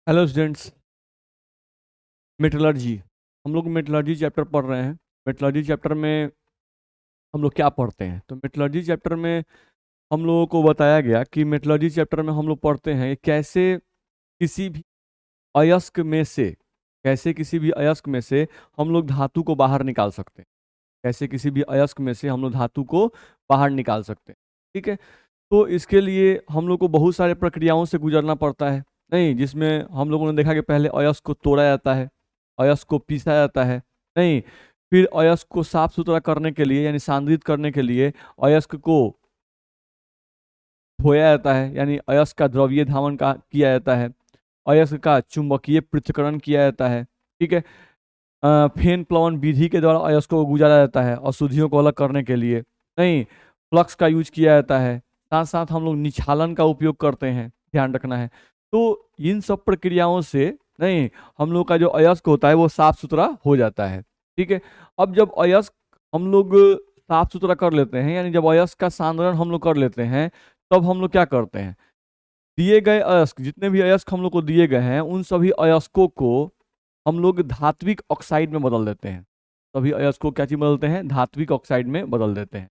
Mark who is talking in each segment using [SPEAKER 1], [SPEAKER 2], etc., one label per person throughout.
[SPEAKER 1] Hello students. Metallurgy हम लोग metallurgy chapter पढ़ रहे हैं। मेटलर्जी चैप्टर में हम लोग क्या पढ़ते हैं? तो मेटलर्जी चैप्टर में हम लोगों को बताया गया कि मेटलर्जी चैप्टर में हम लोग पढ़ते हैं कैसे किसी भी अयस्क में से किसी भी अयस्क में से हम लोग धातु को बाहर निकाल सकते हैं। कैसे किसी भी अयस्क में से हम लोग धातु को बाहर निकाल सकते हैं। ठीक है। तो इसके लिए हम लोग को बहुत सारे प्रक्रियाओं से गुजरना पड़ता है। नहीं, जिसमें हम लोगों ने देखा कि पहले अयस्क को तोड़ा जाता है, अयस्क को पीसा जाता है। नहीं, फिर अयस्क को साफ सुथरा करने के लिए यानी सांद्रित करने के लिए अयस्क को धोया जाता है, यानी अयस्क का द्रवीय धावन का किया जाता है। अयस्क का चुंबकीय पृथक्करण किया जाता है। ठीक है। फेन प्लवन विधि के द्वारा अयस्कों को गुजारा जाता है अशुद्धियों को अलग करने के लिए। नहीं, फ्लक्स का यूज किया जाता है। साथ साथ हम लोग निछालन का उपयोग करते हैं, ध्यान रखना है। तो इन सब प्रक्रियाओं से नहीं, हम लोग का जो अयस्क होता है वो साफ सुथरा हो जाता है। ठीक है। अब जब अयस्क हम लोग साफ सुथरा कर लेते हैं, यानी जब अयस्क का सांद्रण हम लोग कर लेते हैं, तब हम लोग क्या करते हैं? दिए गए अयस्क, जितने भी अयस्क हम लोग को दिए गए हैं, उन सभी अयस्कों को हम लोग धात्विक ऑक्साइड में बदल देते हैं। सभी अयस्कों को क्या चीज बदलते हैं? धात्विक ऑक्साइड में बदल देते हैं।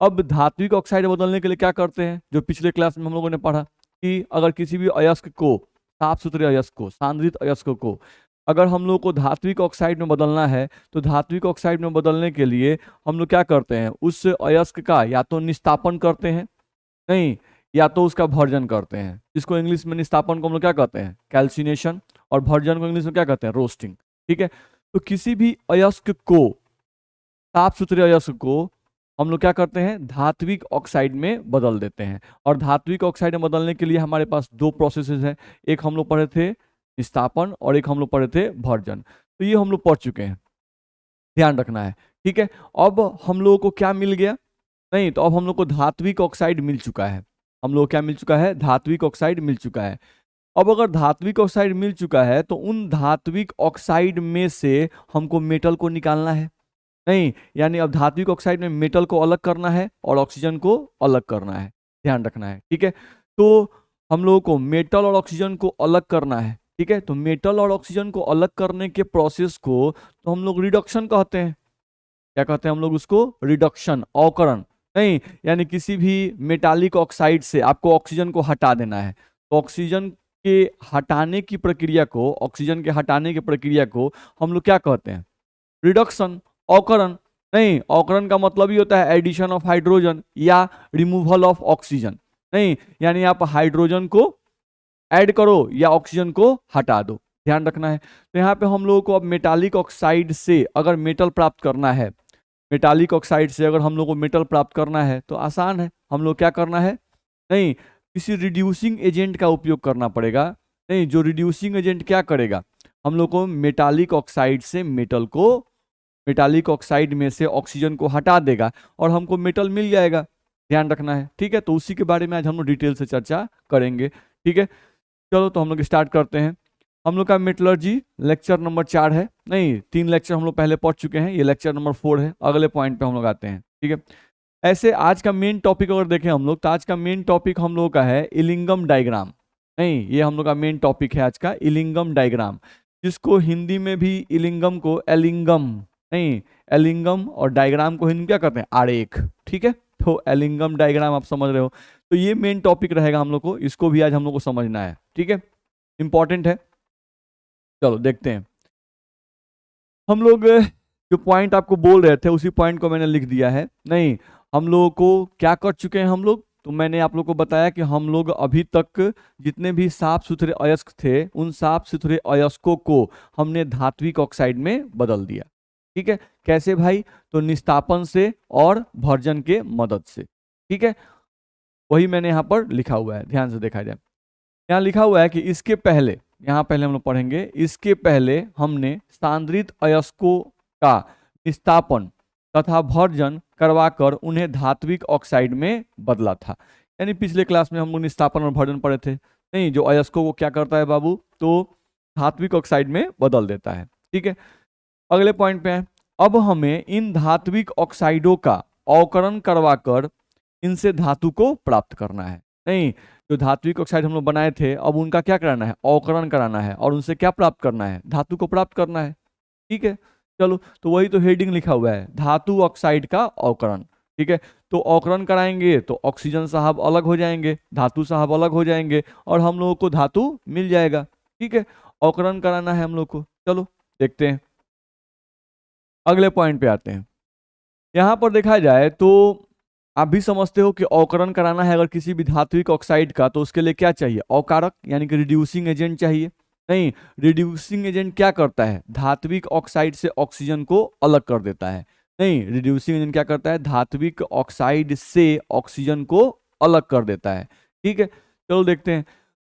[SPEAKER 1] अब धात्विक ऑक्साइड बदलने के लिए क्या करते हैं? जो पिछले क्लास में हम लोगों ने पढ़ा कि अगर किसी भी अयस्क को, साफ सुथरे अयस्क को, सांद्रित अयस्क को अगर हम लोग को धात्विक ऑक्साइड में बदलना है, तो धात्विक ऑक्साइड में बदलने के लिए हम लोग क्या करते हैं? उस अयस्क का या तो निस्तापन करते हैं, नहीं, या तो उसका भर्जन करते हैं। जिसको इंग्लिश में निस्तापन को हम लोग क्या कहते हैं? कैल्सिनेशन। और भर्जन को इंग्लिश में क्या कहते हैं? रोस्टिंग। ठीक है। तो किसी भी अयस्क को, साफ सुथरे अयस्क को हम लोग क्या करते हैं? धात्विक ऑक्साइड में बदल देते हैं। और धात्विक ऑक्साइड में बदलने के लिए हमारे पास दो प्रोसेसेस हैं। एक हम लोग पढ़े थे निस्तापन और एक हम लोग पढ़े थे भर्जन। तो ये हम लोग पढ़ चुके हैं, ध्यान रखना है। ठीक है। अब हम लोगों को क्या मिल गया? नहीं, तो अब हम लोग को धात्विक ऑक्साइड मिल चुका है। हम लोग को क्या मिल चुका है? धात्विक ऑक्साइड मिल चुका है। अब अगर धात्विक ऑक्साइड मिल चुका है तो उन धात्विक ऑक्साइड में से हमको मेटल को निकालना है। नहीं, यानी अब धात्विक ऑक्साइड में मेटल को अलग करना है और ऑक्सीजन को अलग करना है, ध्यान रखना है। ठीक है। तो हम लोगों को मेटल और ऑक्सीजन को अलग करना है। ठीक है। तो मेटल और ऑक्सीजन को अलग करने के प्रोसेस को तो हम लोग रिडक्शन कहते हैं। क्या कहते हैं हम लोग उसको? रिडक्शन, अवकरण। नहीं, यानी किसी भी मेटालिक ऑक्साइड से आपको ऑक्सीजन को हटा देना है, तो ऑक्सीजन के हटाने की प्रक्रिया को, ऑक्सीजन के हटाने की प्रक्रिया को हम लोग क्या कहते हैं? रिडक्शन, अवकरण। नहीं, अवकरण का मतलब ही होता है एडिशन ऑफ हाइड्रोजन या रिमूवल ऑफ ऑक्सीजन। नहीं, यानी आप हाइड्रोजन को ऐड करो या ऑक्सीजन को हटा दो, ध्यान रखना है। तो यहाँ पे हम लोगों को अब मेटालिक ऑक्साइड से अगर मेटल प्राप्त करना है, मेटालिक ऑक्साइड से अगर हम लोग को मेटल प्राप्त करना है तो आसान है। हम लोग क्या करना है? नहीं, किसी रिड्यूसिंग एजेंट का उपयोग करना पड़ेगा। नहीं, जो रिड्यूसिंग एजेंट क्या करेगा? हम लोग को मेटालिक ऑक्साइड से मेटल को, मेटालिक ऑक्साइड में से ऑक्सीजन को हटा देगा और हमको मेटल मिल जाएगा, ध्यान रखना है। ठीक है। तो उसी के बारे में आज हम लोग डिटेल से चर्चा करेंगे। ठीक है। चलो तो हम लोग स्टार्ट करते हैं। हम लोग का मेटलर्जी लेक्चर नंबर 4 है। नहीं, 3 लेक्चर हम लोग पहले पढ़ चुके हैं, ये लेक्चर नंबर 4 है। अगले पॉइंट पे हम लोग आते हैं। ठीक है। ऐसे आज का मेन टॉपिक अगर देखें हम लोग, तो आज का मेन टॉपिक हम लोग का है इलिंगम डायग्राम। नहीं, ये हम लोग का मेन टॉपिक है आज का, इलिंगम डायग्राम, जिसको हिंदी में भी इलिंगम को एलिंगम, नहीं, एलिंगम और डायग्राम को हिंदी में क्या कहते हैं? आरेख। ठीक है। तो एलिंगम डायग्राम आप समझ रहे हो। तो ये मेन टॉपिक रहेगा हम लोग को, इसको भी आज हम लोग को समझना है। ठीक है, इंपॉर्टेंट है। चलो देखते हैं। हम लोग जो पॉइंट आपको बोल रहे थे उसी पॉइंट को मैंने लिख दिया है। नहीं, हम लोगों को क्या कर चुके हैं हम लोग? तो मैंने आप लोग को बताया कि हम लोग अभी तक जितने भी साफ सुथरे अयस्क थे, उन साफ सुथरे अयस्कों को हमने धात्विक ऑक्साइड में बदल दिया। ठीक है। कैसे भाई? तो निस्तापन से और भर्जन के मदद से। ठीक है। वही मैंने यहाँ पर लिखा हुआ है, ध्यान से देखा जाए। यहाँ लिखा हुआ है कि इसके पहले, यहाँ पहले हम लोग पढ़ेंगे, इसके पहले हमने सांद्रित अयस्कों का निस्तापन तथा भर्जन करवाकर उन्हें धात्विक ऑक्साइड में बदला था। यानी पिछले क्लास में हम लोग निस्तापन और भर्जन पढ़े थे। नहीं, जो अयस्कों को क्या करता है बाबू? तो धात्विक ऑक्साइड में बदल देता है। ठीक है। अगले पॉइंट पे है, अब हमें इन धात्विक ऑक्साइडों का अवकरण करवाकर इनसे धातु को प्राप्त करना है। नहीं, जो धात्विक ऑक्साइड हम लोग बनाए थे, अब उनका क्या कराना है, अवकरण कराना है, और उनसे क्या प्राप्त करना है, धातु को प्राप्त करना है। ठीक है, चलो, तो वही तो हेडिंग लिखा हुआ है, धातु ऑक्साइड का अवकरण। ठीक है, तो अवकरण कराएंगे तो ऑक्सीजन साहब अलग हो जाएंगे, धातु साहब अलग हो जाएंगे, और हम लोगों को धातु मिल जाएगा। ठीक है, अवकरण कराना है हम लोग को। चलो देखते हैं, अगले पॉइंट पे आते हैं। यहाँ पर देखा जाए तो आप भी समझते हो कि अवकरण कराना है अगर किसी भी धात्विक ऑक्साइड का, तो उसके लिए क्या चाहिए, अवकारक यानी कि रिड्यूसिंग एजेंट चाहिए। नहीं, रिड्यूसिंग एजेंट क्या करता है, धात्विक ऑक्साइड से ऑक्सीजन को अलग कर देता है। नहीं, रिड्यूसिंग एजेंट क्या करता है, धात्विक ऑक्साइड से ऑक्सीजन को अलग कर देता है। ठीक है, चलो देखते हैं।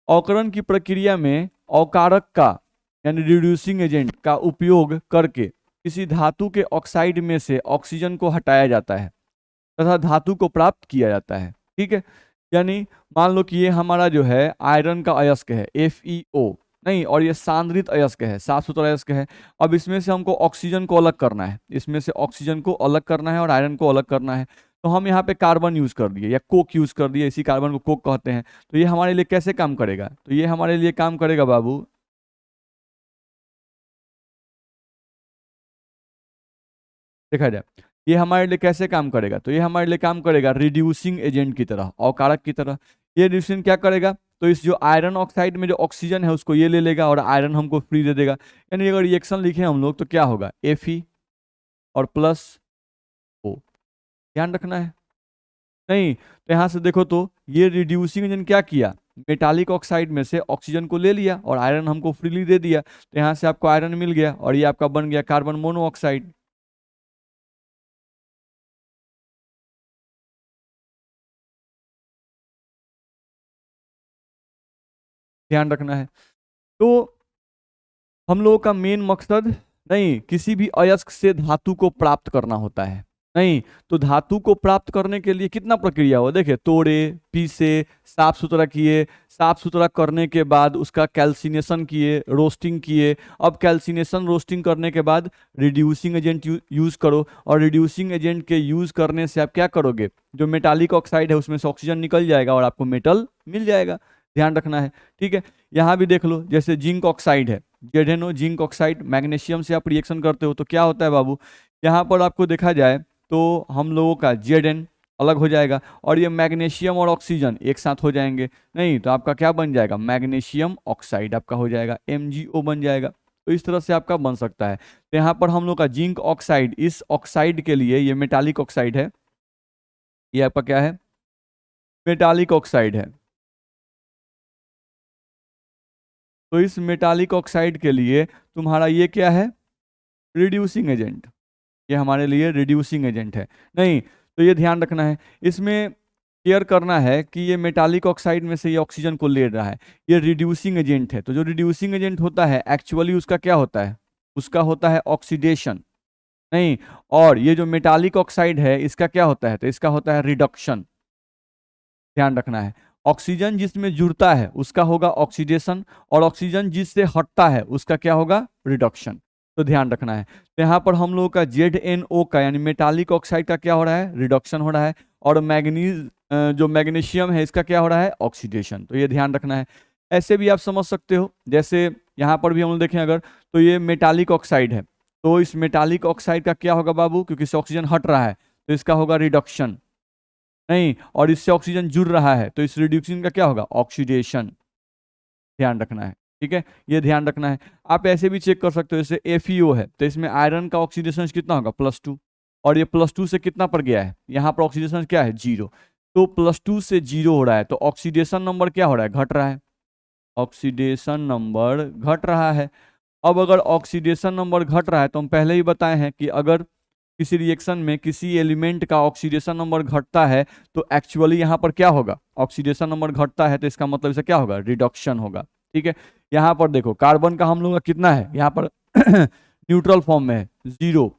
[SPEAKER 1] अवकरण की प्रक्रिया में अवकारक का यानी रिड्यूसिंग एजेंट का उपयोग करके किसी धातु के ऑक्साइड में से ऑक्सीजन को हटाया जाता है तथा धातु को प्राप्त किया जाता है। ठीक है, यानी मान लो कि ये हमारा जो है आयरन का अयस्क है FeO, नहीं, और ये सांद्रित अयस्क है, साफ सुथरा अयस्क है। अब इसमें से हमको ऑक्सीजन को अलग करना है, इसमें से ऑक्सीजन को अलग करना है और आयरन को अलग करना है। तो हम यहाँ पे कार्बन यूज कर दिए या कोक यूज कर दिए, इसी कार्बन को कोक कहते हैं। तो ये हमारे लिए कैसे काम करेगा, तो ये हमारे लिए काम करेगा बाबू, देखा जाए ये हमारे लिए कैसे काम करेगा, तो ये हमारे लिए काम करेगा रिड्यूसिंग एजेंट की तरह, अवकारक की तरह। ये रिड्यूसिंग क्या करेगा, तो इस जो आयरन ऑक्साइड में जो ऑक्सीजन है उसको ये ले लेगा और आयरन हमको फ्री दे देगा। यानी अगर रिएक्शन लिखे हम लोग तो क्या होगा, Fe और प्लस O, ध्यान रखना है। नहीं, तो यहाँ से देखो तो ये रिड्यूसिंग एजेंट क्या किया, मेटालिक ऑक्साइड में से ऑक्सीजन को ले लिया और आयरन हमको फ्रीली दे दिया, तो यहाँ से आपको आयरन मिल गया और ये आपका बन गया कार्बन मोनोऑक्साइड। ध्यान रखना है। तो हम लोगों का मेन मकसद, नहीं, किसी भी अयस्क से धातु को प्राप्त करना होता है। नहीं, तो धातु को प्राप्त करने के लिए कितना प्रक्रिया हो, देखिए, तोड़े, पीसे, साफ सुथरा किए, साफ सुथरा करने के बाद उसका कैल्सिनेशन किए, रोस्टिंग किए। अब कैल्सिनेशन रोस्टिंग करने के बाद रिड्यूसिंग एजेंट यूज करो, और रिड्यूसिंग एजेंट के यूज करने से आप क्या करोगे, जो मेटालिक ऑक्साइड है उसमें से ऑक्सीजन निकल जाएगा और आपको मेटल मिल जाएगा। ध्यान रखना है। ठीक है, यहाँ भी देख लो, जैसे जिंक ऑक्साइड है, जेडेनो जिंक ऑक्साइड, मैग्नीशियम से आप रिएक्शन करते हो तो क्या होता है बाबू, यहाँ पर आपको देखा जाए तो हम लोगों का Zn अलग हो जाएगा और ये मैग्नीशियम और ऑक्सीजन एक साथ हो जाएंगे। नहीं, तो आपका क्या बन जाएगा, मैग्नीशियम ऑक्साइड आपका हो जाएगा, MgO बन जाएगा। तो इस तरह से आपका बन सकता है। तो यहाँ पर हम लोग का जिंक ऑक्साइड, इस ऑक्साइड के लिए ये मेटालिक ऑक्साइड है, ये आपका क्या है, मेटालिक ऑक्साइड है। तो इस मेटालिक ऑक्साइड के लिए तुम्हारा ये क्या है, रिड्यूसिंग एजेंट, ये हमारे लिए रिड्यूसिंग एजेंट है। नहीं, तो ये ध्यान रखना है, इसमें केयर करना है कि ये मेटालिक ऑक्साइड में से ये ऑक्सीजन को ले रहा है, ये रिड्यूसिंग एजेंट है। तो जो रिड्यूसिंग एजेंट होता है एक्चुअली उसका क्या होता है, उसका होता है ऑक्सीडेशन। नहीं, और ये जो मेटालिक ऑक्साइड है इसका क्या होता है, तो इसका होता है रिडक्शन। ध्यान रखना है, ऑक्सीजन जिसमें जुड़ता है उसका होगा ऑक्सीडेशन, और ऑक्सीजन जिससे हटता है उसका क्या होगा, रिडक्शन। तो ध्यान रखना है। तो यहाँ पर हम लोगों का ZnO का यानी मेटालिक ऑक्साइड का क्या हो रहा है, रिडक्शन हो रहा है, और मैग्नीज जो मैग्नीशियम है इसका क्या हो रहा है, ऑक्सीडेशन। तो ये ध्यान रखना है। ऐसे भी आप समझ सकते हो, जैसे यहाँ पर भी हम लोग देखें अगर, तो ये मेटालिक ऑक्साइड है, तो इस मेटालिक ऑक्साइड का क्या होगा बाबू, क्योंकि इससे ऑक्सीजन हट रहा है तो इसका होगा रिडक्शन। नहीं, और इससे ऑक्सीजन जुड़ रहा है तो इस रिड्यूसिंग का क्या होगा, ऑक्सीडेशन। ध्यान रखना है। ठीक है, ये ध्यान रखना है। आप ऐसे भी चेक कर सकते हो, जैसे FeO है तो इसमें आयरन का ऑक्सीडेशन कितना होगा, +2, और ये +2 से कितना पर गया है, यहाँ पर ऑक्सीडेशन क्या है, 0। तो +2 से 0 हो रहा है तो ऑक्सीडेशन नंबर क्या हो रहा है, घट रहा है, ऑक्सीडेशन नंबर घट रहा है। अब अगर ऑक्सीडेशन नंबर घट रहा है तो हम पहले ही बताए हैं कि अगर किसी रिएक्शन में किसी एलिमेंट का ऑक्सीडेशन नंबर घटता है तो एक्चुअली यहाँ पर क्या होगा, ऑक्सीडेशन नंबर घटता है तो इसका मतलब इसे क्या होगा, रिडक्शन होगा। ठीक है, यहाँ पर देखो कार्बन का हम लोग का कितना है, यहाँ पर न्यूट्रल फॉर्म में है 0।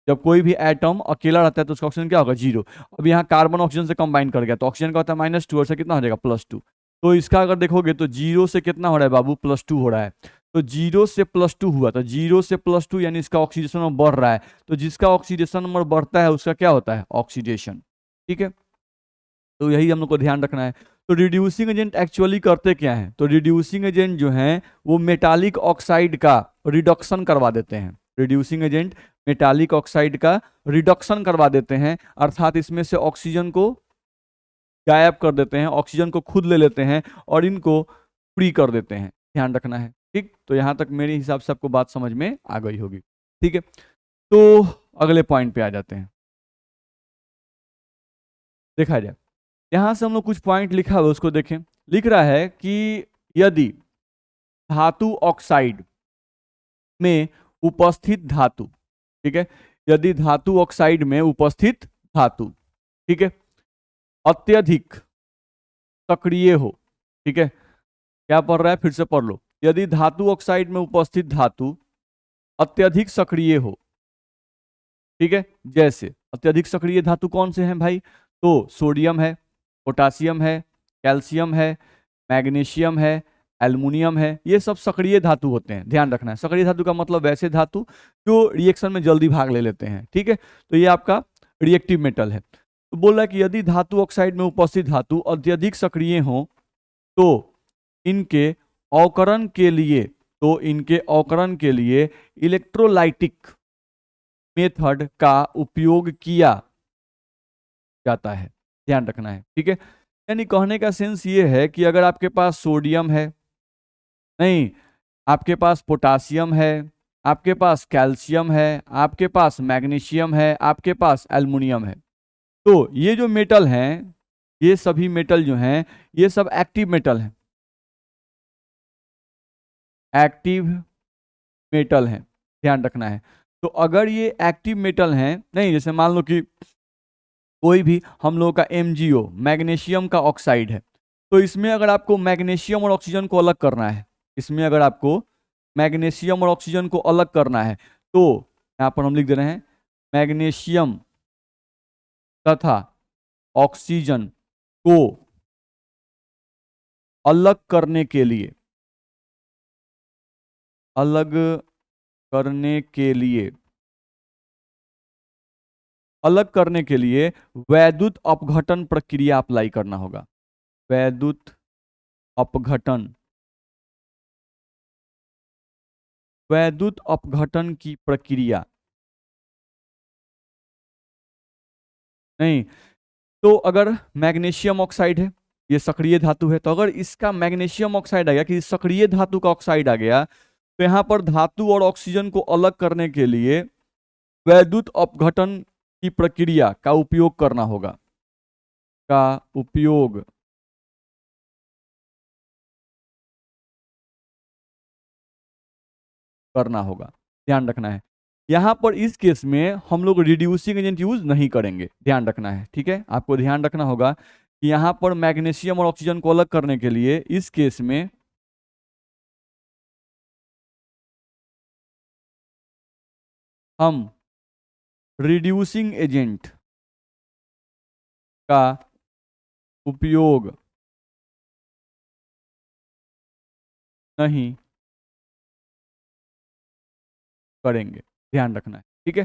[SPEAKER 1] जब कोई भी एटम अकेला रहता है तो उसका ऑक्सीजन क्या होगा, 0। अब यहाँ कार्बन ऑक्सीजन से कंबाइन कर गया तो ऑक्सीजन का होता है -2 और से कितना हो जाएगा, +2। तो इसका अगर देखोगे तो 0 से कितना हो रहा है बाबू, +2 हो रहा है। तो 0 से +2 हुआ, तो 0 से +2 यानी इसका ऑक्सीडेशन नंबर बढ़ रहा है। तो जिसका ऑक्सीडेशन नंबर बढ़ता है उसका क्या होता है, ऑक्सीडेशन। ठीक है, तो यही हम लोग को ध्यान रखना है। तो रिड्यूसिंग एजेंट एक्चुअली करते क्या हैं? तो रिड्यूसिंग एजेंट जो हैं वो मेटालिक ऑक्साइड का रिडक्शन करवा देते हैं। रिड्यूसिंग एजेंट मेटालिक ऑक्साइड का रिडक्शन करवा देते हैं, अर्थात इसमें से ऑक्सीजन को गायब कर देते हैं, ऑक्सीजन को खुद ले लेते हैं और इनको फ्री कर देते हैं। ध्यान रखना है, ठीक। तो यहां तक मेरे हिसाब से आपको बात समझ में आ गई होगी, ठीक है। तो अगले पॉइंट पे आ जाते हैं। देखा जाए, यहां से हम लोग कुछ पॉइंट लिखा हुआ है उसको देखें। लिख रहा है कि यदि धातु ऑक्साइड में उपस्थित धातु, ठीक है, यदि धातु ऑक्साइड में उपस्थित धातु, ठीक है, अत्यधिक सक्रिय हो, ठीक है, क्या पढ़ रहा है फिर से पढ़ लो। यदि धातु ऑक्साइड में उपस्थित धातु अत्यधिक सक्रिय हो, ठीक है, जैसे अत्यधिक सक्रिय धातु कौन से हैं भाई? तो सोडियम है, पोटासियम है, कैल्शियम है, मैग्नीशियम है, एल्युमिनियम है, ये सब सक्रिय धातु होते हैं। ध्यान रखना है, सक्रिय धातु का मतलब वैसे धातु जो रिएक्शन में जल्दी भाग ले लेते हैं, ठीक है। तो ये आपका रिएक्टिव मेटल है। तो बोल रहा है कि यदि धातु ऑक्साइड में उपस्थित धातु अत्यधिक सक्रिय हो तो इनके अवकरण के लिए इलेक्ट्रोलाइटिक मेथड का उपयोग किया जाता है। ध्यान रखना है, ठीक है। यानी कहने का सेंस ये है कि अगर आपके पास सोडियम है, नहीं, आपके पास पोटासियम है, आपके पास कैल्शियम है, आपके पास मैग्नीशियम है, आपके पास एल्युमिनियम है, तो ये जो मेटल हैं, ये सभी मेटल जो हैं ये सब एक्टिव मेटल हैं, एक्टिव मेटल हैं। ध्यान रखना है। तो अगर ये एक्टिव मेटल हैं, नहीं, जैसे मान लो कि कोई भी हम लोगों का MgO मैग्नीशियम का ऑक्साइड है, तो इसमें अगर आपको मैग्नीशियम और ऑक्सीजन को अलग करना है, इसमें अगर आपको मैग्नीशियम और ऑक्सीजन को अलग करना है, तो यहां पर हम लिख दे रहे हैं मैग्नीशियम तथा ऑक्सीजन को अलग करने के लिए, अलग करने के लिए वैद्युत अपघटन प्रक्रिया अप्लाई करना होगा। वैद्युत अपघटन की प्रक्रिया, नहीं, तो अगर मैग्नीशियम ऑक्साइड है, ये सक्रिय धातु है, तो अगर इसका मैग्नीशियम ऑक्साइड आ गया, कि सक्रिय धातु का ऑक्साइड आ गया, तो यहां पर धातु और ऑक्सीजन को अलग करने के लिए वैद्युत अपघटन की प्रक्रिया का उपयोग करना होगा, ध्यान रखना है। यहां पर इस केस में हम लोग रिड्यूसिंग एजेंट यूज नहीं करेंगे, ध्यान रखना है, ठीक है। आपको ध्यान रखना होगा कि यहां पर मैग्नीशियम और ऑक्सीजन को अलग करने के लिए इस केस में हम रिड्यूसिंग एजेंट का उपयोग नहीं करेंगे, ध्यान रखना है, ठीक है।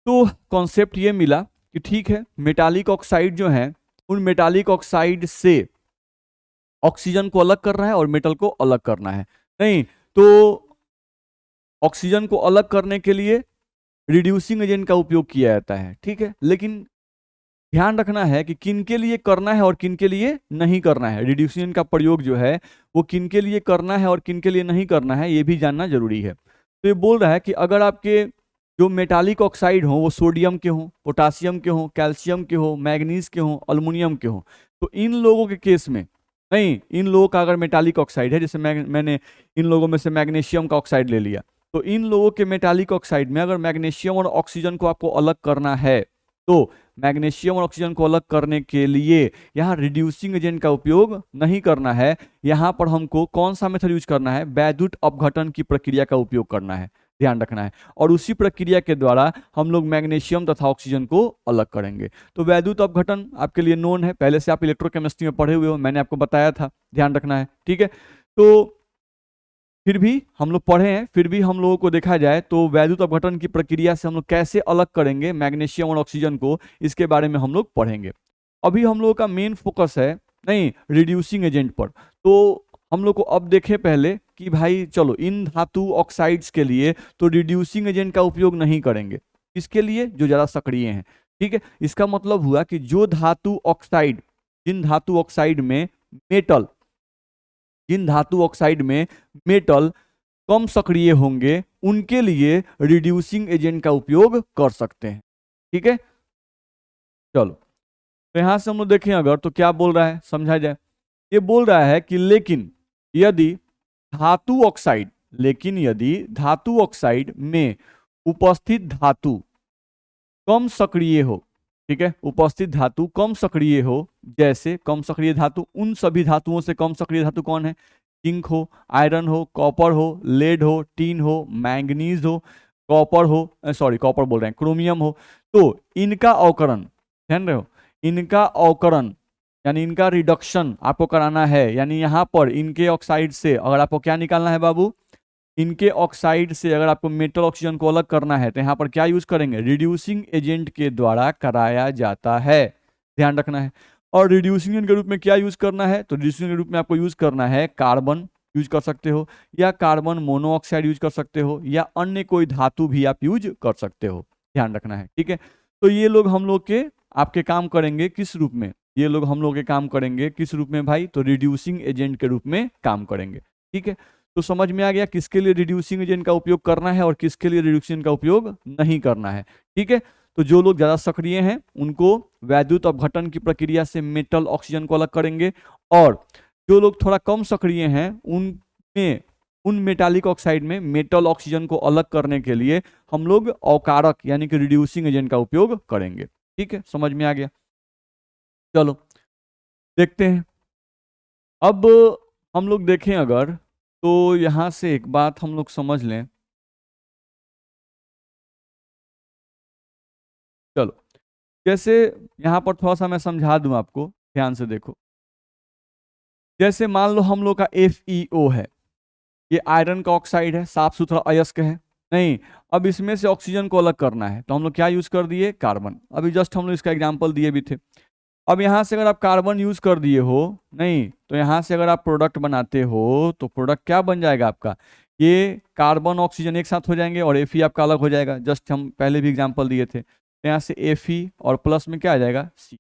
[SPEAKER 1] तो कॉन्सेप्ट ये मिला कि ठीक है, मेटालिक ऑक्साइड जो है, उन मेटालिक ऑक्साइड से ऑक्सीजन को अलग करना है और मेटल को अलग करना है, नहीं, तो ऑक्सीजन को अलग करने के लिए रिड्यूसिंग एजेंट का उपयोग किया जाता है, ठीक है। लेकिन ध्यान रखना है कि किन के लिए करना है और किन के लिए नहीं करना है। रिड्यूसिंग एजेंट का प्रयोग जो है वो किन के लिए करना है और किन के लिए नहीं करना है, ये भी जानना जरूरी है। तो ये बोल रहा है कि अगर आपके जो मेटालिक ऑक्साइड हो वो सोडियम के हों, पोटासियम के हों, कैल्शियम के हों, मैग्नीज के हों, अल्युमिनियम के हों, तो इन लोगों के केस में, नहीं, इन लोगों का अगर मेटालिक ऑक्साइड है, जैसे मैंने इन लोगों में से मैग्नीशियम का ऑक्साइड ले लिया, तो इन लोगों के मेटालिक ऑक्साइड में अगर मैग्नीशियम और ऑक्सीजन को आपको अलग करना है, तो मैग्नीशियम और ऑक्सीजन को अलग करने के लिए यहाँ रिड्यूसिंग एजेंट का उपयोग नहीं करना है। यहाँ पर हमको कौन सा मेथड यूज करना है? वैद्युत अपघटन की प्रक्रिया का उपयोग करना है, ध्यान रखना है। और उसी प्रक्रिया के द्वारा हम लोग मैग्नीशियम तथा ऑक्सीजन को अलग करेंगे। तो वैद्युत अपघटन आपके लिए नोन है, पहले से आप इलेक्ट्रोकेमिस्ट्री में पढ़े हुए हो, मैंने आपको बताया था, ध्यान रखना है, ठीक है। तो फिर भी हम लोग पढ़े हैं, फिर भी हम लोगों को देखा जाए तो वैद्युत अपघटन की प्रक्रिया से हम लोग कैसे अलग करेंगे मैग्नीशियम और ऑक्सीजन को, इसके बारे में हम लोग पढ़ेंगे। अभी हम लोगों का मेन फोकस है नहीं, रिड्यूसिंग एजेंट पर। तो हम लोग को अब देखें पहले कि भाई चलो इन धातु ऑक्साइड्स के लिए तो रिड्यूसिंग एजेंट का उपयोग नहीं करेंगे। किसके लिए? जो ज़्यादा सक्रिय हैं। ठीक है, इसका मतलब हुआ कि जो धातु ऑक्साइड, जिन धातु ऑक्साइड में मेटल, जिन धातु ऑक्साइड में मेटल कम सक्रिय होंगे उनके लिए रिड्यूसिंग एजेंट का उपयोग कर सकते हैं। ठीक है, चलो तो यहां से हम लोग देखें अगर तो क्या बोल रहा है, समझा जाए। ये बोल रहा है कि लेकिन यदि धातु ऑक्साइड, लेकिन यदि धातु ऑक्साइड में उपस्थित धातु कम सक्रिय हो, ठीक है, उपस्थित धातु कम सक्रिय हो, जैसे कम सक्रिय धातु, उन सभी धातुओं से कम सक्रिय धातु कौन है? जिंक हो, आयरन हो, कॉपर हो, लेड हो, टीन हो, मैंगनीज हो, कॉपर हो, सॉरी कॉपर बोल रहे हैं, क्रोमियम हो, तो इनका अवकरण, ध्यान रहे हो, इनका अवकरण यानी इनका रिडक्शन आपको कराना है। यानी यहाँ पर इनके ऑक्साइड से अगर आपको क्या निकालना है बाबू, इनके ऑक्साइड से अगर आपको मेटल ऑक्सीजन को अलग करना है तो यहाँ पर क्या यूज करेंगे? रिड्यूसिंग एजेंट के द्वारा कराया जाता है, ध्यान रखना है। और रिड्यूसिंग एजेंट के रूप में क्या यूज करना है? तो रिड्यूसिंग के रूप में आपको यूज करना है कार्बन यूज कर सकते हो, या कार्बन मोनोऑक्साइड यूज कर सकते हो, या अन्य कोई धातु भी आप यूज कर सकते हो, ध्यान रखना है। ठीक है, तो ये लोग हम लोग के आपके काम करेंगे किस रूप में? ये लोग हम लोग के काम करेंगे किस रूप में भाई? तो रिड्यूसिंग एजेंट के रूप में काम करेंगे। ठीक है, तो समझ में आ गया किसके लिए रिड्यूसिंग एजेंट का उपयोग करना है और किसके लिए रिड्यूसिंग का उपयोग नहीं करना है। ठीक है, तो जो लोग ज्यादा सक्रिय हैं उनको वैद्युत अपघटन की प्रक्रिया से मेटल ऑक्सीजन को अलग करेंगे, और जो लोग थोड़ा कम सक्रिय हैं उनमें, उन मेटालिक ऑक्साइड में मेटल ऑक्सीजन को अलग करने के लिए हम लोग अवकारक यानी कि रिड्यूसिंग एजेंट का उपयोग करेंगे। ठीक है, समझ में आ गया। चलो देखते हैं। अब हम लोग देखें अगर तो यहां से एक बात हम लोग समझ लें। चलो जैसे यहां पर थोड़ा सा मैं समझा दूं आपको, ध्यान से देखो। जैसे मान लो हम लोग का FeO है, ये आयरन का ऑक्साइड है, साफ सुथरा अयस्क है, नहीं, अब इसमें से ऑक्सीजन को अलग करना है तो हम लोग क्या यूज कर दिए? कार्बन। अभी जस्ट हम लोग इसका एग्जाम्पल दिए भी थे। अब यहां से अगर आप कार्बन यूज कर दिए हो, नहीं, तो यहां से अगर आप प्रोडक्ट बनाते हो तो प्रोडक्ट क्या बन जाएगा आपका? ये कार्बन ऑक्सीजन एक साथ हो जाएंगे और Fe आपका अलग हो जाएगा। जस्ट हम पहले भी एग्जांपल दिए थे, तो यहाँ से Fe और प्लस में क्या आ जाएगा? C,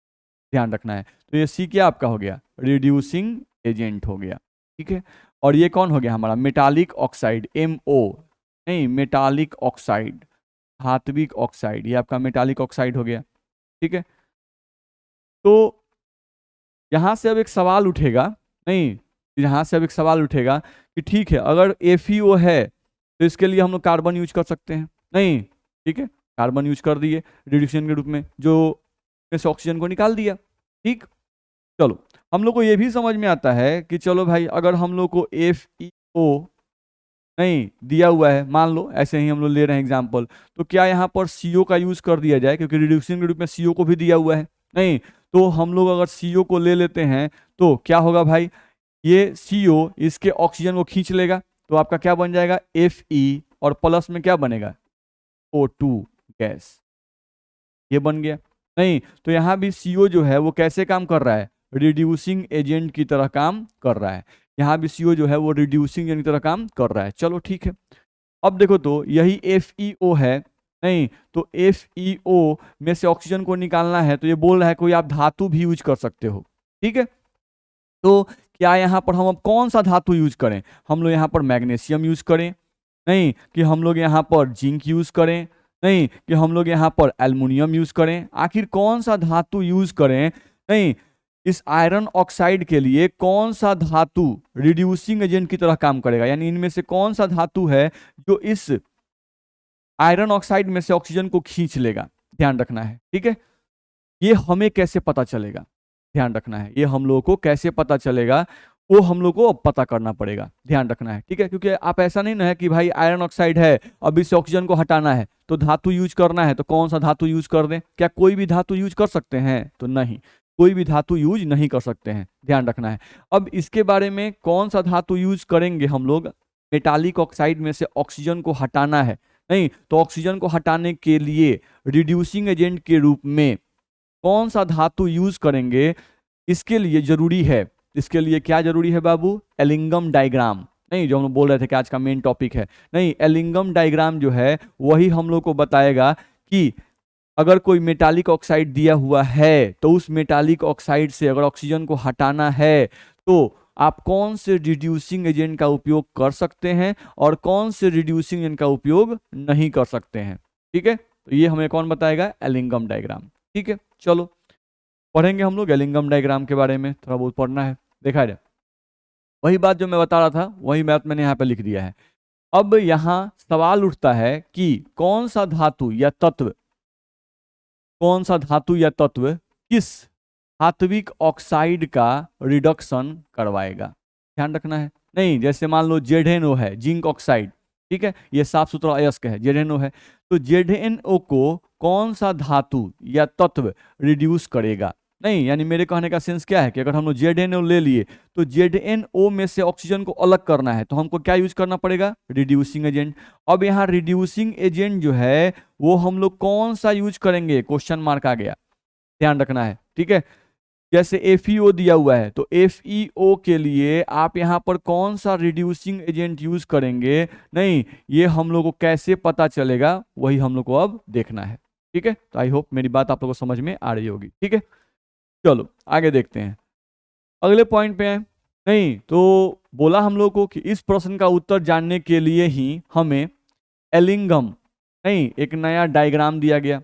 [SPEAKER 1] ध्यान रखना है। तो ये C क्या आपका हो गया? रिड्यूसिंग एजेंट हो गया। ठीक है, और ये कौन हो गया हमारा? मेटालिक ऑक्साइड, MO, नहीं, मेटालिक ऑक्साइड, धात्विक ऑक्साइड, ये आपका मेटालिक ऑक्साइड हो गया। ठीक है, तो यहां से अब एक सवाल उठेगा, नहीं, यहां से अब एक सवाल उठेगा कि ठीक है अगर FeO है तो इसके लिए हम लोग कार्बन यूज कर सकते हैं, नहीं, ठीक है, कार्बन यूज कर दिए रिड्यूशन के रूप में, जो इस ऑक्सीजन को निकाल दिया। ठीक, चलो हम लोग को ये भी समझ में आता है कि चलो भाई अगर हम लोग को FeO नहीं दिया हुआ है, मान लो ऐसे ही हम लोग ले रहे हैं एग्जाम्पल, तो क्या यहाँ पर CO का यूज कर दिया जाए? क्योंकि रिड्यूसिंग के रूप में CO को भी दिया हुआ है, नहीं, तो हम लोग अगर CO को ले लेते हैं तो क्या होगा भाई? ये CO इसके ऑक्सीजन को खींच लेगा, तो आपका क्या बन जाएगा? Fe, और प्लस में क्या बनेगा? O2 गैस, ये बन गया। नहीं, तो यहाँ भी CO जो है वो कैसे काम कर रहा है? रिड्यूसिंग एजेंट की तरह काम कर रहा है। यहाँ भी CO जो है वो रिड्यूसिंग एजेंट की तरह काम कर रहा है। चलो ठीक है, अब देखो तो यही FeO है, नहीं, तो FeO में से ऑक्सीजन को निकालना है तो ये बोल रहा है कोई आप धातु भी यूज कर सकते हो। ठीक है, तो क्या यहाँ पर हम अब कौन सा धातु यूज करें? हम लोग यहाँ पर मैग्नीशियम यूज करें, नहीं, कि हम लोग यहाँ पर जिंक यूज करें, नहीं, कि हम लोग यहाँ पर एल्युमिनियम यूज करें? आखिर कौन सा धातु यूज करें? नहीं, इस आयरन ऑक्साइड के लिए कौन सा धातु रिड्यूसिंग एजेंट की तरह काम करेगा? यानी इनमें से कौन सा धातु है जो इस आयरन ऑक्साइड में से ऑक्सीजन को खींच लेगा? ध्यान रखना है। ठीक है, ये हमें कैसे पता चलेगा? ध्यान रखना है, ये हम लोगों को कैसे पता चलेगा वो हम लोग को अब पता करना पड़ेगा, ध्यान रखना है। ठीक है, क्योंकि आप ऐसा नहीं ना है कि भाई आयरन ऑक्साइड है अब इस ऑक्सीजन को हटाना है तो धातु यूज करना है, तो कौन सा धातु यूज कर दें? क्या कोई भी धातु यूज कर सकते हैं? तो नहीं, कोई भी धातु यूज नहीं कर सकते हैं, ध्यान रखना है। अब इसके बारे में कौन सा धातु यूज करेंगे हम लोग? मेटालिक ऑक्साइड में से ऑक्सीजन को हटाना है, नहीं, तो ऑक्सीजन को हटाने के लिए रिड्यूसिंग एजेंट के रूप में कौन सा धातु यूज करेंगे इसके लिए जरूरी है, इसके लिए क्या जरूरी है बाबू? Ellingham diagram. नहीं, जो हम लोग बोल रहे थे कि आज का मेन टॉपिक है, नहीं, एलिंगम डायग्राम जो है वही हम लोग को बताएगा कि अगर कोई मेटालिक ऑक्साइड दिया हुआ है तो उस मेटालिक ऑक्साइड से अगर ऑक्सीजन को हटाना है तो आप कौन से रिड्यूसिंग एजेंट का उपयोग कर सकते हैं और कौन से रिड्यूसिंग एजेंट का उपयोग नहीं कर सकते हैं। ठीक है, तो ये हमें कौन बताएगा? Ellingham diagram. ठीक है, चलो पढ़ेंगे हम लोग एलिंगम डायग्राम के बारे में, थोड़ा बहुत पढ़ना है। देखा जाए, वही बात जो मैं बता रहा था वही बात मैंने यहाँ पे लिख दिया है। अब यहाँ सवाल उठता है कि कौन सा धातु या तत्व, कौन सा धातु या तत्व किस धात्विक ऑक्साइड का रिडक्शन करवाएगा? ध्यान रखना है। नहीं, जैसे मान लो ZnO है, जिंक ऑक्साइड, ठीक है, ये साफ सुथरा अयस्क है, ZnO है, तो ZnO को कौन सा धातु या तत्व रिड्यूस करेगा? नहीं, यानी मेरे कहने का सेंस क्या है कि अगर हम लोग ZnO ले लिए तो ZnO में से ऑक्सीजन को अलग करना है तो हमको क्या यूज करना पड़ेगा? Reducing agent. अब यहाँ रिड्यूसिंग एजेंट जो है वो हम लोग कौन सा यूज करेंगे? क्वेश्चन मार्क आ गया, ध्यान रखना है। ठीक है, जैसे FeO दिया हुआ है तो FeO के लिए आप यहाँ पर कौन सा रिड्यूसिंग एजेंट यूज करेंगे? नहीं, ये हम लोग को कैसे पता चलेगा वही हम लोग को अब देखना है। ठीक है, तो आई होप मेरी बात आप लोग को समझ में आ रही होगी। ठीक है, चलो आगे देखते हैं, अगले पॉइंट पे आए। नहीं, तो बोला हम लोग को कि इस प्रश्न का उत्तर जानने के लिए ही हमें एलिंगम, नहीं, एक नया डायग्राम दिया गया,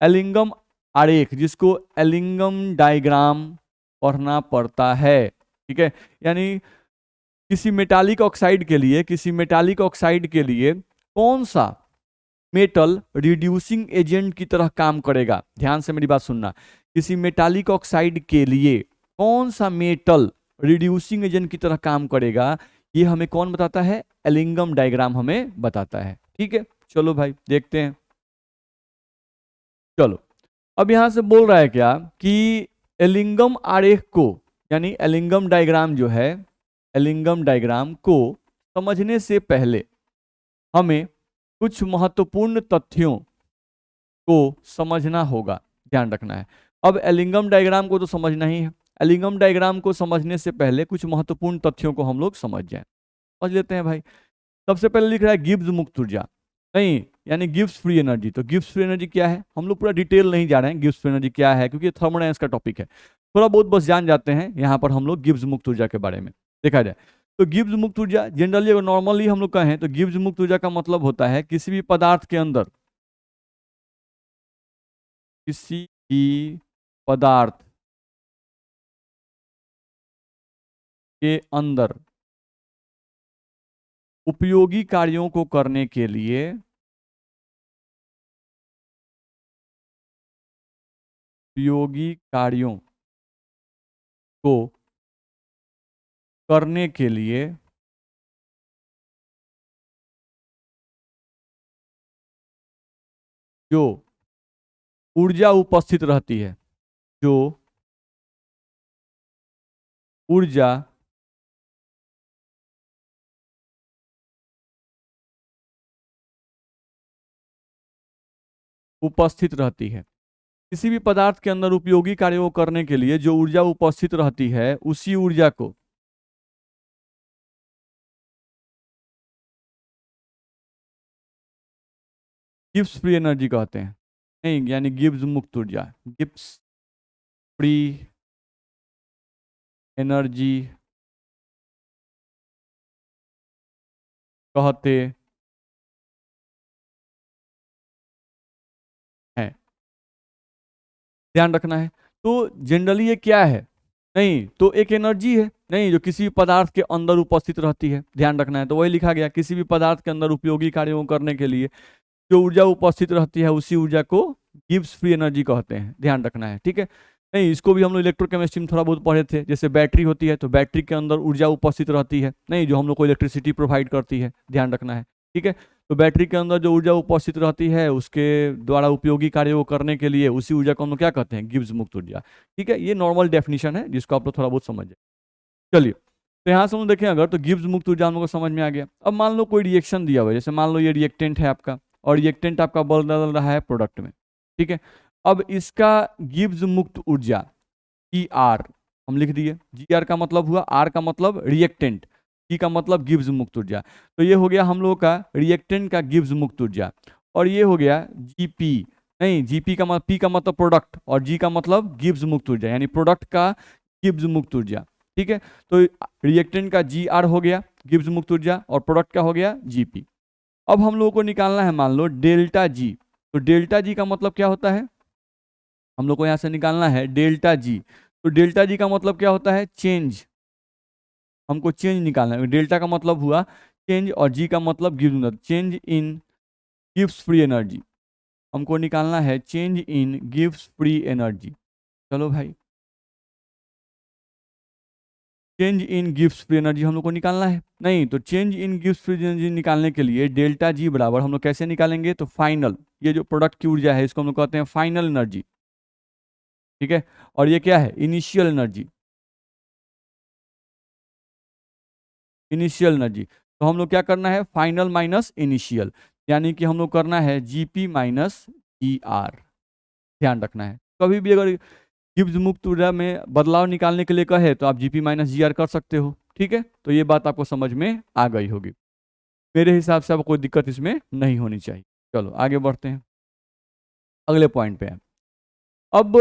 [SPEAKER 1] एलिंगम आरेख, जिसको एलिंगम डायग्राम पढ़ना पड़ता है। ठीक है, यानी किसी मेटालिक ऑक्साइड के लिए, किसी मेटालिक ऑक्साइड के लिए कौन सा मेटल रिड्यूसिंग एजेंट की तरह काम करेगा? ध्यान से मेरी बात सुनना, किसी मेटालिक ऑक्साइड के लिए कौन सा मेटल रिड्यूसिंग एजेंट की तरह काम करेगा, ये हमें कौन बताता है? एलिंगम डायग्राम हमें बताता है। ठीक है, चलो भाई देखते हैं। चलो, अब यहां से बोल रहा है क्या कि एलिंगम आरेख को, यानी एलिंगम डायग्राम जो है, एलिंगम डायग्राम को समझने से पहले हमें कुछ महत्वपूर्ण तथ्यों को समझना होगा, ध्यान रखना है। अब एलिंगम डायग्राम को तो समझना ही है, एलिंगम डायग्राम को समझने से पहले कुछ महत्वपूर्ण तथ्यों को हम लोग समझ जाएं। समझ लेते हैं भाई। सबसे पहले लिख रहा है गिब्स मुक्त ऊर्जा, नहीं, यानी गिब्स फ्री एनर्जी। तो गिब्स फ्री एनर्जी क्या है? हम लोग पूरा डिटेल नहीं जा रहे हैं गिब्स फ्री एनर्जी क्या है, क्योंकि थर्मोडायनामिक्स का टॉपिक है, थोड़ा बहुत बस जान जाते हैं यहाँ पर हम लोग गिब्स मुक्त ऊर्जा के बारे में। देखा जाए तो गिब्स मुक्त ऊर्जा जनरली, अगर नॉर्मली हम लोग कहें तो गिब्स मुक्त ऊर्जा का मतलब होता है किसी भी पदार्थ के अंदर, किसी भी पदार्थ के अंदर उपयोगी कार्यों को करने के लिए, उपयोगी कार्यों को करने के लिए जो ऊर्जा उपस्थित रहती है, जो ऊर्जा उपस्थित रहती है, किसी भी पदार्थ के अंदर उपयोगी कार्यों को करने के लिए जो ऊर्जा उपस्थित रहती है उसी ऊर्जा को गिब्स फ्री एनर्जी कहते हैं। नहीं, यानी गिब्स मुक्त ऊर्जा, गिब्स फ्री एनर्जी कहते हैं, ध्यान रखना है। तो जनरली ये क्या है? नहीं, तो एक एनर्जी है, नहीं, जो किसी भी पदार्थ के अंदर उपस्थित रहती है, ध्यान रखना है। तो वही लिखा गया, किसी भी पदार्थ के अंदर उपयोगी कार्यों को करने के लिए जो ऊर्जा उपस्थित रहती है उसी ऊर्जा को गिब्स फ्री एनर्जी कहते हैं, ध्यान रखना है। ठीक है, नहीं, इसको भी हम लोग इलेक्ट्रोकेमिस्ट्री में थोड़ा बहुत पढ़े थे। जैसे बैटरी होती है तो बैटरी के अंदर ऊर्जा उपस्थित रहती है, नहीं, जो हम लोग को इलेक्ट्रिसिटी प्रोवाइड करती है, ध्यान रखना है। ठीक है, तो बैटरी के अंदर जो ऊर्जा उपस्थित रहती है उसके द्वारा उपयोगी कार्य को करने के लिए उसी ऊर्जा को हम लोग क्या कहते हैं? गिब्स मुक्त ऊर्जा। ठीक है, ये नॉर्मल डेफिनेशन है जिसको आप लोग थोड़ा बहुत समझ जाए। चलिए, तो यहाँ से हम देखें अगर, तो गिब्स मुक्त ऊर्जा हम लोग को समझ में आ गया। अब मान लो कोई रिएक्शन दिया हुआ है, जैसे मान लो ये रिएक्टेंट है आपका और रिएक्टेंट आपका बदल रहा है प्रोडक्ट में। ठीक है, अब इसका गिब्स मुक्त ऊर्जा ER, हम लिख दिए। जी आर का मतलब हुआ, आर का मतलब रिएक्टेंट, जी का मतलब गिब्स मुक्त ऊर्जा। तो ये हो गया हम लोग का रिएक्टेंट का गिब्स मुक्त ऊर्जा। और ये हो गया जीपी, नहीं जीपी का मतलब, पी का मतलब प्रोडक्ट और जी का मतलब गिब्स मुक्त ऊर्जा, यानी प्रोडक्ट का गिब्स मुक्त ऊर्जा। ठीक है, तो रिएक्टेंट का जी आर हो गया गिब्स मुक्त ऊर्जा और प्रोडक्ट का हो गया जीपी। अब हम लोगों को निकालना है मान लो डेल्टा जी। तो डेल्टा जी का मतलब क्या होता है, हम लोग को यहां से निकालना है डेल्टा जी। तो डेल्टा जी का मतलब क्या होता है, चेंज, हमको चेंज निकालना है। डेल्टा का मतलब हुआ चेंज और जी का मतलब gives, change in gives free energy, हमको निकालना है change in gives free energy. चलो भाई, change in gives free energy हम लोग को निकालना है। नहीं तो change in gives free energy निकालने के लिए डेल्टा जी बराबर हम लोग कैसे निकालेंगे, तो फाइनल, ये जो प्रोडक्ट की ऊर्जा है इसको हम लोग कहते हैं फाइनल एनर्जी। ठीक है, और ये क्या है, इनिशियल एनर्जी, इनिशियल एनर्जी। तो हम लोग क्या करना है, फाइनल माइनस इनिशियल, यानी कि हम लोग करना है जीपी माइनस ई आर, ध्यान रखना है। कभी भी अगर गिब्स मुक्त ऊर्जा में बदलाव निकालने के लिए कहे तो आप जीपी माइनस जी आर कर सकते हो। ठीक है, तो ये बात आपको समझ में आ गई होगी। मेरे हिसाब से आपको कोई दिक्कत इसमें नहीं होनी चाहिए। चलो आगे बढ़ते हैं, अगले पॉइंट पे हैं। अब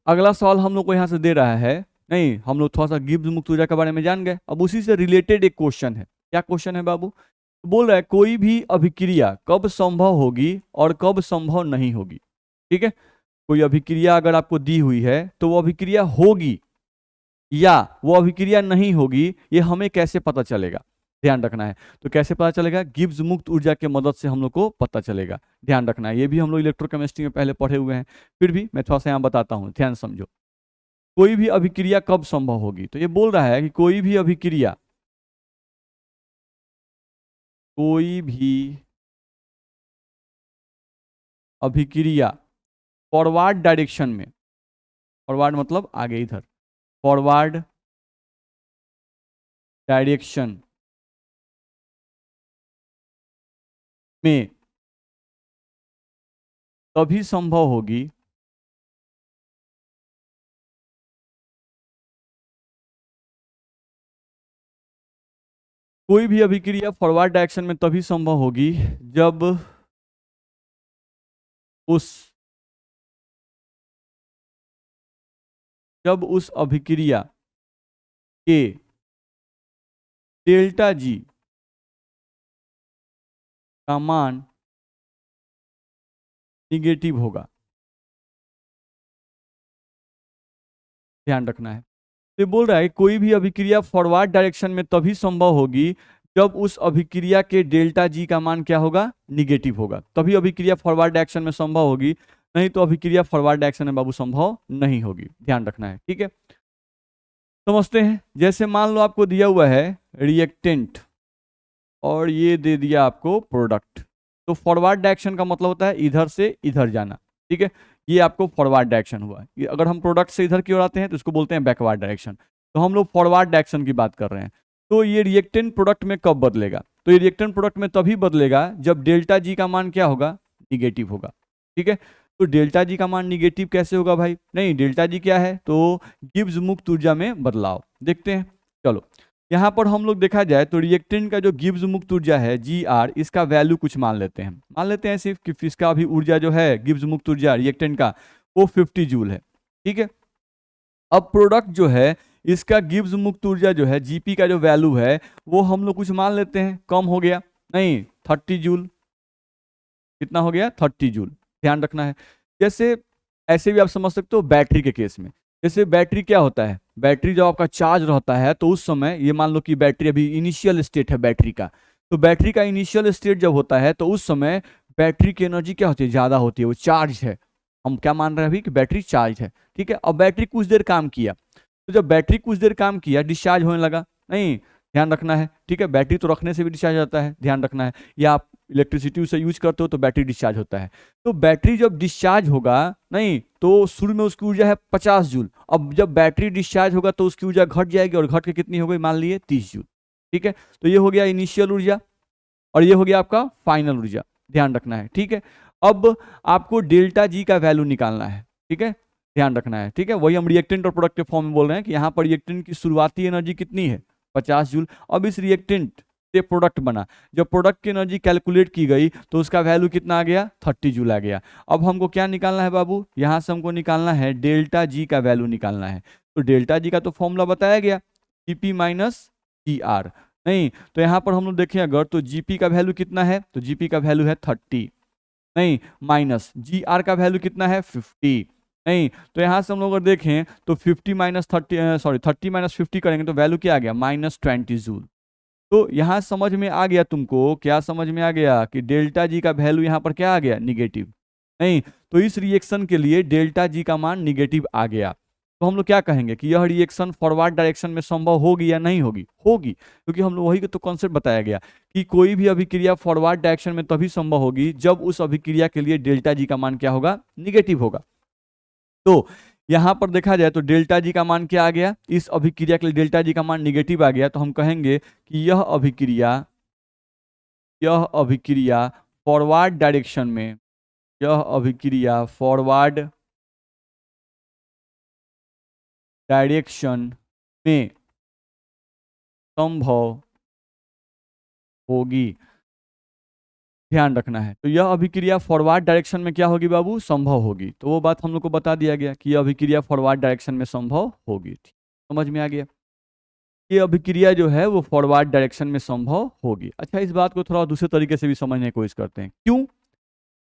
[SPEAKER 1] अगला सवाल हम लोग को यहाँ से दे रहा है, नहीं हम लोग थोड़ा सा गिब्स मुक्त ऊर्जा के बारे में जान गए, अब उसी से रिलेटेड एक क्वेश्चन है। क्या क्वेश्चन है बाबू, बोल रहा है कोई भी अभिक्रिया कब संभव होगी और कब संभव नहीं होगी। ठीक है, कोई अभिक्रिया अगर आपको दी हुई है तो वो अभिक्रिया होगी या वो अभिक्रिया नहीं होगी, ये हमें कैसे पता चलेगा, ध्यान रखना है। तो कैसे पता चलेगा, गिब्स मुक्त ऊर्जा के मदद से हम लोग को पता चलेगा, ध्यान रखना है। ये भी हम लोग इलेक्ट्रोकेमिस्ट्री में पहले पढ़े हुए हैं, फिर भी मैं थोड़ा सा यहाँ बताता हूँ, ध्यान समझो। कोई भी अभिक्रिया कब संभव होगी, तो ये बोल रहा है कि कोई भी अभिक्रिया, कोई भी अभिक्रिया फॉरवर्ड डायरेक्शन में, फॉरवर्ड मतलब आगे इधर, फॉरवर्ड डायरेक्शन में तभी संभव होगी कोई भी अभिक्रिया फॉरवर्ड डायरेक्शन में तभी संभव होगी जब उस अभिक्रिया के डेल्टा जी का मान निगेटिव होगा, ध्यान रखना है। तो ये बोल रहा है कोई भी अभिक्रिया फॉरवर्ड डायरेक्शन में तभी संभव होगी जब उस अभिक्रिया के डेल्टा जी का मान क्या होगा, निगेटिव होगा, तभी अभिक्रिया फॉरवर्ड डायरेक्शन में संभव होगी, नहीं तो अभिक्रिया फॉरवर्ड डायरेक्शन में बाबू संभव नहीं होगी, ध्यान रखना है। ठीक है, समझते हैं। जैसे मान लो आपको दिया हुआ है रिएक्टेंट और ये दे दिया आपको प्रोडक्ट, तो फॉरवर्ड डायरेक्शन का मतलब होता है इधर से इधर जाना। ठीक है, ये आपको फॉरवर्ड डायरेक्शन हुआ। ये अगर हम प्रोडक्ट से इधर की ओर आते हैं तो इसको बोलते हैं बैकवर्ड डायरेक्शन। तो हम लोग फॉरवर्ड डायरेक्शन की बात कर रहे हैं। तो ये रिएक्टेंट प्रोडक्ट में कब बदलेगा, तो ये रिएक्टेंट प्रोडक्ट में तभी बदलेगा जब डेल्टा जी का मान क्या होगा, निगेटिव होगा। ठीक है, तो डेल्टा जी का मान निगेटिव कैसे होगा भाई, नहीं डेल्टा जी क्या है, तो गिब्स मुक्त ऊर्जा में बदलाव। देखते हैं, चलो यहाँ पर हम लोग देखा जाए तो रिएक्टेंट का जो गिब्स मुक्त ऊर्जा है जी आर, इसका वैल्यू कुछ मान लेते हैं, मान लेते हैं सिर्फ कि इसका अभी ऊर्जा जो है गिब्स मुक्त ऊर्जा रिएक्टेंट का वो 50 जूल है। ठीक है, अब प्रोडक्ट जो है इसका गिब्स मुक्त ऊर्जा जो है जीपी का जो वैल्यू है वो हम लोग कुछ मान लेते हैं, कम हो गया, नहीं 30 जूल, कितना हो गया 30 जूल, ध्यान रखना है। जैसे ऐसे भी आप समझ सकते हो बैटरी के केस में, जैसे बैटरी क्या होता है, बैटरी जब आपका चार्ज रहता है तो उस समय ये मान लो कि बैटरी अभी इनिशियल स्टेट है बैटरी का, तो बैटरी का इनिशियल स्टेट जब होता है तो उस समय बैटरी की एनर्जी क्या होती है, ज्यादा होती है, वो चार्ज है। हम क्या मान रहे हैं अभी कि बैटरी चार्ज है। ठीक है, अब बैटरी कुछ देर काम किया, तो जब बैटरी कुछ देर काम किया डिस्चार्ज होने लगा, नहीं ध्यान रखना है। ठीक है, बैटरी तो रखने से भी डिस्चार्ज होता है, ध्यान रखना है, या आप इलेक्ट्रिसिटी उसे यूज करते हो तो बैटरी डिस्चार्ज होता है। तो बैटरी जब डिस्चार्ज होगा, नहीं तो शुरू में उसकी ऊर्जा है 50 जूल, अब जब बैटरी डिस्चार्ज होगा तो उसकी ऊर्जा घट जाएगी और घट के कितनी हो गई, मान लिए 30 जूल। ठीक है, तो ये हो गया इनिशियल ऊर्जा और ये हो गया आपका फाइनल ऊर्जा, ध्यान रखना है। ठीक है, अब आपको डेल्टा जी का वैल्यू निकालना है। ठीक है, ध्यान रखना है, ठीक है। वही हम रिएक्टेंट और प्रोडक्ट के फॉर्म में बोल रहे हैं कि यहाँ पर रिएक्टेंट की शुरुआती एनर्जी कितनी है, 50 जूल। अब इस रिएक्टेंट से प्रोडक्ट बना, जब प्रोडक्ट की एनर्जी कैलकुलेट की गई तो उसका वैल्यू कितना आ गया, 30 जूल आ गया। अब हमको क्या निकालना है बाबू, यहाँ से हमको निकालना है डेल्टा जी का वैल्यू निकालना है। तो डेल्टा जी का तो फॉर्मूला बताया गया, जीपी माइनस जी आर। नहीं तो यहाँ पर हम लोग देखें अगर, तो जीपी का वैल्यू कितना है, तो जीपी का वैल्यू है 30, नहीं माइनस जी आर का वैल्यू कितना है 50, नहीं तो यहाँ से हम लोग अगर देखें तो 50 माइनस 30 सॉरी 30 माइनस 50 करेंगे तो वैल्यू क्या आ गया, -20 जूल। तो यहाँ समझ में आ गया तुमको, क्या समझ में आ गया कि डेल्टा जी का वैल्यू यहाँ पर क्या आ गया, निगेटिव। नहीं तो इस रिएक्शन के लिए डेल्टा जी का मान निगेटिव आ गया। तो हम लोग क्या कहेंगे कि यह रिएक्शन फॉरवर्ड डायरेक्शन में संभव होगी या नहीं होगी, होगी, क्योंकि हम लोग वही तो कॉन्सेप्ट बताया गया कि कोई भी अभिक्रिया फॉरवर्ड डायरेक्शन में तभी संभव होगी जब उस अभिक्रिया के लिए डेल्टा जी का मान क्या होगा, निगेटिव होगा। तो यहां पर देखा जाए तो डेल्टा जी का मान क्या आ गया, इस अभिक्रिया के लिए डेल्टा जी का मान निगेटिव आ गया। तो हम कहेंगे कि यह अभिक्रिया फॉरवर्ड डायरेक्शन में, यह अभिक्रिया फॉरवर्ड डायरेक्शन में संभव होगी। ध्यान रखना है, तो यह अभिक्रिया फॉरवर्ड डायरेक्शन में क्या होगी बाबू, संभव होगी। तो वो बात हम लोग को बता दिया गया कि यह अभिक्रिया फॉरवर्ड डायरेक्शन में संभव होगी। समझ में आ गया, ये अभिक्रिया जो है वो फॉरवर्ड डायरेक्शन में संभव होगी। अच्छा, इस बात को थोड़ा दूसरे तरीके से भी समझने की कोशिश करते हैं। क्यों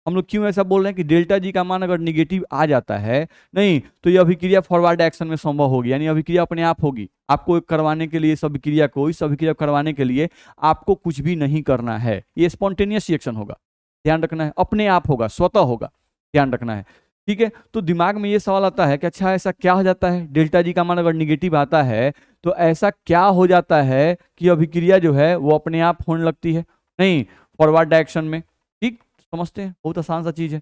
[SPEAKER 1] हम लोग क्यों ऐसा बोल रहे हैं कि डेल्टा जी का मान अगर निगेटिव आ जाता है, नहीं तो ये अभिक्रिया फॉरवर्ड डायरेक्शन में संभव होगी, यानी अभिक्रिया अपने आप होगी। आपको करवाने के लिए इस अभिक्रिया करवाने के लिए आपको कुछ भी नहीं करना है, ये स्पॉन्टेनियस रिएक्शन होगा। ध्यान रखना है, अपने आप होगा, स्वतः होगा, ध्यान रखना है, ठीक है। तो दिमाग में ये सवाल आता है कि अच्छा ऐसा क्या हो जाता है, डेल्टा जी का मान अगर निगेटिव आता है तो ऐसा क्या हो जाता है कि अभिक्रिया जो है वो अपने आप होने लगती है, नहीं फॉरवर्ड डायरेक्शन में। ठीक, समझते हैं, बहुत आसान सा चीज है।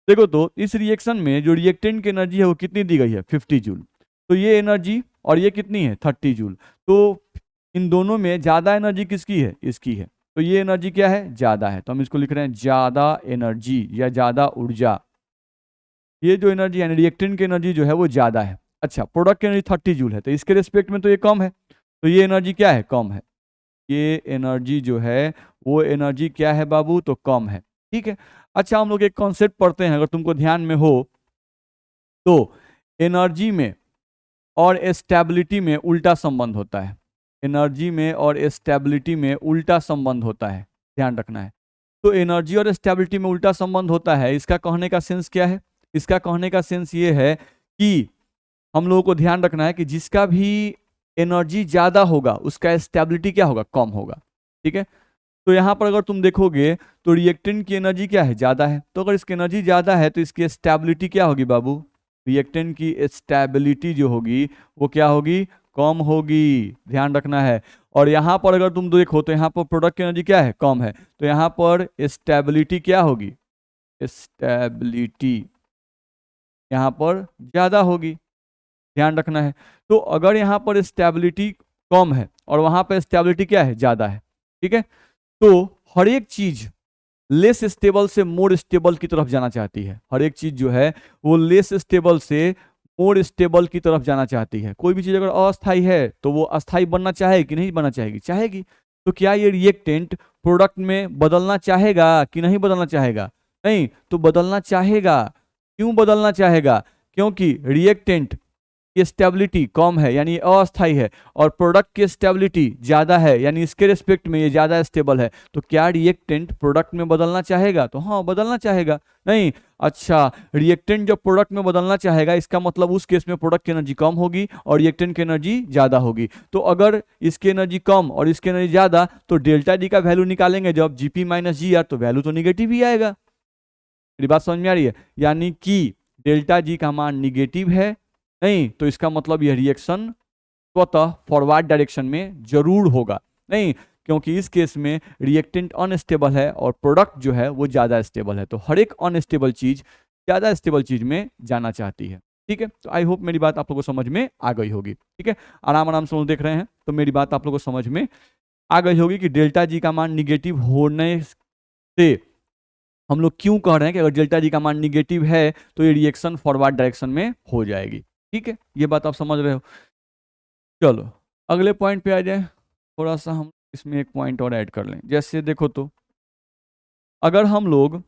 [SPEAKER 1] देखो तो इस रिएक्शन में जो रिएक्टेंट की एनर्जी है वो कितनी दी गई है, 50 जूल। तो ये एनर्जी और ये कितनी है, 30 जूल। तो इन दोनों में ज्यादा एनर्जी किसकी है, इसकी है। तो ये एनर्जी क्या है, ज्यादा है, तो हम इसको लिख रहे हैं ज्यादा एनर्जी या ज्यादा ऊर्जा। ये जो एनर्जी यानी रिएक्टेंट की एनर्जी जो है वो ज्यादा है। अच्छा, प्रोडक्ट की एनर्जी 30 जूल है, तो इसके रिस्पेक्ट में तो ये कम है, तो ये एनर्जी क्या है, कम है। ये एनर्जी जो है वो एनर्जी क्या है बाबू, तो कम है, ठीक है। अच्छा, हम लोग एक कॉन्सेप्ट पढ़ते हैं, अगर तुमको ध्यान में हो तो एनर्जी में और स्टेबिलिटी में उल्टा संबंध होता है। एनर्जी में और स्टेबिलिटी में उल्टा संबंध होता है, ध्यान रखना है। तो एनर्जी और स्टेबिलिटी में उल्टा संबंध होता है, इसका कहने का सेंस क्या है, इसका कहने का सेंस ये है कि हम लोगों को ध्यान रखना है कि जिसका भी एनर्जी ज्यादा होगा उसका स्टेबिलिटी क्या होगा, कम होगा, ठीक है। तो यहां पर अगर तुम देखोगे तो रिएक्टेंट की एनर्जी क्या है, ज्यादा है, तो अगर इसकी एनर्जी ज्यादा है तो इसकी स्टेबिलिटी क्या होगी बाबू, रिएक्टेंट की स्टेबिलिटी जो होगी वो क्या होगी, कम होगी, ध्यान रखना है। और यहां पर अगर तुम देखो तो यहां पर प्रोडक्ट की एनर्जी क्या है, कम है, तो यहां पर स्टेबिलिटी क्या होगी, स्टेबिलिटी यहां पर ज्यादा होगी, ध्यान रखना है। तो अगर यहां पर स्टेबिलिटी कम है और वहां पर स्टेबिलिटी क्या है, ज्यादा है, ठीक है, तो हर एक चीज लेस स्टेबल से मोर स्टेबल की तरफ जाना चाहती है। हर एक चीज जो है वो लेस स्टेबल से मोर स्टेबल की तरफ जाना चाहती है। कोई भी चीज अगर अस्थाई है तो वो अस्थाई बनना चाहेगी कि नहीं बनना चाहेगी, चाहेगी। तो क्या ये रिएक्टेंट प्रोडक्ट में बदलना चाहेगा कि नहीं बदलना चाहेगा, नहीं तो बदलना चाहेगा। क्यों बदलना चाहेगा, क्योंकि रिएक्टेंट की स्टेबिलिटी कम है यानी अस्थाई है और प्रोडक्ट की स्टेबिलिटी ज्यादा है यानी इसके रिस्पेक्ट में ये ज्यादा स्टेबल है। तो क्या रिएक्टेंट प्रोडक्ट में बदलना चाहेगा, तो हाँ बदलना चाहेगा, नहीं। अच्छा, रिएक्टेंट जब प्रोडक्ट में बदलना चाहेगा इसका मतलब उस केस में प्रोडक्ट की एनर्जी कम होगी और रिएक्टेंट की एनर्जी ज्यादा होगी। तो अगर इसकी एनर्जी कम और इसकी एनर्जी ज्यादा तो डेल्टा जी का वैल्यू निकालेंगे जब जीपी माइनस जी आर, तो वैल्यू तो निगेटिव ही आएगा। मेरी बात समझ में आ रही है, यानी कि डेल्टा जी का मान निगेटिव है, नहीं तो इसका मतलब यह रिएक्शन स्वतः फॉरवर्ड डायरेक्शन में जरूर होगा, नहीं क्योंकि इस केस में रिएक्टेंट अनस्टेबल है और प्रोडक्ट जो है वो ज्यादा स्टेबल है। तो हर एक अनस्टेबल चीज ज्यादा स्टेबल चीज में जाना चाहती है, ठीक है। तो आई होप मेरी बात आप लोगों को समझ में आ गई होगी, ठीक है। आराम आराम से देख रहे हैं तो मेरी बात आप लोगों को समझ में आ गई होगी कि डेल्टा जी का मान निगेटिव होने से हम लोग क्यों कह रहे हैं कि अगर डेल्टा जी का मान निगेटिव है तो ये रिएक्शन फॉरवर्ड डायरेक्शन में हो जाएगी। ठीक है, ये बात आप समझ रहे हो। चलो अगले पॉइंट पे आ जाए। थोड़ा सा हम इसमें एक पॉइंट और ऐड कर लें। जैसे देखो तो अगर हम लोग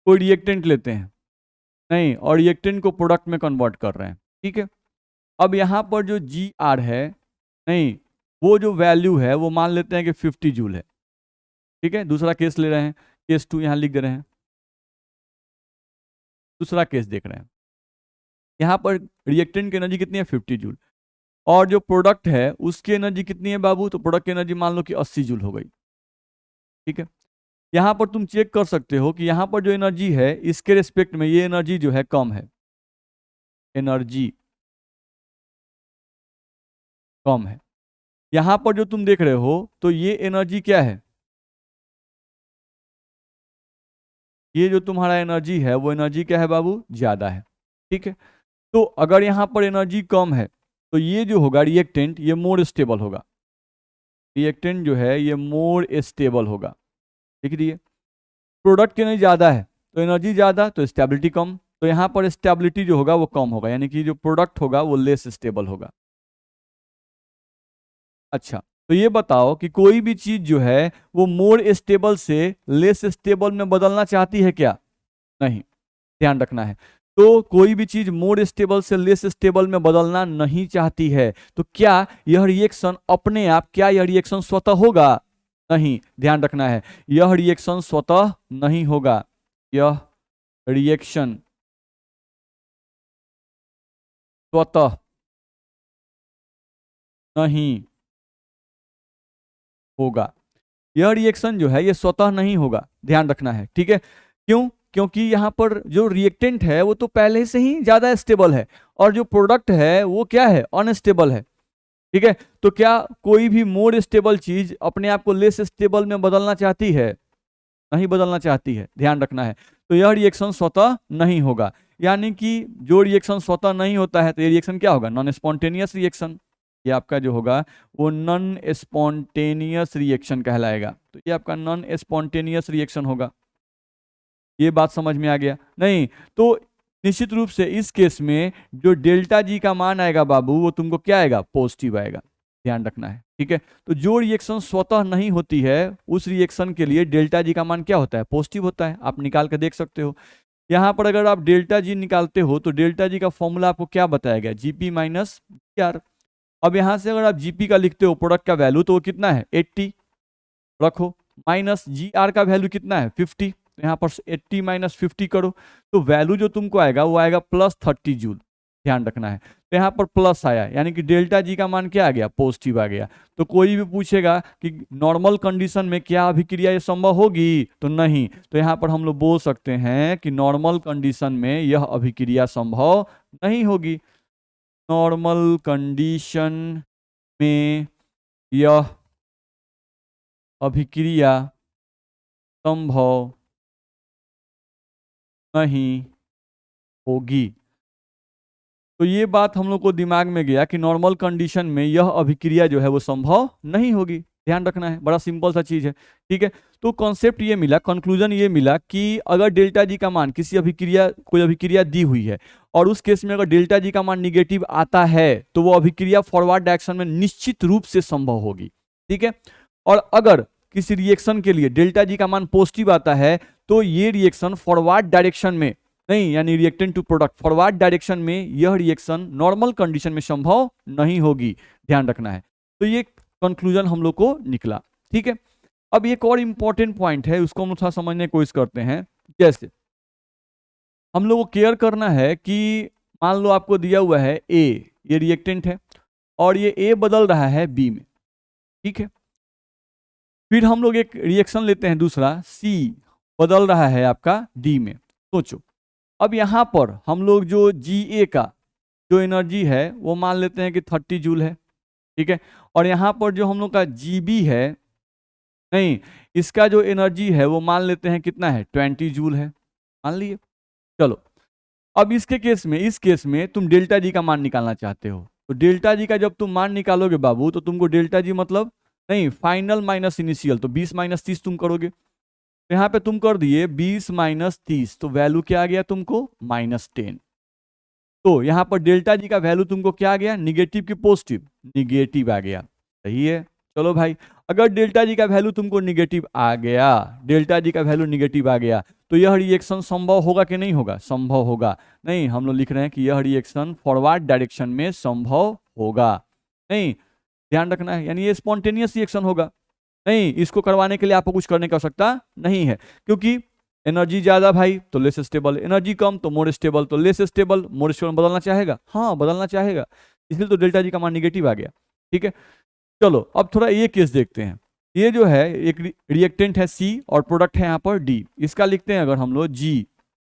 [SPEAKER 1] कोई रिएक्टेंट लेते हैं, नहीं, और रिएक्टेंट को प्रोडक्ट में कन्वर्ट कर रहे हैं, ठीक है। अब यहाँ पर जो जी आर है, नहीं, वो जो वैल्यू है वो मान लेते हैं कि 50 जूल है। ठीक है, दूसरा केस ले रहे हैं, केस 2 यहाँ लिख दे रहे हैं। दूसरा केस देख रहे हैं, यहाँ पर रिएक्टेंट की एनर्जी कितनी है, 50 जूल, और जो प्रोडक्ट है उसकी एनर्जी कितनी है बाबू, तो प्रोडक्ट की एनर्जी मान लो कि 80 जूल हो गई। ठीक है, यहाँ पर तुम चेक कर सकते हो कि यहाँ पर जो एनर्जी है इसके रिस्पेक्ट में ये एनर्जी जो है कम है, एनर्जी कम है। यहाँ पर जो तुम देख रहे हो तो ये एनर्जी क्या है, ये जो तुम्हारा एनर्जी है वो एनर्जी क्या है बाबू, ज्यादा है। ठीक है, तो अगर यहाँ पर एनर्जी कम है तो ये जो होगा रिएक्टेंट ये मोर स्टेबल होगा, रिएक्टेंट जो है ये मोर स्टेबल होगा। ठीक है, प्रोडक्ट की एनर्जी ज्यादा है तो एनर्जी ज्यादा तो स्टेबिलिटी कम, तो यहाँ पर स्टेबिलिटी जो होगा वो कम होगा, यानी कि जो प्रोडक्ट होगा वो लेस स्टेबल होगा। अच्छा, तो ये बताओ कि कोई भी चीज जो है वो मोर स्टेबल से लेस स्टेबल में बदलना चाहती है क्या, नहीं, ध्यान रखना है। तो कोई भी चीज मोर स्टेबल से लेस स्टेबल में बदलना नहीं चाहती है, तो क्या यह रिएक्शन अपने आप, क्या यह रिएक्शन स्वतः होगा, नहीं, ध्यान रखना है, यह रिएक्शन स्वतः नहीं होगा, यह रिएक्शन स्वतः नहीं होगा, यह रिएक्शन जो है ये स्वतः नहीं होगा, ध्यान रखना है। ठीक है, क्यों, क्योंकि यहाँ पर जो रिएक्टेंट है वो तो पहले से ही ज्यादा स्टेबल है और जो प्रोडक्ट है वो क्या है, अनस्टेबल है। ठीक है, तो क्या कोई भी मोर स्टेबल चीज अपने आप को लेस स्टेबल में बदलना चाहती है, नहीं बदलना चाहती है, ध्यान रखना है। तो यह रिएक्शन स्वतः नहीं होगा, यानी कि जो रिएक्शन स्वतः नहीं होता है तो ये रिएक्शन क्या होगा, नॉन स्पॉन्टेनियस रिएक्शन। ये आपका जो होगा वो नॉन स्पॉन्टेनियस रिएक्शन कहलाएगा, तो ये आपका नॉन स्पॉन्टेनियस रिएक्शन होगा। ये बात समझ में आ गया, नहीं तो निश्चित रूप से इस केस में जो डेल्टा जी का मान आएगा बाबू वो तुमको क्या आएगा, पॉजिटिव आएगा, ध्यान रखना है। ठीक है, तो जो रिएक्शन स्वतः नहीं होती है उस रिएक्शन के लिए डेल्टा जी का मान क्या होता है, पॉजिटिव होता है। आप निकाल कर देख सकते हो। यहाँ पर अगर आप डेल्टा जी निकालते हो तो डेल्टा जी का फॉर्मूला आपको क्या बताया गया, जीपी माइनस जी आर। अब यहाँ से अगर आप जीपी का लिखते हो प्रोडक्ट का वैल्यू तो वो कितना है, 80 रखो, माइनस जी आर का वैल्यू कितना है, 50, तो यहाँ पर 80 माइनस 50 करो तो वैल्यू जो तुमको आएगा वो आएगा +30 जूल, ध्यान रखना है। तो यहाँ पर प्लस आया यानी कि डेल्टा जी का मान क्या आ गया, पॉजिटिव आ गया। तो कोई भी पूछेगा कि नॉर्मल कंडीशन में क्या अभिक्रिया ये संभव होगी, तो नहीं, तो यहाँ पर हम लोग बोल सकते हैं कि नॉर्मल कंडीशन में यह अभिक्रिया संभव नहीं होगी, नॉर्मल कंडीशन में यह अभिक्रिया संभव नहीं होगी। तो ये बात हम लोग को दिमाग में गया कि नॉर्मल कंडीशन में यह अभिक्रिया जो है वो संभव नहीं होगी, ध्यान रखना है, बड़ा सिंपल सा चीज है। ठीक है, तो कॉन्सेप्ट ये मिला, कंक्लूजन ये मिला कि अगर डेल्टा जी का मान किसी अभिक्रिया, कोई अभिक्रिया दी हुई है और उस केस में अगर डेल्टा जी का मान निगेटिव आता है तो वो अभिक्रिया फॉरवर्ड डायरेक्शन में निश्चित रूप से संभव होगी। ठीक है, और अगर किसी रिएक्शन के लिए डेल्टा जी का मान पॉजिटिव आता है तो ये रिएक्शन फॉरवर्ड डायरेक्शन में, नहीं, यानी reactant to product forward direction में यह रिएक्शन नॉर्मल कंडीशन में संभव नहीं होगी, ध्यान रखना है। तो ये कंक्लूजन हम लोग को निकला। ठीक है, अब एक और इंपॉर्टेंट पॉइंट है उसको हम थोड़ा समझने की कोशिश करते हैं। जैसे हम लोग को केयर करना है कि मान लो आपको दिया हुआ है ए, ये रिएक्टेंट है और ये ए बदल रहा है बी में। ठीक है, फिर हम लोग एक रिएक्शन लेते हैं दूसरा, सी बदल रहा है आपका डी में। सोचो, अब यहाँ पर हम लोग जो जी ए का जो एनर्जी है वो मान लेते हैं कि 30 जूल है। ठीक है, और यहाँ पर जो हम लोग का जी बी है, नहीं, इसका जो एनर्जी है वो मान लेते हैं कितना है, 20 जूल है, मान लिए। चलो, अब इसके केस में, इस केस में तुम डेल्टा जी का मान निकालना चाहते हो, तो डेल्टा जी का जब तुम मान निकालोगे बाबू तो तुमको डेल्टा जी मतलब, नहीं, फाइनल माइनस इनिशियल, तो 20 माइनस 30 तुम करोगे। तो यहाँ पे तुम कर दिए 20 माइनस 30, तो वैल्यू क्या आ गया तुमको -10। तो यहाँ पर डेल्टा जी का वैल्यू तुमको क्या आ गया, निगेटिव की पॉजिटिव, निगेटिव आ गया। सही है, चलो भाई, अगर डेल्टा जी का वैल्यू तुमको निगेटिव आ गया, डेल्टा जी का वैल्यू निगेटिव आ गया, तो यह रिएक्शन संभव होगा कि नहीं होगा, संभव होगा। नहीं, हम लोग लिख रहे हैं कि यह रिएक्शन फॉरवर्ड डायरेक्शन में संभव होगा। नहीं, ध्यान रखना है, यानी ये स्पॉन्टेनियस रिएक्शन होगा। नहीं, इसको करवाने के लिए आपको कुछ करने की आवश्यकता नहीं है, क्योंकि एनर्जी ज्यादा भाई तो लेस स्टेबल, एनर्जी कम तो मोर स्टेबल, तो लेस स्टेबल मोर स्टेबल बदलना चाहेगा, हाँ बदलना चाहेगा, इसलिए तो डेल्टा जी का मान निगेटिव आ गया। ठीक है, चलो अब थोड़ा ये केस देखते हैं। ये जो है एक रिएक्टेंट है C और प्रोडक्ट है यहाँ पर D, इसका लिखते हैं अगर हम लोग G,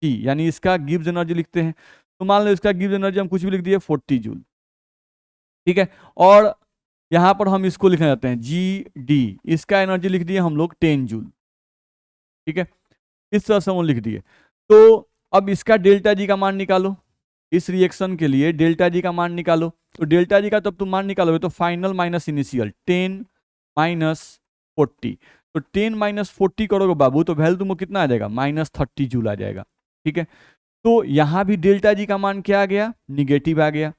[SPEAKER 1] यानी इसका गिब्स एनर्जी लिखते हैं, तो मान लो इसका गिब्स एनर्जी हम कुछ भी लिख दिए 40 जूल। ठीक है, और यहाँ पर हम इसको लिखना चाहते हैं GD, इसका एनर्जी लिख दिए हम लोग 10 जूल। ठीक है, इस तरह से हम लिख दिए। तो अब इसका डेल्टा जी का मान निकालो, इस रिएक्शन के लिए डेल्टा जी का मान निकालो। तो डेल्टा जी का तब तुम मान निकालोगे तो फाइनल माइनस इनिशियल 10 माइनस 40, तो 10 माइनस 40 करोगे बाबू तो वैल्यू तुमको कितना आ जाएगा, -30 जूल आ जाएगा। ठीक है, तो यहाँ भी डेल्टा जी का मान क्या आ गया, निगेटिव आ गया।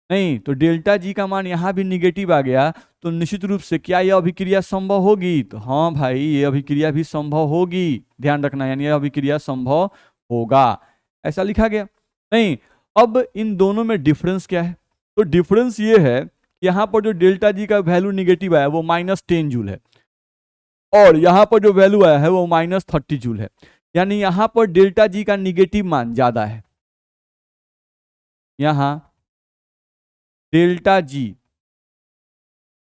[SPEAKER 1] नहीं, तो डेल्टा जी का मान यहाँ भी निगेटिव आ गया, तो निश्चित रूप से क्या यह अभिक्रिया संभव होगी, तो हाँ भाई ये अभिक्रिया भी संभव होगी, ध्यान रखना, यानी यह अभिक्रिया संभव होगा, ऐसा लिखा गया। नहीं, अब इन दोनों में डिफरेंस क्या है, तो डिफरेंस ये है कि यहाँ पर जो डेल्टा जी का वैल्यू निगेटिव आया वो -10 जूल है, और यहाँ पर जो वैल्यू आया है वो -30 जूल है, यानी यहाँ पर डेल्टा जी का निगेटिव मान ज्यादा है। यहाँ डेल्टा जी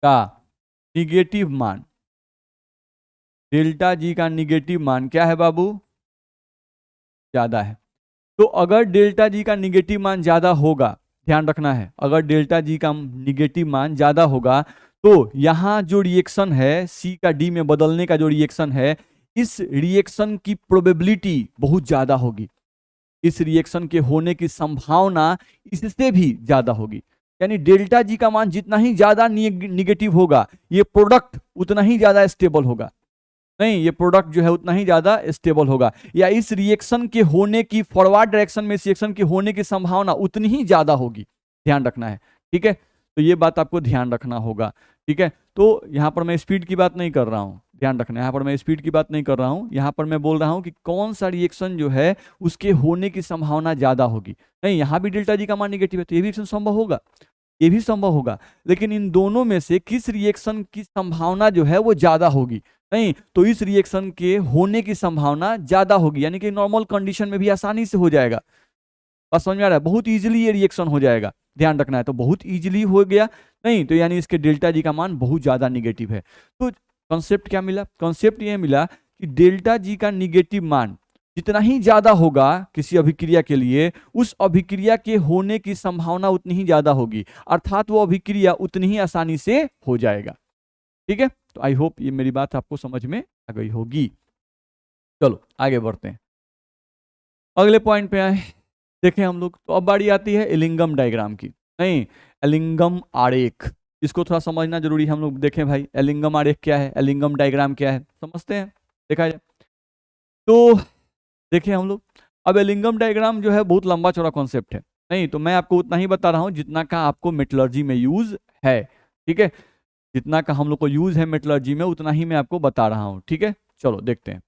[SPEAKER 1] का निगेटिव मान, डेल्टा जी का निगेटिव मान क्या है बाबू, ज्यादा है। तो अगर डेल्टा जी का निगेटिव मान ज्यादा होगा, ध्यान रखना है, अगर डेल्टा जी का निगेटिव मान ज्यादा होगा तो यहाँ जो रिएक्शन है C का D में बदलने का जो रिएक्शन है, इस रिएक्शन की प्रोबेबिलिटी बहुत ज्यादा होगी, इस रिएक्शन के होने की संभावना इससे भी ज्यादा होगी। यानी डेल्टा जी का मान जितना ही ज्यादा निगेटिव होगा, ये प्रोडक्ट उतना ही ज्यादा स्टेबल होगा। नहीं, ये प्रोडक्ट जो है उतना ही ज्यादा स्टेबल होगा, या इस रिएक्शन के होने की, फॉरवर्ड डायरेक्शन में इस रिएक्शन के होने की संभावना उतनी ही ज्यादा होगी, ध्यान रखना है। ठीक है, तो ये बात आपको ध्यान रखना होगा। ठीक है, तो यहाँ पर मैं स्पीड की बात नहीं कर रहा हूँ, ध्यान रखना, यहाँ पर मैं स्पीड की बात नहीं कर रहा हूँ, यहाँ पर मैं बोल रहा हूँ कि कौन सा रिएक्शन जो है उसके होने की संभावना ज्यादा होगी। नहीं, यहाँ भी डेल्टा जी का मान निगेटिव है तो ये भी रिएक्शन संभव होगा, ये भी संभव होगा, लेकिन इन दोनों में से किस रिएक्शन की संभावना जो है वो ज्यादा होगी। नहीं, तो इस रिएक्शन के होने की संभावना ज्यादा होगी, यानी कि नॉर्मल कंडीशन में भी आसानी से हो जाएगा। बस समझ में आ रहा है, बहुत इजीली ये रिएक्शन हो जाएगा, ध्यान रखना है, तो बहुत इजीली हो गया। नहीं, तो यानी इसके डेल्टा जी का मान बहुत ज्यादा निगेटिव है। तो कॉन्सेप्ट क्या मिला, कॉन्सेप्ट ये मिला कि डेल्टा जी का निगेटिव मान जितना ही ज्यादा होगा किसी अभिक्रिया के लिए, उस अभिक्रिया के होने की संभावना उतनी ही ज्यादा होगी, अर्थात वो अभिक्रिया उतनी ही आसानी से हो जाएगा। ठीक है, तो आई होप ये मेरी बात आपको समझ में आ गई होगी। चलो आगे बढ़ते हैं, अगले पॉइंट पे आए, देखें हम लोग। तो अब बारी आती है एलिंगम डायग्राम की। नहीं, एलिंगम आरेख, इसको थोड़ा समझना जरूरी है। हम लोग देखें भाई एलिंगम आरेख क्या है, एलिंगम डायग्राम क्या है, समझते हैं, देखा जाए तो। देखिए हम लोग, अब एलिंगम डायग्राम जो है बहुत लंबा चौड़ा कॉन्सेप्ट है। नहीं, तो मैं आपको उतना ही बता रहा हूं जितना का आपको मेटलर्जी में यूज है। ठीक है, जितना का हम लोग को यूज है मेटलर्जी में उतना ही मैं आपको बता रहा हूं। ठीक है, चलो देखते हैं।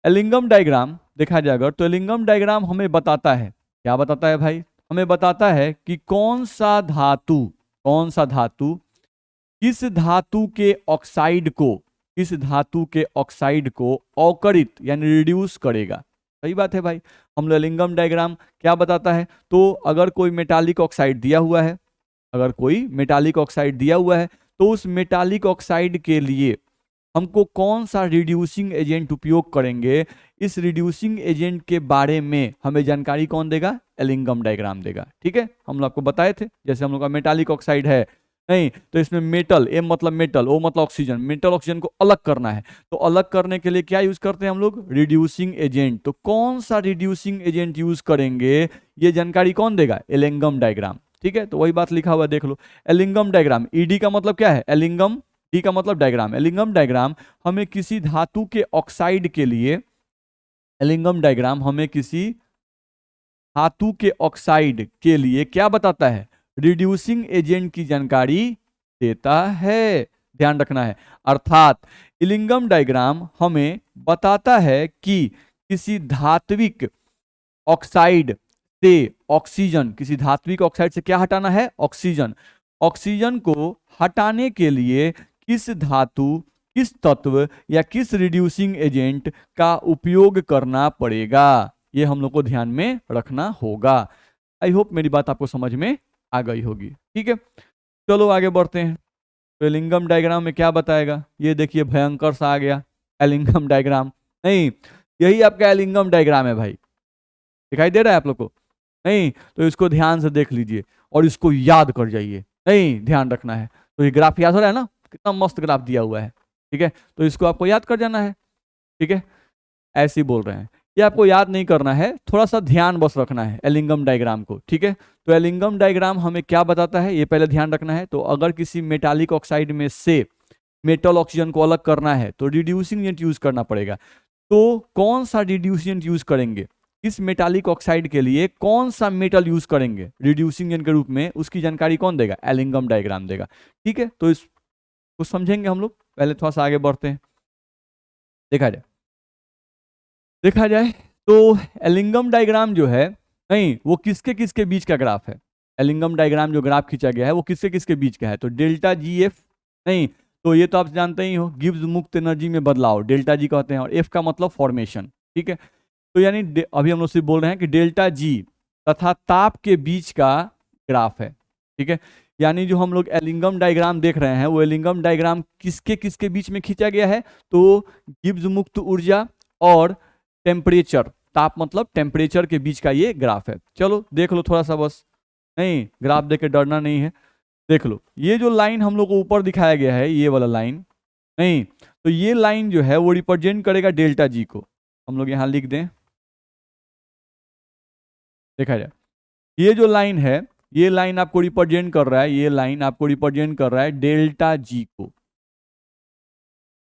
[SPEAKER 1] एलिंगम डायग्राम देखा जाए अगर, तो एलिंगम डायग्राम हमें बताता है, क्या बताता है भाई, हमें बताता है कि कौन सा धातु किस धातु के ऑक्साइड को, किस धातु के ऑक्साइड को अवकरित यानी रिड्यूस करेगा। सही बात है भाई, हम लोग एलिंगम डायग्राम क्या बताता है, तो अगर कोई मेटालिक ऑक्साइड दिया हुआ है, अगर कोई मेटालिक ऑक्साइड दिया हुआ है तो उस मेटालिक ऑक्साइड के लिए हमको कौन सा रिड्यूसिंग एजेंट उपयोग करेंगे, इस रिड्यूसिंग एजेंट के बारे में हमें जानकारी कौन देगा, एलिंगम डायग्राम देगा। ठीक है, हम लोग आपको बताए थे, जैसे हम लोग का मेटालिक ऑक्साइड है, नहीं तो इसमें मेटल, एम मतलब मेटल, ओ मतलब ऑक्सीजन, मेटल ऑक्सीजन को अलग करना है, तो अलग करने के लिए क्या यूज करते हैं हम लोग, रिड्यूसिंग एजेंट। तो कौन सा रिड्यूसिंग एजेंट यूज करेंगे ये जानकारी कौन देगा, एलिंगम डायग्राम। ठीक है, तो वही बात लिखा हुआ देख लो, एलिंगम डायग्राम, ईडी का मतलब क्या है, एलिंगम डी का मतलब डायग्राम। एलिंगम डायग्राम हमें किसी धातु के ऑक्साइड के लिए, एलिंगम डायग्राम हमें किसी धातु के ऑक्साइड के लिए क्या बताता है? रिड्यूसिंग एजेंट की जानकारी देता है, ध्यान रखना है। अर्थात एलिंगम डायग्राम हमें बताता है कि किसी धात्विक ऑक्साइड से ऑक्सीजन, किसी धात्विक ऑक्साइड से क्या हटाना है? ऑक्सीजन। ऑक्सीजन को हटाने के लिए किस धातु, किस तत्व या किस रिड्यूसिंग एजेंट का उपयोग करना पड़ेगा, ये हम लोग को ध्यान में रखना होगा। आई होप मेरी बात आपको समझ में आ गई होगी। ठीक है, चलो आगे बढ़ते हैं। तो एलिंगम डायग्राम में क्या बताएगा? ये देखिए भयंकर सा आ गया एलिंगम डायग्राम। नहीं, यही आपका एलिंगम डायग्राम है भाई, दिखाई दे रहा है आप लोग को? नहीं तो इसको ध्यान से देख लीजिए और इसको याद कर जाइए। नहीं, ध्यान रखना है। तो ये ग्राफ याद हो रहा है ना, कितना मस्त ग्राफ दिया हुआ है। ठीक है, तो इसको आपको याद कर जाना है। ठीक है, ऐसे ही बोल रहे हैं, ये आपको याद नहीं करना है, थोड़ा सा ध्यान बस रखना है एलिंगम डायग्राम को। ठीक है, तो एलिंगम डायग्राम हमें क्या बताता है ये पहले ध्यान रखना है। तो अगर किसी मेटालिक ऑक्साइड में से मेटल ऑक्सीजन को अलग करना है तो रिड्यूसिंग एजेंट यूज करना पड़ेगा। तो कौन सा रिड्यूसिंग एजेंट यूज करेंगे इस मेटालिक ऑक्साइड के लिए, कौन सा मेटल यूज करेंगे रिड्यूसिंग एजेंट के रूप में, उसकी जानकारी कौन देगा? एलिंगम डायग्राम देगा। ठीक है, तो इसको समझेंगे हम लोग। पहले थोड़ा सा आगे बढ़ते हैं। देखा जाए तो एलिंगम डायग्राम जो है, नहीं वो किसके किसके बीच का ग्राफ है? एलिंगम डायग्राम जो ग्राफ खींचा गया है वो किसके किसके बीच का है? तो डेल्टा जी एफ, नहीं तो ये तो आप जानते ही हो, गिब्स मुक्त एनर्जी में बदलाव, डेल्टा जी कहते हैं, और एफ का मतलब फॉर्मेशन। ठीक है, तो यानी अभी हम लोग सिर्फ बोल रहे हैं कि डेल्टा जी तथा ताप के बीच का ग्राफ है। ठीक है, यानी जो हम लोग एलिंगम डायग्राम देख रहे हैं वो एलिंगम डायग्राम किसके किसके बीच में खींचा गया है? तो गिब्स मुक्त ऊर्जा और टेम्परेचर, ताप मतलब टेम्परेचर के बीच का ये ग्राफ है। चलो देख लो थोड़ा सा बस, नहीं ग्राफ देख के डरना नहीं है। देख लो ये जो लाइन हम लोग को ऊपर दिखाया गया है, ये वाला लाइन, नहीं तो ये लाइन जो है वो रिप्रेजेंट करेगा डेल्टा जी को। हम लोग यहाँ लिख दें, देखा जाए ये जो लाइन है, ये लाइन आपको रिप्रेजेंट कर रहा है, ये लाइन आपको रिप्रेजेंट कर रहा है डेल्टा जी को।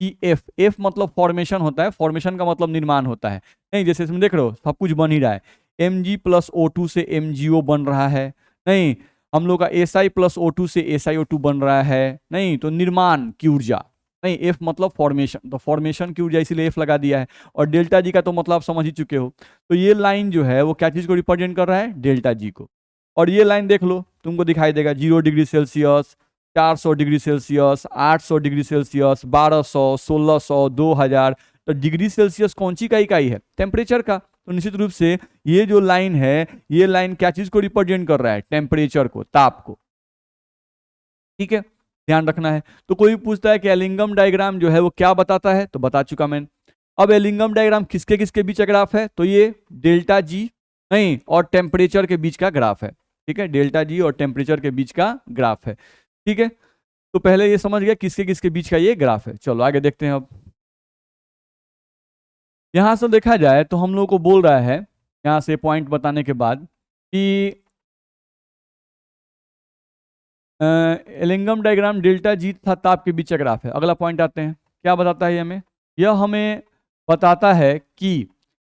[SPEAKER 1] एफ, एफ मतलब फॉर्मेशन होता है, फॉर्मेशन का मतलब निर्माण होता है। नहीं जैसे इसमें देख रहे हो सब कुछ बन ही रहा है, Mg+O2 से MgO बन रहा है, नहीं हम लोग का Si+O2 से SiO2 बन रहा है, नहीं तो निर्माण की ऊर्जा, नहीं एफ मतलब फॉर्मेशन, तो फॉर्मेशन की ऊर्जा इसीलिए एफ लगा दिया है। और डेल्टा जी का तो मतलब आप समझ ही चुके हो। तो ये लाइन जो है वो क्या चीज को रिप्रेजेंट कर रहा है? डेल्टा जी को। और ये लाइन देख लो, तुमको दिखाई देगा 0 degree Celsius, 400 degree Celsius, 800 degree Celsius, 1200, 1600, 2000। तो डिग्री सेल्सियस कौन सी का इकाई है? टेम्परेचर का। तो निश्चित रूप से ये जो लाइन है, ये लाइन क्या चीज को रिप्रेजेंट कर रहा है? टेम्परेचर को, ताप को। ठीक है, ध्यान रखना है। तो कोई पूछता है कि एलिंगम डायग्राम जो है वो क्या बताता है, तो बता चुका मैंने। अब एलिंगम डायग्राम किसके किसके बीच का ग्राफ है? तो ये डेल्टा जी, नहीं और टेम्परेचर के बीच का ग्राफ है। ठीक है, डेल्टा जी और टेम्परेचर के बीच का ग्राफ है। ठीक है, तो पहले ये समझ गया किसके किसके बीच का ये ग्राफ है। चलो आगे देखते हैं। अब यहां से देखा जाए तो हम लोग को बोल रहा है, यहां से पॉइंट बताने के बाद, कि एलिंगम डायग्राम डेल्टा जी तथा ताप के बीच का ग्राफ है। अगला पॉइंट आते हैं, क्या बताता है हमें? यह हमें बताता है कि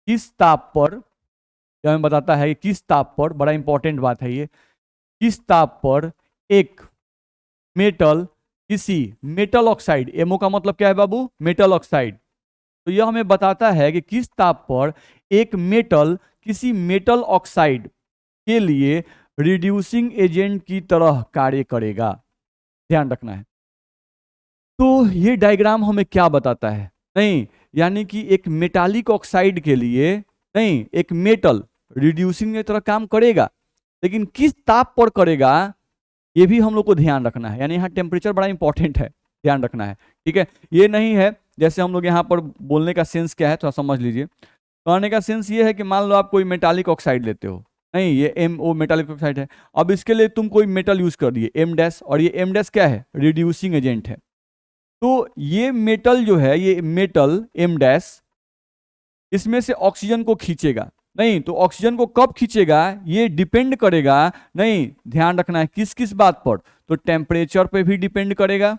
[SPEAKER 1] किस ताप पर, यह हमें बताता है कि किस ताप पर, बड़ा इंपॉर्टेंट बात है ये, किस ताप पर एक मेटल किसी मेटल ऑक्साइड, एमओ का मतलब क्या है बाबू? Metal oxide. तो यह हमें बताता है कि किस ताप पर एक मेटल किसी मेटल ऑक्साइड के लिए रिड्यूसिंग एजेंट की तरह कार्य करेगा। ध्यान रखना है। तो ये डायग्राम हमें क्या बताता है? नहीं यानी कि एक मेटालिक ऑक्साइड के लिए, नहीं एक मेटल रिड्यूसिंग की तरह काम करेगा, लेकिन किस ताप पर करेगा ये भी हम लोग को ध्यान रखना है। यानी यहाँ टेम्परेचर बड़ा इंपॉर्टेंट है, ध्यान रखना है। ठीक है, ये नहीं है जैसे हम लोग यहाँ पर बोलने का सेंस क्या है थोड़ा समझ लीजिए। कहने का सेंस ये है कि मान लो आप कोई मेटालिक ऑक्साइड लेते हो, नहीं ये MO मेटालिक ऑक्साइड है, अब इसके लिए तुम कोई मेटल यूज कर दिए M-, और ये M- क्या है? रिड्यूसिंग एजेंट है। तो ये मेटल जो है, ये मेटल M-, इसमें से ऑक्सीजन को खींचेगा, नहीं तो ऑक्सीजन को कब खींचेगा ये डिपेंड करेगा, नहीं ध्यान रखना है किस किस बात पर? तो टेम्परेचर पे भी डिपेंड करेगा,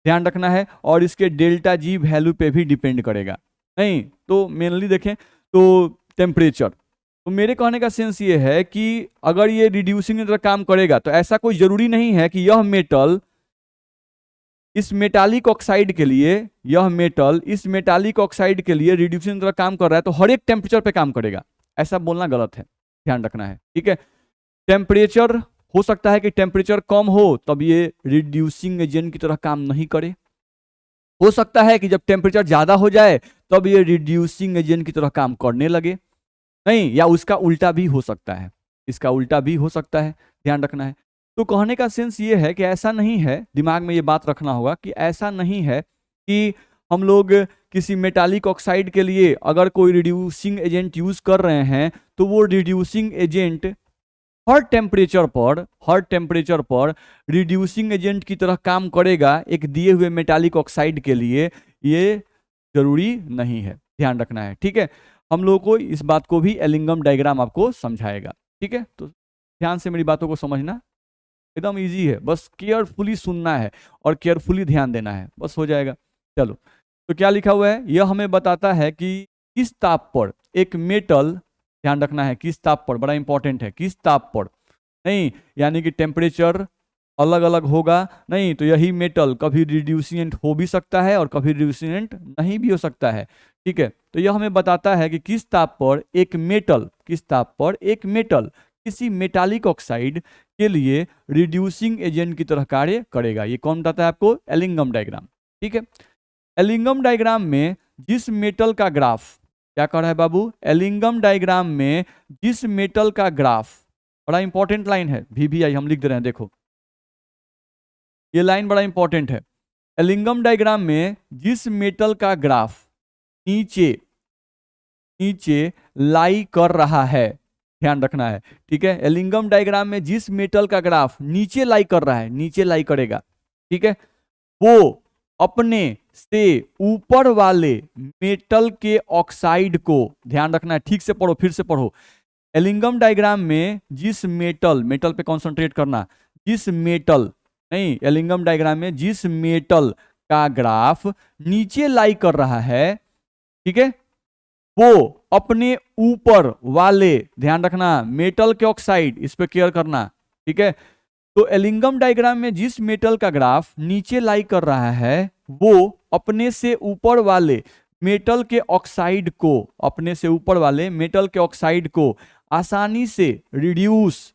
[SPEAKER 1] ध्यान रखना है, और इसके डेल्टा जी वैल्यू पे भी डिपेंड करेगा। नहीं तो मेनली देखें तो टेम्परेचर, तो मेरे कहने का सेंस ये है कि अगर ये रिड्यूसिंग की तरह काम करेगा तो ऐसा कोई जरूरी नहीं है कि यह मेटल इस मेटालिक ऑक्साइड के लिए, यह मेटल इस मेटालिक ऑक्साइड के लिए रिड्यूसिंग की तरह काम कर रहा है तो हर एक टेम्परेचर पे काम करेगा, ऐसा बोलना गलत है, ध्यान रखना है, ठीक है। टेम्परेचर हो सकता है कि टेम्परेचर कम हो तब ये रिड्यूसिंग एजेंट की तरह काम नहीं करे, हो सकता है कि जब टेम्परेचर ज्यादा हो जाए तब ये रिड्यूसिंग एजेंट की तरह काम करने लगे, नहीं, या उसका उल्टा भी हो सकता है, इसका उल्टा भी हो सकता है, ध्यान रखना है। तो कहने का सेंस ये है कि ऐसा नहीं है, दिमाग में ये बात रखना होगा कि ऐसा नहीं है कि हम लोग किसी मेटालिक ऑक्साइड के लिए अगर कोई रिड्यूसिंग एजेंट यूज कर रहे हैं तो वो रिड्यूसिंग एजेंट हर टेम्परेचर पर रिड्यूसिंग एजेंट की तरह काम करेगा एक दिए हुए मेटालिक ऑक्साइड के लिए, ये जरूरी नहीं है, ध्यान रखना है, ठीक है। हम लोगों को इस बात को भी एलिंगम डायग्राम आपको समझाएगा, ठीक है। तो ध्यान से मेरी बातों को समझना, एकदम इजी है, बस केयरफुली सुनना है और केयरफुली ध्यान देना है, बस हो जाएगा। चलो, तो क्या लिखा हुआ है, यह हमें बताता है कि किस ताप पर एक मेटल, ध्यान रखना है किस ताप पर, बड़ा इंपॉर्टेंट है, किस ताप पर, नहीं यानी कि टेम्परेचर अलग अलग होगा, नहीं तो यही मेटल कभी रिड्यूसेंट हो भी सकता है और कभी रिड्यूसेंट नहीं भी हो सकता है, ठीक है। तो यह हमें बताता है कि किस ताप पर एक मेटल, किस ताप पर एक मेटल किसी मेटालिक ऑक्साइड के लिए रिड्यूसिंग एजेंट की तरह कार्य करेगा। ये कौन बताता है आपको, एलिंगम डायग्राम, ठीक है। एलिंगम डायग्राम में जिस मेटल का ग्राफ, क्या कर रहा है बाबू, एलिंगम डायग्राम में जिस मेटल का ग्राफ, बड़ा इंपॉर्टेंट लाइन है, VVI हम लिख दे रहे हैं, देखो ये लाइन बड़ा इंपॉर्टेंट है। एलिंगम डायग्राम में जिस मेटल का ग्राफ नीचे नीचे लाई कर रहा है, ध्यान रखना है, ठीक है। एलिंगम डायग्राम में जिस मेटल का ग्राफ नीचे लाई कर रहा है, नीचे लाई करेगा, ठीक है, वो अपने से ऊपर वाले मेटल के ऑक्साइड को, ध्यान रखना है, ठीक से पढ़ो, फिर से पढ़ो। एलिंगम डायग्राम में जिस मेटल, मेटल पे कॉन्सेंट्रेट करना, जिस मेटल, नहीं एलिंगम डायग्राम में जिस मेटल का ग्राफ नीचे लाई कर रहा है, ठीक है, वो अपने ऊपर वाले, ध्यान रखना मेटल के ऑक्साइड, इस पे केयर करना, ठीक है। तो एलिंगम डायग्राम में जिस मेटल का ग्राफ नीचे लाई कर रहा है वो अपने से ऊपर वाले मेटल के ऑक्साइड को, अपने से ऊपर वाले मेटल के ऑक्साइड को आसानी से रिड्यूस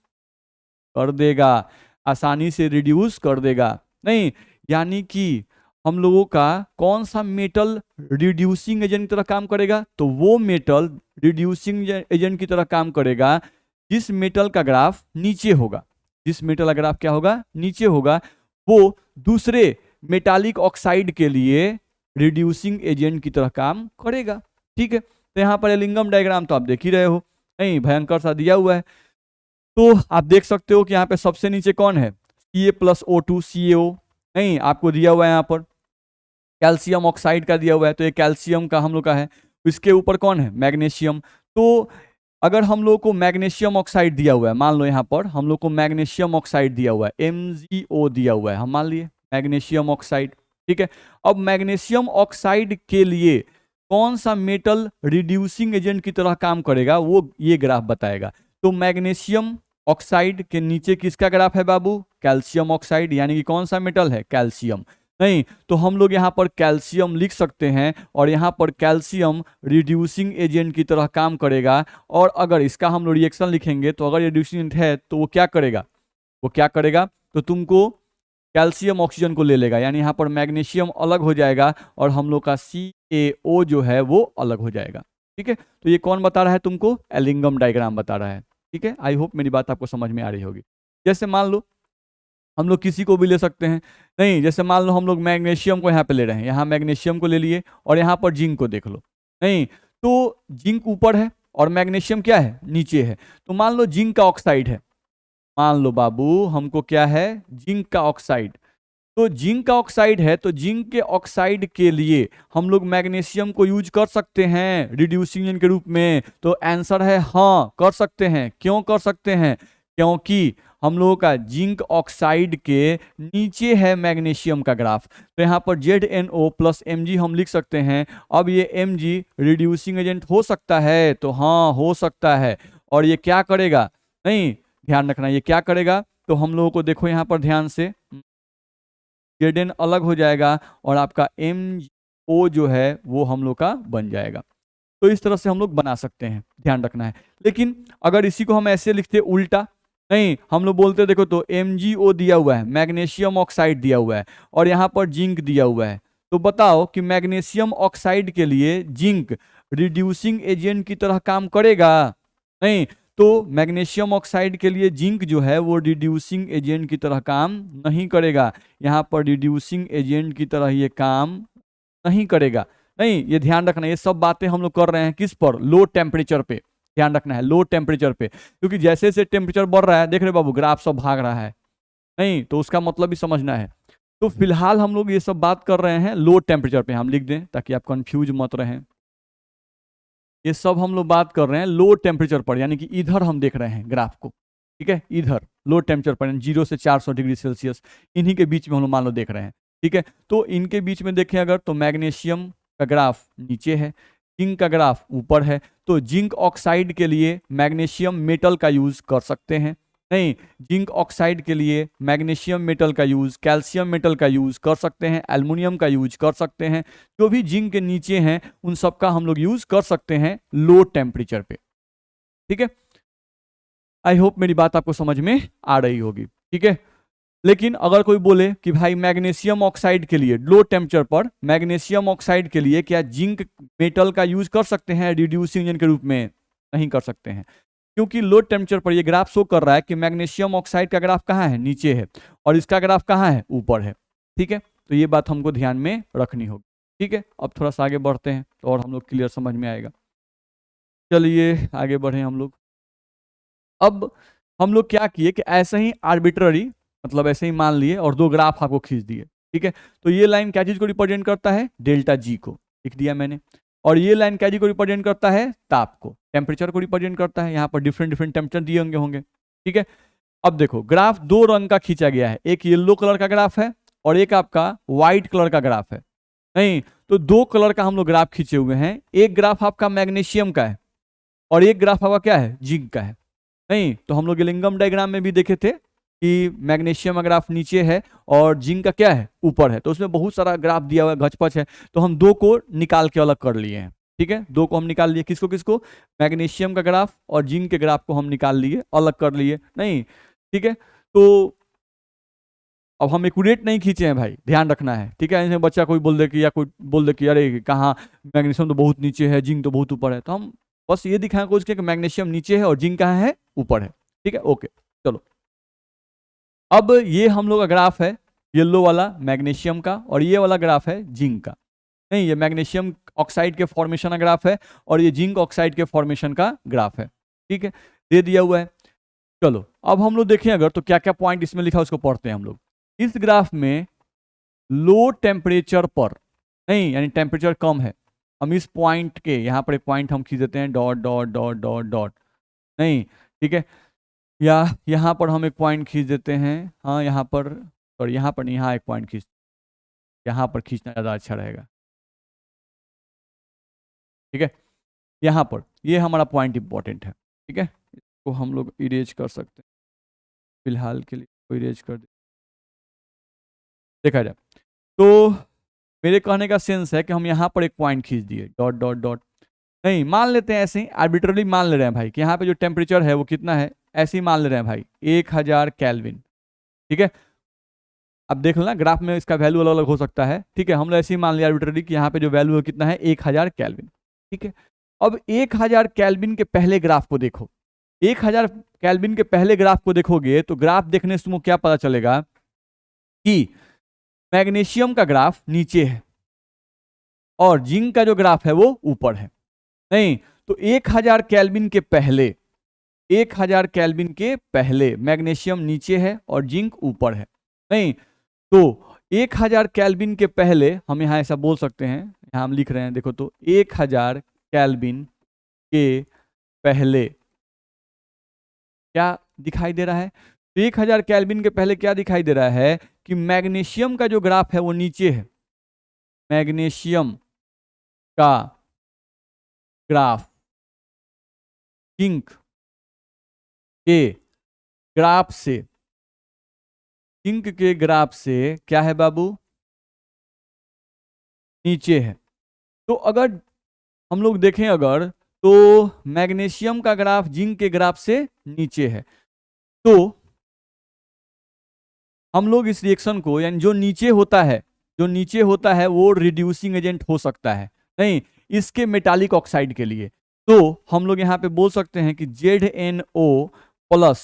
[SPEAKER 1] कर देगा, आसानी से रिड्यूस कर देगा, नहीं यानी कि हम लोगों का कौन सा मेटल रिड्यूसिंग एजेंट की तरह काम करेगा, तो वो मेटल रिड्यूसिंग एजेंट की तरह काम करेगा जिस मेटल का ग्राफ नीचे होगा, जिस मेटल का ग्राफ क्या होगा, नीचे होगा, वो दूसरे मेटालिक ऑक्साइड के लिए रिड्यूसिंग एजेंट की तरह काम करेगा, ठीक है। तो यहाँ पर एलिंगम डायग्राम तो आप देख ही रहे हो, नहीं भयंकर सा दिया हुआ है। तो आप देख सकते हो कि यहाँ पे सबसे नीचे कौन है, Ca+O2 CaO, नहीं आपको दिया हुआ है यहाँ पर कैल्शियम ऑक्साइड का दिया हुआ है, तो ये कैल्शियम का हम लोग का है। इसके ऊपर कौन है, मैग्नीशियम। तो अगर हम लोग को मैग्नीशियम ऑक्साइड दिया हुआ है, मान लो यहाँ पर हम लोग को मैग्नीशियम ऑक्साइड दिया हुआ है, MgO दिया हुआ है, हम मान लिए मैग्नीशियम ऑक्साइड, ठीक है। अब मैग्नीशियम ऑक्साइड के लिए कौन सा मेटल रिड्यूसिंग एजेंट की तरह काम करेगा वो ये ग्राफ बताएगा। तो मैग्नीशियम ऑक्साइड के नीचे किसका ग्राफ है बाबू, कैल्शियम ऑक्साइड, यानी कि कौन सा मेटल है, कैल्शियम, नहीं तो हम लोग यहाँ पर कैल्शियम लिख सकते हैं और यहाँ पर कैल्शियम रिड्यूसिंग एजेंट की तरह काम करेगा। और अगर इसका हम लोग रिएक्शन लिखेंगे तो अगर रिड्यूसिंग एजेंट है तो वो क्या करेगा, वो क्या करेगा, तो तुमको कैल्शियम ऑक्सीजन को ले लेगा, यानी यहाँ पर मैग्नीशियम अलग हो जाएगा और हम लोग का CaO जो है वो अलग हो जाएगा, ठीक है। तो ये कौन बता रहा है तुमको, एलिंगम डायग्राम बता रहा है, ठीक है। आई होप मेरी बात आपको समझ में आ रही होगी। जैसे मान लो हम लोग किसी को भी ले सकते हैं, नहीं जैसे मान लो हम लोग मैग्नीशियम को यहाँ पे ले रहे हैं, यहाँ मैग्नीशियम को ले लिए और यहाँ पर जिंक को देख लो, नहीं तो जिंक ऊपर है और मैग्नीशियम क्या है, नीचे है। तो मान लो जिंक का ऑक्साइड है, मान लो बाबू हमको क्या है, जिंक का ऑक्साइड। तो जिंक का ऑक्साइड है तो जिंक के ऑक्साइड के लिए हम लोग मैग्नीशियम को यूज कर सकते हैं रिड्यूसिंग एजेंट के रूप में। तो आंसर है हाँ कर सकते हैं। क्यों कर सकते हैं, क्योंकि हम लोगों का जिंक ऑक्साइड के नीचे है मैग्नीशियम का ग्राफ। तो यहाँ पर ZnO प्लस Mg हम लिख सकते हैं। अब ये Mg रिड्यूसिंग एजेंट हो सकता है, तो हाँ हो सकता है। और ये क्या करेगा, नहीं ध्यान रखना, ये क्या करेगा, तो हम लोगों को देखो यहाँ पर ध्यान से, Zn अलग हो जाएगा और आपका MO जो है वो हम लोग का बन जाएगा। तो इस तरह से हम लोग बना सकते हैं, ध्यान रखना है। लेकिन अगर इसी को हम ऐसे लिखते उल्टा, नहीं हम लोग बोलते देखो तो MgO दिया हुआ है, मैग्नीशियम ऑक्साइड दिया हुआ है, और यहाँ पर जिंक दिया हुआ है। तो बताओ कि मैग्नीशियम ऑक्साइड के लिए जिंक रिड्यूसिंग एजेंट की तरह काम करेगा? नहीं। तो मैग्नीशियम ऑक्साइड के लिए जिंक जो है वो रिड्यूसिंग एजेंट की तरह काम नहीं करेगा। यहाँ पर रिड्यूसिंग एजेंट की तरह ये काम नहीं करेगा। नहीं, ये ध्यान रखना, ये सब बातें हम लोग कर रहे हैं किस पर, लो टेम्परेचर पे। ध्यान रखना है लो टेम्परेचर पे, क्योंकि जैसे जैसे टेम्परेचर बढ़ रहा है, देख रहे बाबू ग्राफ सब भाग रहा है, नहीं तो उसका मतलब भी समझना है। तो फिलहाल हम लोग ये सब बात कर रहे हैं लो टेम्परेचर पे, हम लिख दें ताकि आप कंफ्यूज मत रहें। ये सब हम लोग बात कर रहे हैं लो टेम्परेचर पर, यानी कि इधर हम देख रहे हैं ग्राफ को, ठीक है, इधर लो टेम्परेचर पर 0 से 400 डिग्री सेल्सियस, इन्हीं के बीच में हम लोग मान लो देख रहे हैं, ठीक है। तो इनके बीच में देखें अगर, तो मैग्नीशियम का ग्राफ नीचे है, जिंक का ग्राफ ऊपर है। तो जिंक ऑक्साइड के लिए मैग्नीशियम मेटल का यूज कर सकते हैं, नहीं जिंक ऑक्साइड के लिए मैग्नीशियम मेटल का यूज, कैल्शियम मेटल का यूज कर सकते हैं, एल्युमिनियम का यूज कर सकते हैं। जो भी जिंक के नीचे हैं उन सब का हम लोग यूज कर सकते हैं लो टेम्परेचर पे, ठीक है। आई होप मेरी बात आपको समझ में आ रही होगी, ठीक है। लेकिन अगर कोई बोले कि भाई मैग्नीशियम ऑक्साइड के लिए लो टेम्परेचर पर, मैग्नीशियम ऑक्साइड के लिए क्या जिंक मेटल का यूज कर सकते हैं रिड्यूसिंग एजेंट के रूप में? नहीं कर सकते हैं, क्योंकि लो टेम्परेचर पर ये ग्राफ शो कर रहा है कि मैग्नीशियम ऑक्साइड का ग्राफ कहाँ है, नीचे है, और इसका ग्राफ कहाँ है, ऊपर है, ठीक है। तो ये बात हमको ध्यान में रखनी होगी, ठीक है। अब थोड़ा सा आगे बढ़ते हैं तो और हम लोग क्लियर समझ में आएगा। चलिए आगे बढ़े हम लोग। अब हम लोग क्या किए कि ऐसे ही आर्बिट्ररी, मतलब ऐसे ही मान लिए और दो ग्राफ आपको खींच दिए, ठीक है। तो ये लाइन क्या चीज को रिप्रेजेंट करता है, डेल्टा जी को लिख दिया मैंने, और ये लाइन क्या चीज को रिप्रेजेंट करता है, ताप को, टेम्परेचर को रिप्रेजेंट करता है। यहाँ पर डिफरेंट डिफरेंट टेम्परेचर दिए होंगे, ठीक है। अब देखो ग्राफ दो रंग का खींचा गया है, एक येलो कलर का ग्राफ है और एक आपका व्हाइट कलर का ग्राफ है, नहीं तो दो कलर का हम लोग ग्राफ खींचे हुए हैं। एक ग्राफ आपका मैग्नीशियम का है और एक ग्राफ आपका क्या है, जिंक का है। नहीं तो हम लोग लिंगम डायग्राम में भी देखे थे कि मैग्नीशियम का ग्राफ नीचे है और जिंक का क्या है, ऊपर है। तो उसमें बहुत सारा ग्राफ दिया हुआ है, घचपच है, तो हम दो को निकाल के अलग कर लिए हैं, ठीक है। दो को हम निकाल लिए, किसको किसको, मैग्नीशियम का ग्राफ और जिंक के ग्राफ को हम निकाल लिए, अलग कर लिए, नहीं ठीक है। तो अब हम एक्यूरेट नहीं खींचे हैं भाई, ध्यान रखना है, ठीक है। ऐसे बच्चा कोई बोल दे कि, या कोई बोल दे कि अरे कहाँ मैग्नीशियम तो बहुत नीचे है, जिंक तो बहुत ऊपर है, तो हम बस ये दिखाएं कोशिश कि मैग्नीशियम नीचे है और जिंक कहाँ है, ऊपर है, ठीक है। ओके चलो, अब ये हम लोग का ग्राफ है येलो वाला मैग्नीशियम का और ये वाला ग्राफ है जिंक का। नहीं ये मैग्नीशियम ऑक्साइड के फॉर्मेशन का ग्राफ है और ये जिंक ऑक्साइड के फॉर्मेशन का ग्राफ है, ठीक है, दे दिया हुआ है। चलो अब हम लोग देखें अगर, तो क्या क्या पॉइंट इसमें लिखा है उसको पढ़ते हैं हम लोग। इस ग्राफ में लो टेम्परेचर पर, नहीं यानी टेम्परेचर कम है, हम इस पॉइंट के यहाँ पर एक पॉइंट हम खींच देते हैं, dot dot dot dot dot, नहीं ठीक है, या यहाँ पर हम एक पॉइंट खींच देते हैं, हाँ यहाँ पर, और यहाँ पर नहीं, यहाँ एक पॉइंट खींच, यहाँ पर खींचना ज़्यादा अच्छा रहेगा, ठीक है। यहाँ पर ये हमारा पॉइंट इंपॉर्टेंट है, ठीक है, इसको हम लोग इरेज कर सकते हैं फिलहाल के लिए, तो इरेज कर दे, देखा जाए तो मेरे कहने का सेंस है कि हम यहाँ पर एक पॉइंट खींच दिए, डॉट डॉट डॉट, नहीं मान लेते हैं ऐसे ही आर्बिट्रली मान ले रहे हैं भाई कि यहाँ पे जो टेम्परेचर है वो कितना है, ऐसे ही मान ले रहे हैं भाई 1000 केल्विन, ठीक है। अब देख लेना ग्राफ में इसका वैल्यू अलग अलग हो सकता है, ठीक है। हम लोग ऐसे ही मान लिया आर्बिट्ररी कि यहाँ पे जो वैल्यू है कितना है, 1000 केल्विन, ठीक है। अब 1000 केल्विन के पहले ग्राफ को देखो, 1000 केल्विन के पहले ग्राफ को देखोगे तो ग्राफ देखने से तुमको क्या पता चलेगा कि मैग्नीशियम का ग्राफ नीचे है और जिंक का जो ग्राफ है वो ऊपर है, नहीं तो 1000 केल्विन के पहले, 1000 केल्विन के पहले मैग्नीशियम नीचे है और जिंक ऊपर है, नहीं तो 1000 केल्विन के पहले हम यहाँ ऐसा बोल सकते हैं, यहाँ हम लिख रहे हैं देखो, तो 1000 केल्विन के पहले क्या दिखाई दे रहा है, तो 1000 केल्विन के पहले क्या दिखाई दे रहा है कि मैग्नीशियम का जो ग्राफ है वो नीचे है। मैग्नीशियम का ग्राफ जिंक के ग्राफ से, जिंक के ग्राफ से क्या है बाबू, नीचे है। तो अगर हम लोग देखें अगर, तो मैग्नीशियम का ग्राफ जिंक के ग्राफ से नीचे है, तो हम लोग इस रिएक्शन को, यानी जो नीचे होता है, जो नीचे होता है वो रिड्यूसिंग एजेंट हो सकता है नहीं इसके मेटालिक ऑक्साइड के लिए। तो हम लोग यहाँ पे बोल सकते हैं कि ZnO प्लस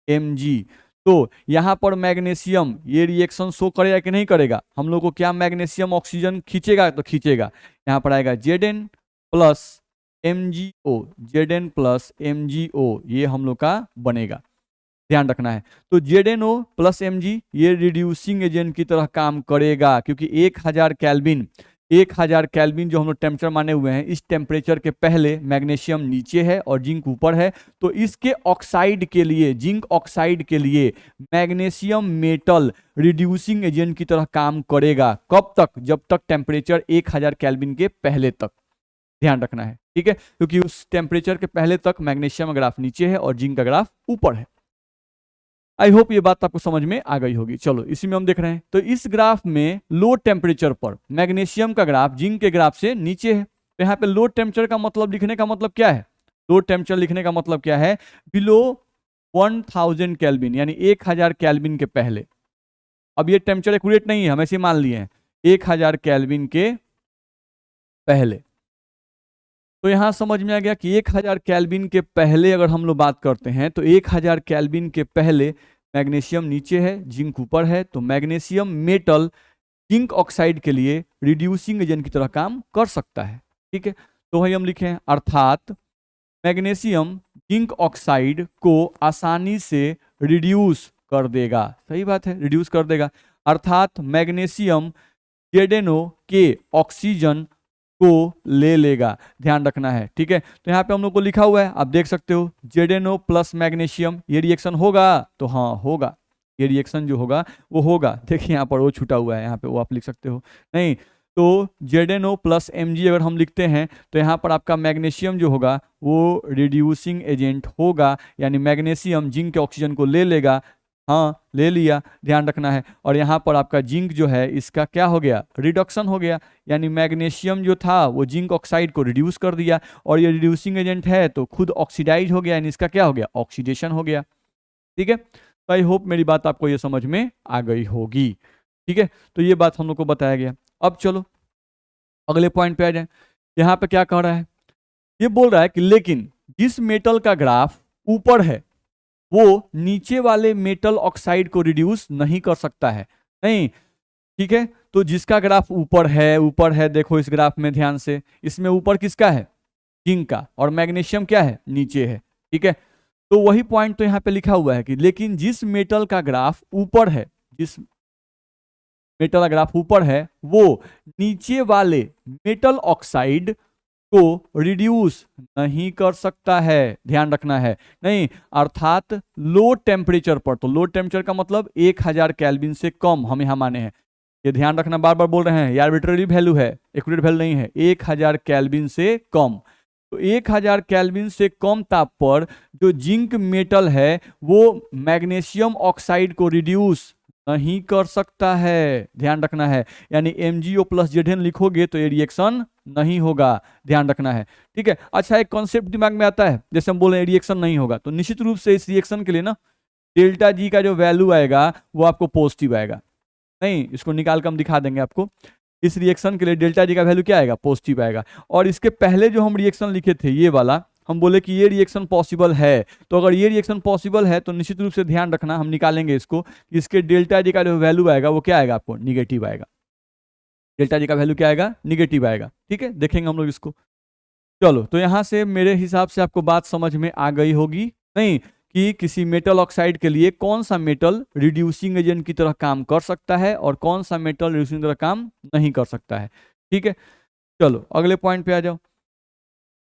[SPEAKER 1] Mg। तो यहाँ पर मैग्नीशियम ये रिएक्शन शो करेगा कि नहीं करेगा, हम लोग को क्या मैग्नीशियम ऑक्सीजन खींचेगा, तो खींचेगा। यहाँ पर आएगा Zn plus MgO, Zn plus MgO, ये हम लोग का बनेगा, ध्यान रखना है। तो ZnO प्लस Mg ये रिड्यूसिंग एजेंट की तरह काम करेगा, क्योंकि 1000 केल्विन, 1000 केल्विन जो हम लोग टेम्परेचर माने हुए हैं, इस टेम्परेचर के पहले मैग्नीशियम नीचे है और जिंक ऊपर है। तो इसके ऑक्साइड के लिए, जिंक ऑक्साइड के लिए मैग्नीशियम मेटल रिड्यूसिंग एजेंट की तरह काम करेगा। कब तक, जब तक टेम्परेचर 1000 केल्विन के पहले तक, ध्यान रखना है, ठीक है, क्योंकि उस टेम्परेचर के पहले तक मैग्नीशियम का ग्राफ नीचे है और जिंक का ग्राफ ऊपर है। आई होप ये बात आपको समझ में आ गई होगी। चलो इसी में हम देख रहे हैं, तो इस ग्राफ में लो टेम्परेचर पर मैग्नीशियम का ग्राफ जिंक के ग्राफ से नीचे है। तो यहाँ पे लो टेम्परेचर का मतलब लिखने का मतलब क्या है, लो टेम्परेचर लिखने का मतलब क्या है, बिलो 1000 केल्विन, यानी 1000 केल्विन के पहले। अब ये टेम्परेचर एक्यूरेट नहीं है, हम ऐसे मान लिए हैं 1000 केल्विन के पहले। तो यहां समझ में आ गया कि 1000 केल्विन के पहले अगर हम लोग बात करते हैं, तो 1000 केल्विन के पहले मैग्नीशियम नीचे है, जिंक ऊपर है। तो मैग्नीशियम मेटल जिंक ऑक्साइड के लिए रिड्यूसिंग एजेंट की तरह काम कर सकता है, ठीक है। तो वही हम लिखे हैं, अर्थात मैग्नीशियम जिंक ऑक्साइड को आसानी से रिड्यूस कर देगा। सही बात है, रिड्यूस कर देगा, अर्थात मैग्नीशियम ZnO के ऑक्सीजन को ले लेगा, ध्यान रखना है, ठीक है। तो यहाँ पे हम लोग को लिखा हुआ है, आप देख सकते हो, ZnO प्लस मैग्नीशियम, ये रिएक्शन होगा, तो हाँ होगा, ये रिएक्शन जो होगा वो होगा। देखिए यहाँ पर वो छूटा हुआ है, यहाँ पे वो आप लिख सकते हो नहीं। तो ZnO प्लस Mg अगर हम लिखते हैं, तो यहाँ पर आपका मैग्नीशियम जो होगा वो रिड्यूसिंग एजेंट होगा, यानी मैग्नीशियम जिंक के ऑक्सीजन को ले लेगा। हाँ ले लिया, ध्यान रखना है। और यहाँ पर आपका जिंक जो है इसका क्या हो गया, रिडक्शन हो गया, यानी मैग्नीशियम जो था वो जिंक ऑक्साइड को रिड्यूस कर दिया, और ये रिड्यूसिंग एजेंट है तो खुद ऑक्सीडाइज हो गया, यानी इसका क्या हो गया, ऑक्सीडेशन हो गया, ठीक है। तो आई होप मेरी बात आपको ये समझ में आ गई होगी, ठीक है। तो ये बात हम लोग को बताया गया। अब चलो अगले पॉइंट पे आ जाए। यहाँ पे क्या कह रहा है, ये बोल रहा है कि लेकिन जिस मेटल का ग्राफ ऊपर है वो नीचे वाले मेटल ऑक्साइड को रिड्यूस नहीं कर सकता है, नहीं, ठीक है। तो जिसका ग्राफ ऊपर है, ऊपर है, देखो इस ग्राफ में ध्यान से, इसमें ऊपर किसका है, जिंक का, और मैग्नीशियम क्या है, नीचे है, ठीक है। तो वही पॉइंट तो यहाँ पे लिखा हुआ है कि लेकिन जिस मेटल का ग्राफ ऊपर है, जिस मेटल का ग्राफ ऊपर है, वो नीचे वाले मेटल ऑक्साइड को रिड्यूस नहीं कर सकता है, ध्यान रखना है, नहीं, अर्थात लो टेम्परेचर पर। तो लो टेम्परेचर का मतलब 1000 केल्विन से कम हम यहां माने हैं, ये ध्यान रखना, बार बार बोल रहे हैं, ये आर्बिट्रेरी वैल्यू है, एक्यूरेट वैल्यू नहीं है, 1000 केल्विन से कम। तो 1000 केल्विन से कम ताप पर जो जिंक मेटल है वो मैग्नीशियम ऑक्साइड को रिड्यूस नहीं कर सकता है, ध्यान रखना है, यानी MgO प्लस Zn लिखोगे तो ये रिएक्शन नहीं होगा, ध्यान रखना है, ठीक है। अच्छा एक कॉन्सेप्ट दिमाग में आता है, जैसे हम बोल रहे हैं रिएक्शन नहीं होगा, तो निश्चित रूप से इस रिएक्शन के लिए ना डेल्टा G का जो वैल्यू आएगा वो आपको पॉजिटिव आएगा, नहीं इसको निकाल कर हम दिखा देंगे आपको। इस रिएक्शन के लिए डेल्टा G का वैल्यू क्या आएगा, पॉजिटिव आएगा। और इसके पहले जो हम रिएक्शन लिखे थे ये वाला, हम बोले कि ये रिएक्शन पॉसिबल है, तो अगर ये रिएक्शन पॉसिबल है तो निश्चित रूप से ध्यान रखना, हम निकालेंगे इसको, इसके डेल्टा G का जो वैल्यू आएगा वो क्या आएगा, आपको निगेटिव आएगा, डेल्टा G का वैल्यू क्या आएगा, निगेटिव आएगा, ठीक है, देखेंगे हम लोग इसको। चलो तो यहां से मेरे हिसाब से आपको बात समझ में आ गई होगी, नहीं, कि किसी मेटल ऑक्साइड के लिए कौन सा मेटल रिड्यूसिंग एजेंट की तरह काम कर सकता है और कौन सा मेटल रिड्यूसिंग की तरह काम नहीं कर सकता है, ठीक है। चलो अगले पॉइंट पे आ जाओ।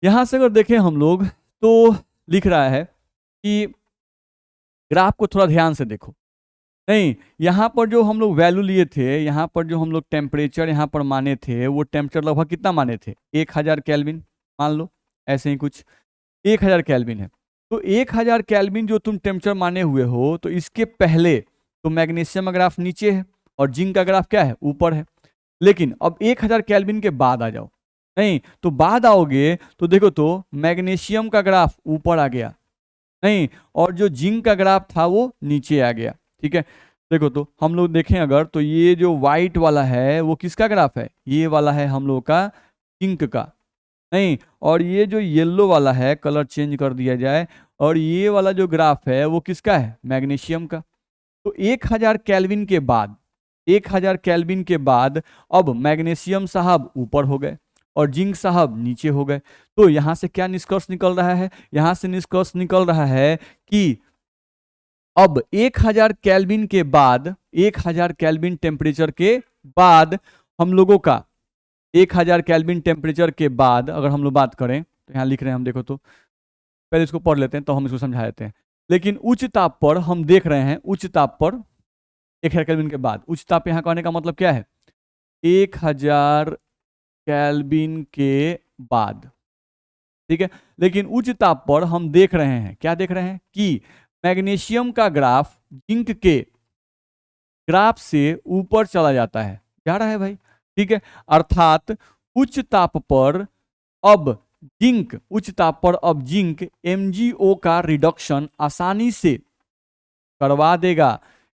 [SPEAKER 1] यहां से अगर देखें हम लोग तो लिख रहा है कि ग्राफ को थोड़ा ध्यान से देखो। नहीं, यहाँ पर जो हम लोग वैल्यू लिए थे, यहाँ पर जो हम लोग टेम्परेचर यहाँ पर माने थे, वो टेम्परेचर लगभग कितना माने थे? 1000 केल्विन मान लो, ऐसे ही कुछ 1000 केल्विन है। तो 1000 केल्विन जो तुम टेम्परेचर माने हुए हो, तो इसके पहले तो मैग्नीशियम का ग्राफ नीचे है और जिंक का ग्राफ क्या है? ऊपर है। लेकिन अब 1000 केल्विन के बाद आ जाओ, नहीं तो बाद आओगे तो देखो तो मैग्नीशियम का ग्राफ ऊपर आ गया, नहीं, और जो जिंक का ग्राफ था वो नीचे आ गया। ठीक है, देखो तो हम लोग देखें अगर, तो ये जो व्हाइट वाला है वो किसका ग्राफ है? ये वाला है हम लोग का जिंक का, नहीं, और ये जो येलो वाला है, कलर चेंज कर दिया जाए, और ये वाला जो ग्राफ है वो किसका है? मैग्नीशियम का। तो 1000 केल्विन के बाद, 1000 केल्विन के बाद अब मैग्नीशियम साहब ऊपर हो गए और जिंक साहब नीचे हो गए। तो यहां से क्या निष्कर्ष निकल रहा है? यहां से निष्कर्ष निकल रहा है कि अब 1000 केल्विन के बाद, 1000 केल्विन टेम्परेचर के बाद हम लोगों का 1000 केल्विन टेम्परेचर के बाद अगर हम लोग बात करें, तो यहाँ लिख रहे हैं हम, देखो तो पहले इसको पढ़ लेते हैं तो हम इसको समझा देते हैं। लेकिन उच्च ताप पर हम देख रहे हैं, उच्च ताप पर 1000 केल्विन के बाद, उच्च ताप यहाँ कहने का मतलब क्या है? 1000 केल्विन के बाद, ठीक है। लेकिन उच्च ताप पर हम देख रहे हैं, क्या देख रहे हैं? कि मैग्नीशियम का ग्राफ जिंक के ग्राफ से ऊपर चला जाता है, जा रहा है भाई, ठीक है। अर्थात उच्च ताप पर अब जिंक, उच्च ताप पर अब जिंक MgO का रिडक्शन आसानी से करवा देगा।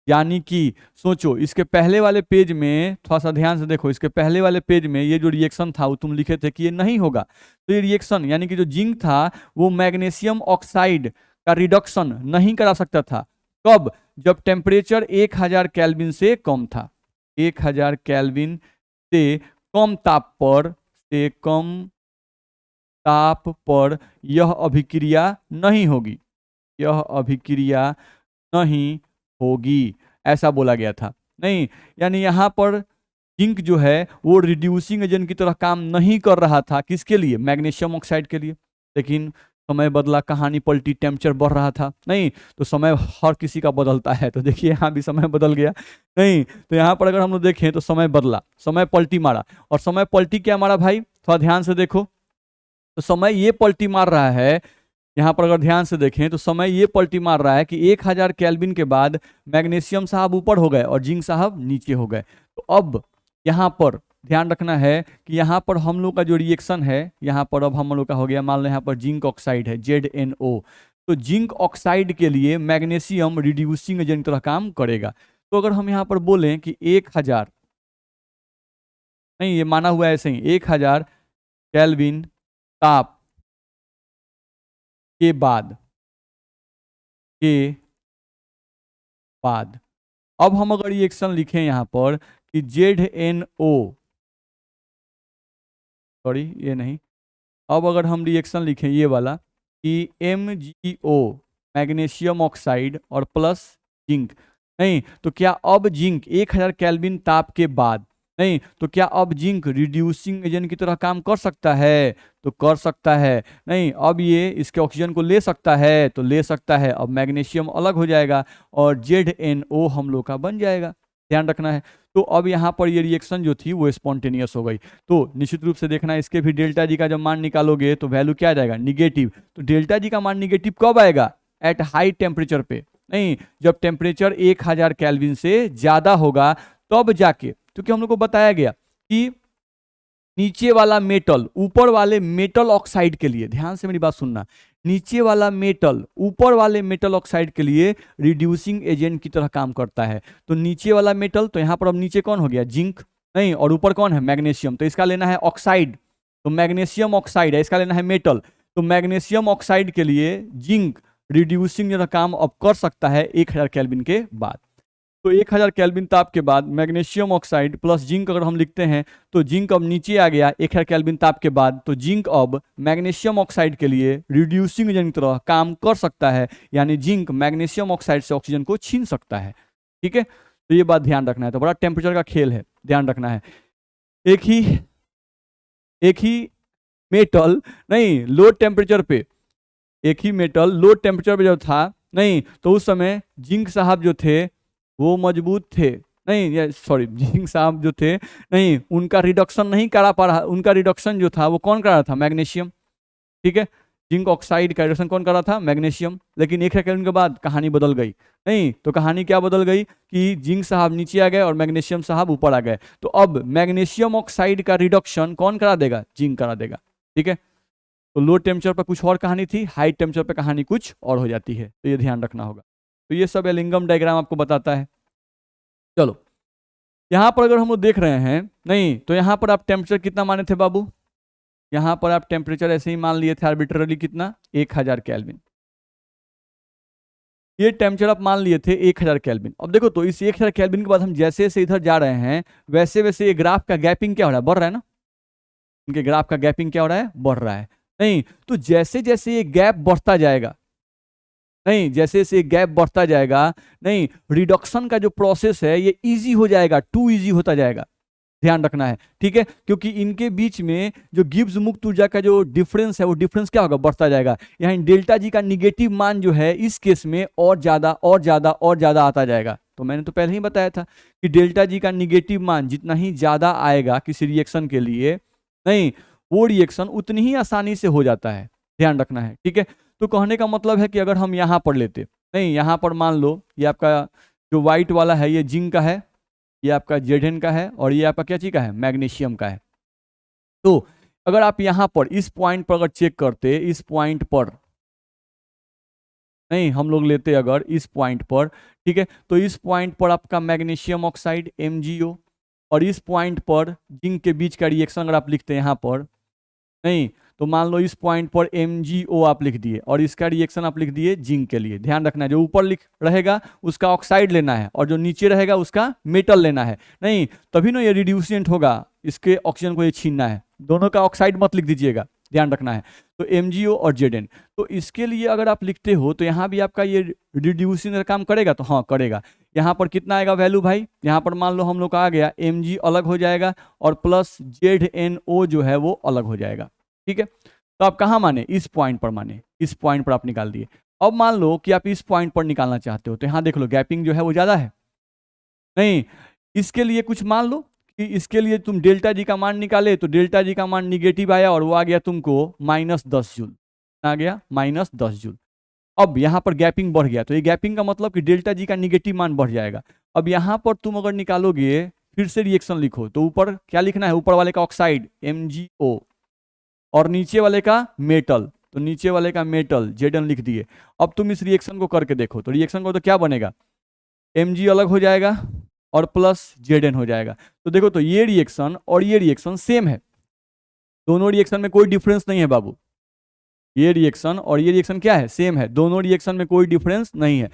[SPEAKER 1] यानी कि सोचो, इसके पहले वाले पेज में थोड़ा सा ध्यान से देखो, इसके पहले वाले पेज में ये जो रिएक्शन था वो तुम लिखे थे कि ये नहीं होगा, तो ये रिएक्शन यानी कि जो जिंक था वो मैग्नीशियम ऑक्साइड का रिडक्शन नहीं करा सकता था। कब? जब टेम्परेचर 1000 केल्विन से कम था। 1000 केल्विन से कम ताप पर, से कम ताप पर यह अभिक्रिया नहीं होगी, यह अभिक्रिया नहीं होगी, ऐसा बोला गया था। नहीं, यानी यहां पर जिंक जो है वो रिड्यूसिंग एजेंट की तरह काम नहीं कर रहा था, किसके लिए? मैग्नीशियम ऑक्साइड के लिए। लेकिन समय बदला, कहानी पलटी, टेम्परेचर बढ़ रहा था, नहीं तो समय हर किसी का बदलता है, तो देखिए यहाँ भी समय बदल गया, नहीं तो यहाँ पर अगर हम लोग देखें तो समय बदला, समय पलटी मारा, और समय पलटी क्या मारा भाई? थोड़ा ध्यान से देखो, तो समय ये पलटी मार रहा है, यहाँ पर अगर ध्यान से देखें तो समय ये पलटी मार रहा है कि 1000 केल्विन के बाद मैग्नीशियम साहब ऊपर हो गए और जिंक साहब नीचे हो गए। तो अब यहाँ पर ध्यान रखना है कि यहाँ पर हम लोग का जो रिएक्शन है, यहाँ पर अब हम लोग का हो गया, मान लो यहाँ पर जिंक ऑक्साइड है ZNO, तो जिंक ऑक्साइड के लिए मैग्नीशियम रिड्यूसिंग एजेंट तरह काम करेगा। तो अगर हम यहाँ पर बोलें कि 1000, नहीं ये माना हुआ है ऐसे ही, 1000 केल्विन ताप के बाद, के बाद अब हम अगर रिएक्शन लिखें यहाँ पर कि ZNO, सॉरी ये नहीं, अब अगर हम रिएक्शन लिखें ये वाला कि MgO मैग्नीशियम ऑक्साइड और प्लस जिंक, नहीं तो क्या अब जिंक 1000 केल्विन ताप के बाद, नहीं तो क्या अब जिंक रिड्यूसिंग एजेंट की तरह काम कर सकता है? तो कर सकता है। नहीं, अब ये इसके ऑक्सीजन को ले सकता है, तो ले सकता है। अब मैग्नीशियम अलग हो जाएगा और ZNO हम लोग का बन जाएगा, ध्यान रखना है। तो अब यहाँ पर ये रिएक्शन जो थी वो स्पॉन्टेनियस हो गई। तो निश्चित रूप से देखना, इसके भी डेल्टा जी का जब मान निकालोगे तो वैल्यू क्या आ जाएगा? निगेटिव। तो डेल्टा जी का मान निगेटिव कब आएगा? एट हाई टेम्परेचर पे, नहीं जब टेम्परेचर 1000 केल्विन से ज्यादा होगा तब जाके, क्योंकि हम लोग को बताया गया कि नीचे वाला मेटल ऊपर वाले मेटल ऑक्साइड के लिए, ध्यान से मेरी बात सुनना, नीचे वाला मेटल ऊपर वाले मेटल ऑक्साइड के लिए रिड्यूसिंग एजेंट की तरह काम करता है। तो नीचे वाला मेटल, तो यहाँ पर अब नीचे कौन हो गया? जिंक, नहीं, और ऊपर कौन है? मैग्नीशियम। तो इसका लेना है ऑक्साइड, तो मैग्नीशियम ऑक्साइड है, इसका लेना है मेटल। तो मैग्नीशियम ऑक्साइड के लिए जिंक रिड्यूसिंग जरा काम अब कर सकता है 1000 केल्विन के बाद। तो 1000 केल्विन ताप के बाद मैग्नीशियम ऑक्साइड प्लस जिंक अगर हम लिखते हैं तो जिंक अब नीचे आ गया 1000 केल्विन ताप के बाद, तो जिंक अब मैग्नीशियम ऑक्साइड के लिए रिड्यूसिंग एजेंट की तरह काम कर सकता है, यानी जिंक मैग्नीशियम ऑक्साइड से ऑक्सीजन को छीन सकता है। ठीक है, तो ये बात ध्यान रखना है। तो बड़ा टेम्परेचर का खेल है, ध्यान रखना है। एक ही मेटल, नहीं लो टेम्परेचर पे, एक ही मेटल लो टेम्परेचर पे जब था, नहीं तो उस समय जिंक साहब जो थे वो मजबूत थे, नहीं सॉरी जिंक साहब जो थे नहीं उनका रिडक्शन नहीं करा पा रहा, उनका रिडक्शन जो था वो कौन करा रहा था, मैग्नीशियम। ठीक है, जिंक ऑक्साइड का रिडक्शन कौन कर रहा था, मैग्नीशियम। लेकिन 1 सेकंड के बाद कहानी बदल गई, नहीं तो कहानी क्या बदल गई कि जिंक साहब नीचे आ गए और मैग्नीशियम साहब ऊपर आ गए। तो अब मैग्नीशियम ऑक्साइड का रिडक्शन कौन करा देगा, जिंक करा देगा। ठीक है, तो लो टेम्परेचर पर कुछ और कहानी थी, हाई टेम्परेचर पर कहानी कुछ और हो जाती है, तो ये ध्यान रखना होगा। तो ये सब एलिंगम डायग्राम आपको बताता है। चलो यहाँ पर अगर हम लोग देख रहे हैं, नहीं तो यहाँ पर आप टेम्परेचर कितना माने थे बाबू, यहाँ पर आप टेम्परेचर ऐसे ही मान लिए थे आर्बिट्ररी, कितना 1000 केल्विन। ये टेम्परेचर आप मान लिए थे 1000 केल्विन। अब देखो तो इस 1000 केल्विन के बाद हम जैसे जैसे इधर जा रहे हैं वैसे वैसे ये ग्राफ का गैपिंग क्या हो रहा है, बढ़ रहा है ना, इनके ग्राफ का गैपिंग क्या हो रहा है, बढ़ रहा है। नहीं तो जैसे जैसे ये गैप बढ़ता जाएगा, नहीं जैसे जैसे गैप बढ़ता जाएगा, नहीं रिडक्शन का जो प्रोसेस है ये इजी हो जाएगा, टू इजी होता जाएगा, ध्यान रखना है। ठीक है, क्योंकि इनके बीच में जो गिब्स मुक्त ऊर्जा का जो डिफरेंस है वो डिफरेंस क्या होगा, बढ़ता जाएगा। यहाँ डेल्टा जी का निगेटिव मान जो है इस केस में और ज्यादा और ज्यादा और ज्यादा आता जाएगा। तो मैंने तो पहले ही बताया था कि डेल्टा जी का निगेटिव मान जितना ही ज्यादा आएगा किसी रिएक्शन के लिए, नहीं वो रिएक्शन उतनी ही आसानी से हो जाता है, ध्यान रखना है। ठीक है, तो कहने का मतलब है कि अगर हम यहाँ पर लेते, नहीं यहाँ पर मान लो ये आपका जो व्हाइट वाला है ये जिंक का है, ये आपका जेडन का है और ये आपका क्या चीज का है, मैग्नीशियम का है। तो अगर आप यहाँ पर इस पॉइंट पर अगर चेक करते, इस पॉइंट पर, नहीं हम लोग लेते अगर इस पॉइंट पर, ठीक है, तो इस पॉइंट पर आपका मैग्नीशियम ऑक्साइड MgO और इस पॉइंट पर जिंक के बीच का रिएक्शन अगर आप लिखते हैं यहाँ पर, नहीं तो मान लो इस पॉइंट पर MgO आप लिख दिए और इसका रिएक्शन आप लिख दिए जिंक के लिए। ध्यान रखना है जो ऊपर लिख रहेगा उसका ऑक्साइड लेना है और जो नीचे रहेगा उसका मेटल लेना है, नहीं तभी ना ये रिड्यूसेंट होगा, इसके ऑक्सीजन को ये छीनना है, दोनों का ऑक्साइड मत लिख दीजिएगा, ध्यान रखना है। तो MgO और Zn, तो इसके लिए अगर आप लिखते हो तो यहाँ भी आपका ये रिड्यूसिंग का काम करेगा, तो हाँ करेगा। यहाँ पर कितना आएगा वैल्यू भाई, यहाँ पर मान लो हम लोग का आ गया Mg अलग हो जाएगा और प्लस ZnO जो है वो अलग हो जाएगा। ठीक है, तो आप कहाँ माने, इस पॉइंट पर माने, इस पॉइंट पर आप निकाल दिए। अब मान लो कि आप इस पॉइंट पर निकालना चाहते हो तो यहाँ देख लो गैपिंग जो है वो ज्यादा है, नहीं इसके लिए कुछ मान लो कि इसके लिए तुम डेल्टा जी का मान निकाले तो डेल्टा जी का मान निगेटिव आया और वो आ गया तुमको -10 जूल, आ गया -10 जूल। अब यहाँ पर गैपिंग बढ़ गया, तो ये गैपिंग का मतलब कि डेल्टा जी का निगेटिव मान बढ़ जाएगा। अब यहाँ पर तुम अगर निकालोगे फिर से रिएक्शन लिखो तो ऊपर क्या लिखना है, ऊपर वाले का ऑक्साइड MgO और नीचे वाले का मेटल, तो नीचे वाले का मेटल Zn लिख दिए। अब तुम इस रिएक्शन को करके देखो तो रिएक्शन को तो क्या बनेगा, Mg अलग हो जाएगा और प्लस Zn हो जाएगा। तो देखो तो ये रिएक्शन और ये रिएक्शन सेम है, दोनों रिएक्शन में कोई डिफरेंस नहीं है बाबू, ये रिएक्शन और ये रिएक्शन क्या है, सेम है, दोनों रिएक्शन में कोई डिफरेंस नहीं है।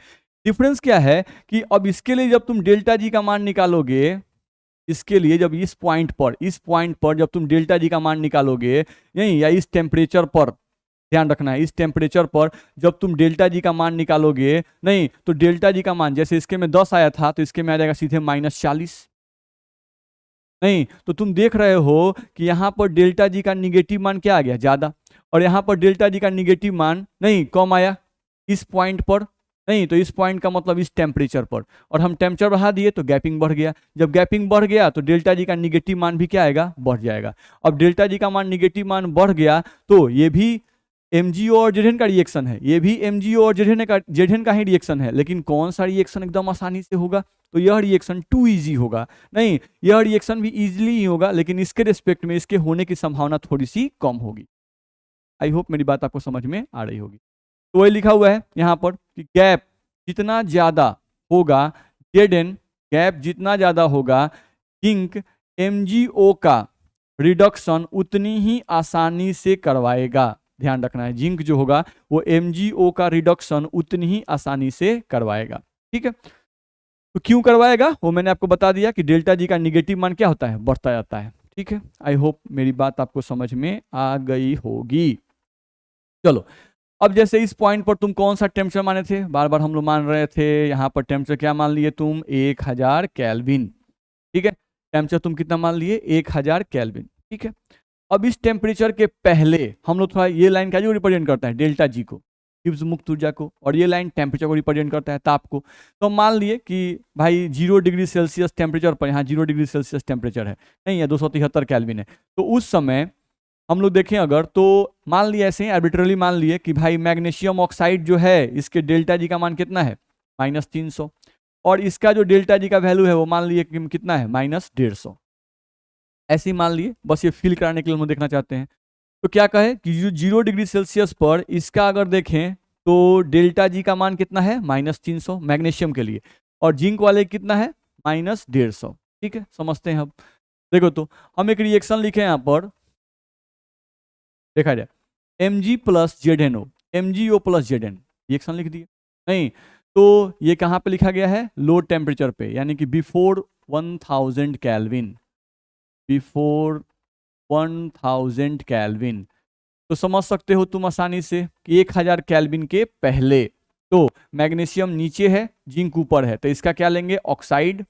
[SPEAKER 1] डिफरेंस क्या है कि अब इसके लिए जब तुम डेल्टा जी का मान निकालोगे, इसके लिए जब इस पॉइंट पर जब तुम डेल्टा जी का मान निकालोगे, नहीं या इस टेम्परेचर पर, ध्यान रखना है इस टेम्परेचर पर जब तुम डेल्टा जी का मान निकालोगे, नहीं तो डेल्टा जी का मान जैसे इसके में 10 आया था तो इसके में आ जाएगा सीधे -40। नहीं तो तुम देख रहे हो कि यहाँ पर डेल्टा जी का निगेटिव मान क्या आ गया, ज्यादा, और यहाँ पर डेल्टा जी का निगेटिव मान नहीं कम आया इस पॉइंट पर, नहीं तो इस पॉइंट का मतलब इस टेम्परेचर पर, और हम टेम्परेचर बढ़ा दिए तो गैपिंग बढ़ गया। जब गैपिंग बढ़ गया तो डेल्टा जी का निगेटिव मान भी क्या आएगा, बढ़ जाएगा। अब डेल्टा जी का मान निगेटिव मान बढ़ गया तो ये भी MgO और Zn का रिएक्शन है, ये भी MgO और Zn का ही रिएक्शन है, लेकिन कौन सा रिएक्शन एकदम आसानी से होगा, तो यह रिएक्शन टू इजी होगा। नहीं यह रिएक्शन भी इजीली ही होगा लेकिन इसके रिस्पेक्ट में इसके होने की संभावना थोड़ी सी कम होगी। आई होप मेरी बात आपको समझ में आ रही होगी। तो वही लिखा हुआ है यहाँ पर कि गैप जितना ज्यादा होगा Zn, गैप जितना ज्यादा होगा जिंक MgO का रिडक्शन उतनी ही आसानी से करवाएगा। ध्यान रखना है जिंक जो होगा वो MgO का रिडक्शन उतनी ही आसानी से करवाएगा। ठीक है, तो क्यों करवाएगा वो मैंने आपको बता दिया कि डेल्टा जी का निगेटिव मान क्या होता है, बढ़ता जाता है। ठीक है, आई होप मेरी बात आपको समझ में आ गई होगी। चलो अब जैसे इस पॉइंट पर तुम कौन सा टेम्परेचर माने थे, बार बार हम लोग मान रहे थे, यहाँ पर टेम्परेचर क्या मान लिए तुम, 1000 केल्विन। ठीक है, टेम्परेचर तुम कितना मान लिए, 1000 केल्विन। ठीक है, अब इस टेम्परेचर के पहले हम लोग थोड़ा ये लाइन का जो रिप्रेजेंट करता है डेल्टा जी को, गिब्स मुक्त ऊर्जा को, और ये लाइन टेम्परेचर को रिप्रेजेंट करता है, ताप को। तो हम मान लिए कि भाई 0 डिग्री सेल्सियस टेम्परेचर पर, यहाँ 0 डिग्री सेल्सियस टेम्परेचर है, नहीं है 273 केल्विन है। तो उस समय हम लोग देखें अगर, तो मान लिए ऐसे ही आर्बिट्रली मान लिए कि भाई मैग्नीशियम ऑक्साइड जो है इसके डेल्टा जी का मान कितना है, -300, और इसका जो डेल्टा जी का वैल्यू है वो मान लिए कि कितना है, -150। ऐसे ही मान लिए, बस ये फील कराने के लिए हम देखना चाहते हैं। तो क्या कहे कि 0 डिग्री सेल्सियस पर इसका अगर देखें तो डेल्टा जी का मान कितना है, -300 मैग्नीशियम के लिए, और जिंक वाले कितना है, -150। ठीक है, समझते हैं अब। देखो तो हम एक रिएक्शन लिखे यहाँ पर, देखा जाए Mg plus ZnO, MgO plus Zn, reaction लिख दिए। नहीं तो ये कहाँ पे लिखा गया है, लो टेम्परेचर पे, यानी कि बिफोर 1000 केल्विन, बिफोर 1000 केल्विन। तो समझ सकते हो तुम आसानी से कि 1000 केल्विन के पहले। तो मैग्नीशियम नीचे है, जिंक ऊपर है, तो इसका क्या लेंगे, ऑक्साइड,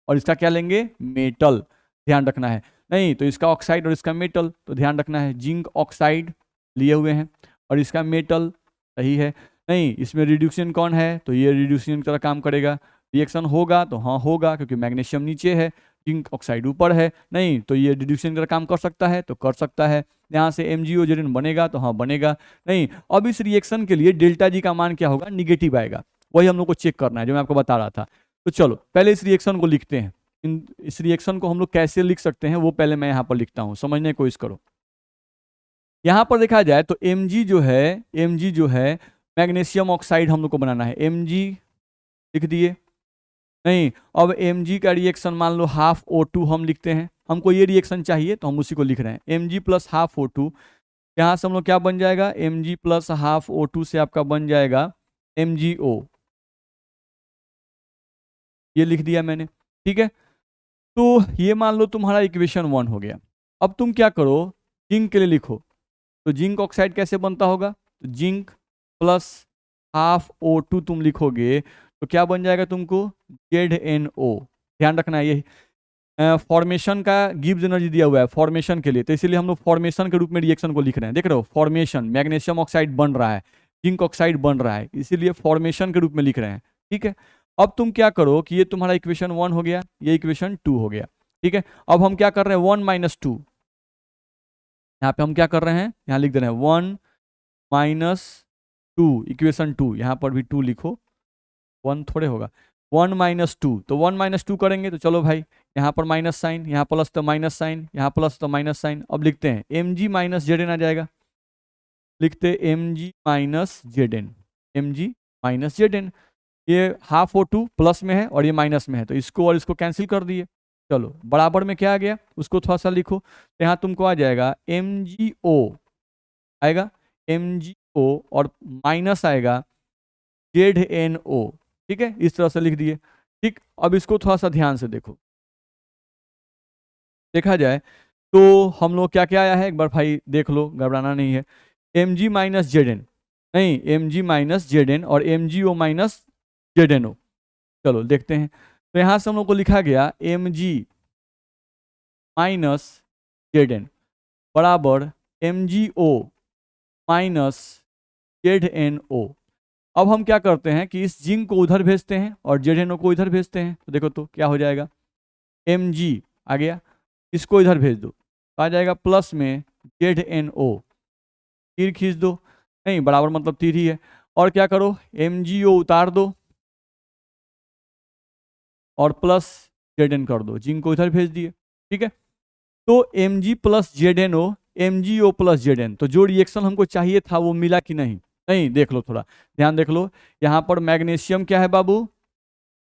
[SPEAKER 1] और इसका क्या लेंगे, मेटल, ध्यान रखना है। नहीं तो इसका ऑक्साइड और इसका मेटल, तो ध्यान रखना है जिंक ऑक्साइड लिए हुए हैं, और इसका मेटल, सही है। नहीं इसमें रिड्यूक्शन कौन है, तो ये रिड्यूक्शन की तरह काम करेगा। रिएक्शन होगा तो हाँ होगा, क्योंकि मैग्नीशियम नीचे है, जिंक ऑक्साइड ऊपर है। नहीं तो ये रिड्यूक्शन की तरह काम कर सकता है, तो कर सकता है। यहाँ से MgO बनेगा, तो हाँ बनेगा। नहीं अब इस रिएक्शन के लिए डेल्टा जी का मान क्या होगा, निगेटिव आएगा, वही हम लोग को चेक करना है जो मैं आपको बता रहा था। तो चलो पहले इस रिएक्शन को लिखते हैं। इस रिएक्शन को हम लोग कैसे लिख सकते हैं वो पहले मैं यहाँ पर लिखता हूँ, समझने की कोशिश करो। यहाँ पर देखा जाए तो Mg जो है मैग्नीशियम ऑक्साइड हम लोग को बनाना है, Mg लिख दिए। नहीं अब Mg का रिएक्शन मान लो ½ O2 हम लिखते हैं, हमको ये रिएक्शन चाहिए तो हम उसी को लिख रहे हैं, Mg प्लस ½ O2। यहाँ से हम लोग क्या बन जाएगा, Mg प्लस ½ O2 से आपका बन जाएगा MgO, ये लिख दिया मैंने। ठीक है, तो ये मान लो तुम्हारा इक्वेशन 1 हो गया। अब तुम क्या करो, जिंक के लिए लिखो। तो जिंक ऑक्साइड कैसे बनता होगा, तो जिंक प्लस ½ O2 तुम लिखोगे तो क्या बन जाएगा तुमको, ZnO। ध्यान रखना है यही फॉर्मेशन का गिब्स एनर्जी दिया हुआ है फॉर्मेशन के लिए, तो इसीलिए हम लोग फॉर्मेशन के रूप में रिएक्शन को लिख रहे हैं। देख रहे हो फॉर्मेशन, मैग्नीशियम ऑक्साइड बन रहा है, जिंक ऑक्साइड बन रहा है, इसीलिए फॉर्मेशन के रूप में लिख रहे हैं। ठीक है, अब तुम क्या करो कि ये तुम्हारा इक्वेशन 1 हो गया, ये इक्वेशन 2 हो गया। ठीक है, अब हम क्या कर रहे हैं, 1 - 2, यहाँ पे हम क्या कर रहे हैं, यहाँ लिख दे रहे हैं 1 - 2, इक्वेशन 2, यहाँ पर भी 2 लिखो, 1 थोड़े होगा, 1 - 2। तो 1 - 2 करेंगे तो चलो भाई, यहाँ पर माइनस साइन, यहाँ प्लस तो माइनस साइन, यहाँ प्लस तो माइनस साइन। अब लिखते हैं Mg - Zn आ जाएगा, लिखते Mg - Zn, Mg - Zn। ये ½ O2 प्लस में है और ये माइनस में है, तो इसको और इसको कैंसिल कर दिए। चलो बराबर में क्या आ गया, उसको थोड़ा सा लिखो, तो यहाँ तुमको आ जाएगा MgO आएगा, MgO और माइनस आएगा ZnO। ठीक है, इस तरह से लिख दिए। ठीक, अब इसको थोड़ा सा ध्यान से देखो, देखा जाए तो हम लोग क्या क्या आया है, एक बार भाई देख लो, घबराना नहीं है। Mg - Zn, नहीं Mg - Zn और MgO - ZnO। चलो देखते हैं, तो यहाँ से हम लोग को लिखा गया Mg - Zn बराबर MgO - ZnO। अब हम क्या करते हैं कि इस जिंक को उधर भेजते हैं और ZnO को इधर भेजते हैं, तो देखो तो क्या हो जाएगा, Mg आ गया, इसको इधर भेज दो तो आ जाएगा प्लस में ZnO, तीर खींच दो, नहीं बराबर मतलब तीर ही है, और क्या करो MgO उतार दो और प्लस Zn कर दो, जिंक को इधर भेज दिए। ठीक है, तो Mg plus ZnO, MgO plus Zn, तो जो रिएक्शन हमको चाहिए था वो मिला कि नहीं, नहीं देख लो, थोड़ा ध्यान देख लो। यहाँ पर मैग्नीशियम क्या है बाबू,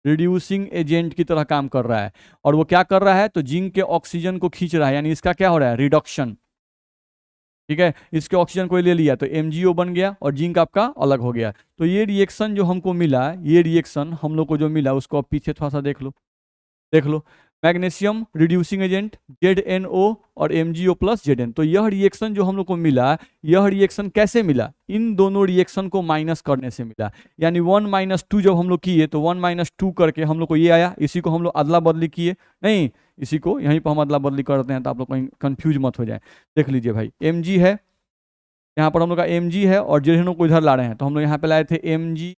[SPEAKER 1] रिड्यूसिंग एजेंट की तरह काम कर रहा है, और वो क्या कर रहा है, तो जिंक के ऑक्सीजन को खींच रहा है, यानी इसका क्या हो रहा है, रिडक्शन। ठीक है, इसके ऑक्सीजन को ले लिया तो MgO बन गया और जिंक आपका अलग हो गया। तो ये रिएक्शन जो हमको मिला, ये रिएक्शन हम लोग को जो मिला उसको अब पीछे थोड़ा सा देख लो, देख लो, मैग्नीशियम रिड्यूसिंग एजेंट ZnO और MgO प्लस Zn। तो यह रिएक्शन जो हम लोग को मिला, यह रिएक्शन कैसे मिला, इन दोनों रिएक्शन को माइनस करने से मिला। यानी 1 - 2 जब हम लोग किए तो 1 - 2 करके हम लोग को ये आया, इसी को हम लोग अदला बदली किए, नहीं इसी को यहीं पर हम अदला बदली करते हैं, तो आप लोग कहीं कंफ्यूज मत हो जाए। देख लीजिए भाई, Mg है यहाँ पर हम लोग का Mg है और ZNO को इधर ला रहे हैं, तो हम लोग यहाँ पे लाए थे Mg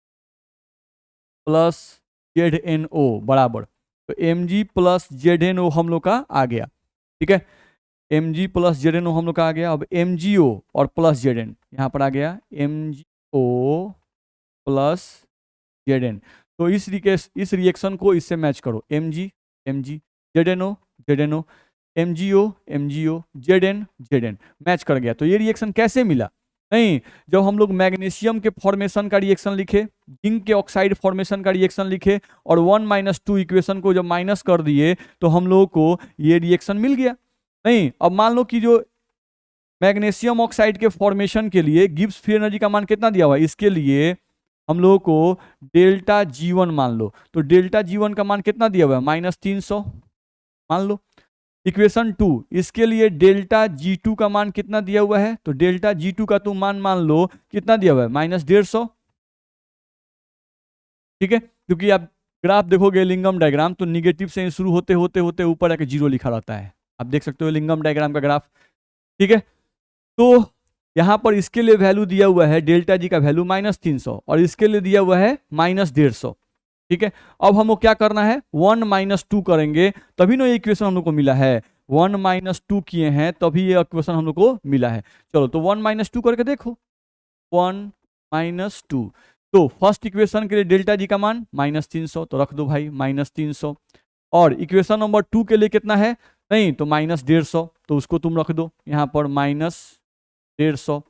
[SPEAKER 1] प्लस ZNO बराबर, तो Mg प्लस ZNO हम लोग का आ गया। ठीक है, Mg प्लस ZNO हम लोग का आ गया। अब MgO और प्लस Zn यहाँ पर आ गया, MgO प्लस Zn। तो इस रिएक्शन को इससे मैच करो, Mg Mg ZNO ZNO MgO MgO Zn Zn, match कर गया। तो ये रिएक्शन कैसे मिला? नहीं, जब हम लोग मैग्नीशियम के फॉर्मेशन का रिएक्शन लिखे, जिंक के ऑक्साइड फॉर्मेशन का रिएक्शन लिखे और 1 - 2 इक्वेशन को जब माइनस कर दिए तो हम लोग को ये रिएक्शन मिल गया। नहीं, अब मान लो कि जो मैग्नीशियम ऑक्साइड के फॉर्मेशन के लिए गिब्स फ्री एनर्जी का मान कितना दिया हुआ है, इसके लिए हम लोगों को डेल्टा G1 मान लो, तो डेल्टा G1 का मान कितना दिया हुआ है, -300 मान लो। इक्वेशन 2, इसके लिए डेल्टा G2 का मान कितना दिया हुआ है, तो डेल्टा G2 का तुम मान लो कितना दिया हुआ है, -150। ठीक है, क्योंकि आप ग्राफ देखोगे लिंगम डायग्राम तो निगेटिव से शुरू होते होते होते ऊपर आके 0 लिखा रहता है, आप देख सकते हो लिंगम डायग्राम का ग्राफ। ठीक है, तो यहाँ पर इसके लिए वैल्यू दिया हुआ है डेल्टा जी का वैल्यू -300 और इसके लिए दिया हुआ है -150। ठीक है, अब हम लोग क्या करना है, 1 - 2 करेंगे तभी ना ये इक्वेशन हम लोग को मिला है। 1 - 2 किए हैं तभी ये इक्वेशन हम लोग को मिला है। चलो तो 1 - 2 करके देखो, 1 - 2, तो फर्स्ट इक्वेशन के लिए डेल्टा जी का मान -300, तो रख दो भाई -300। और इक्वेशन नंबर 2 के लिए कितना है, नहीं तो -150, तो उसको तुम रख दो यहाँ पर -150।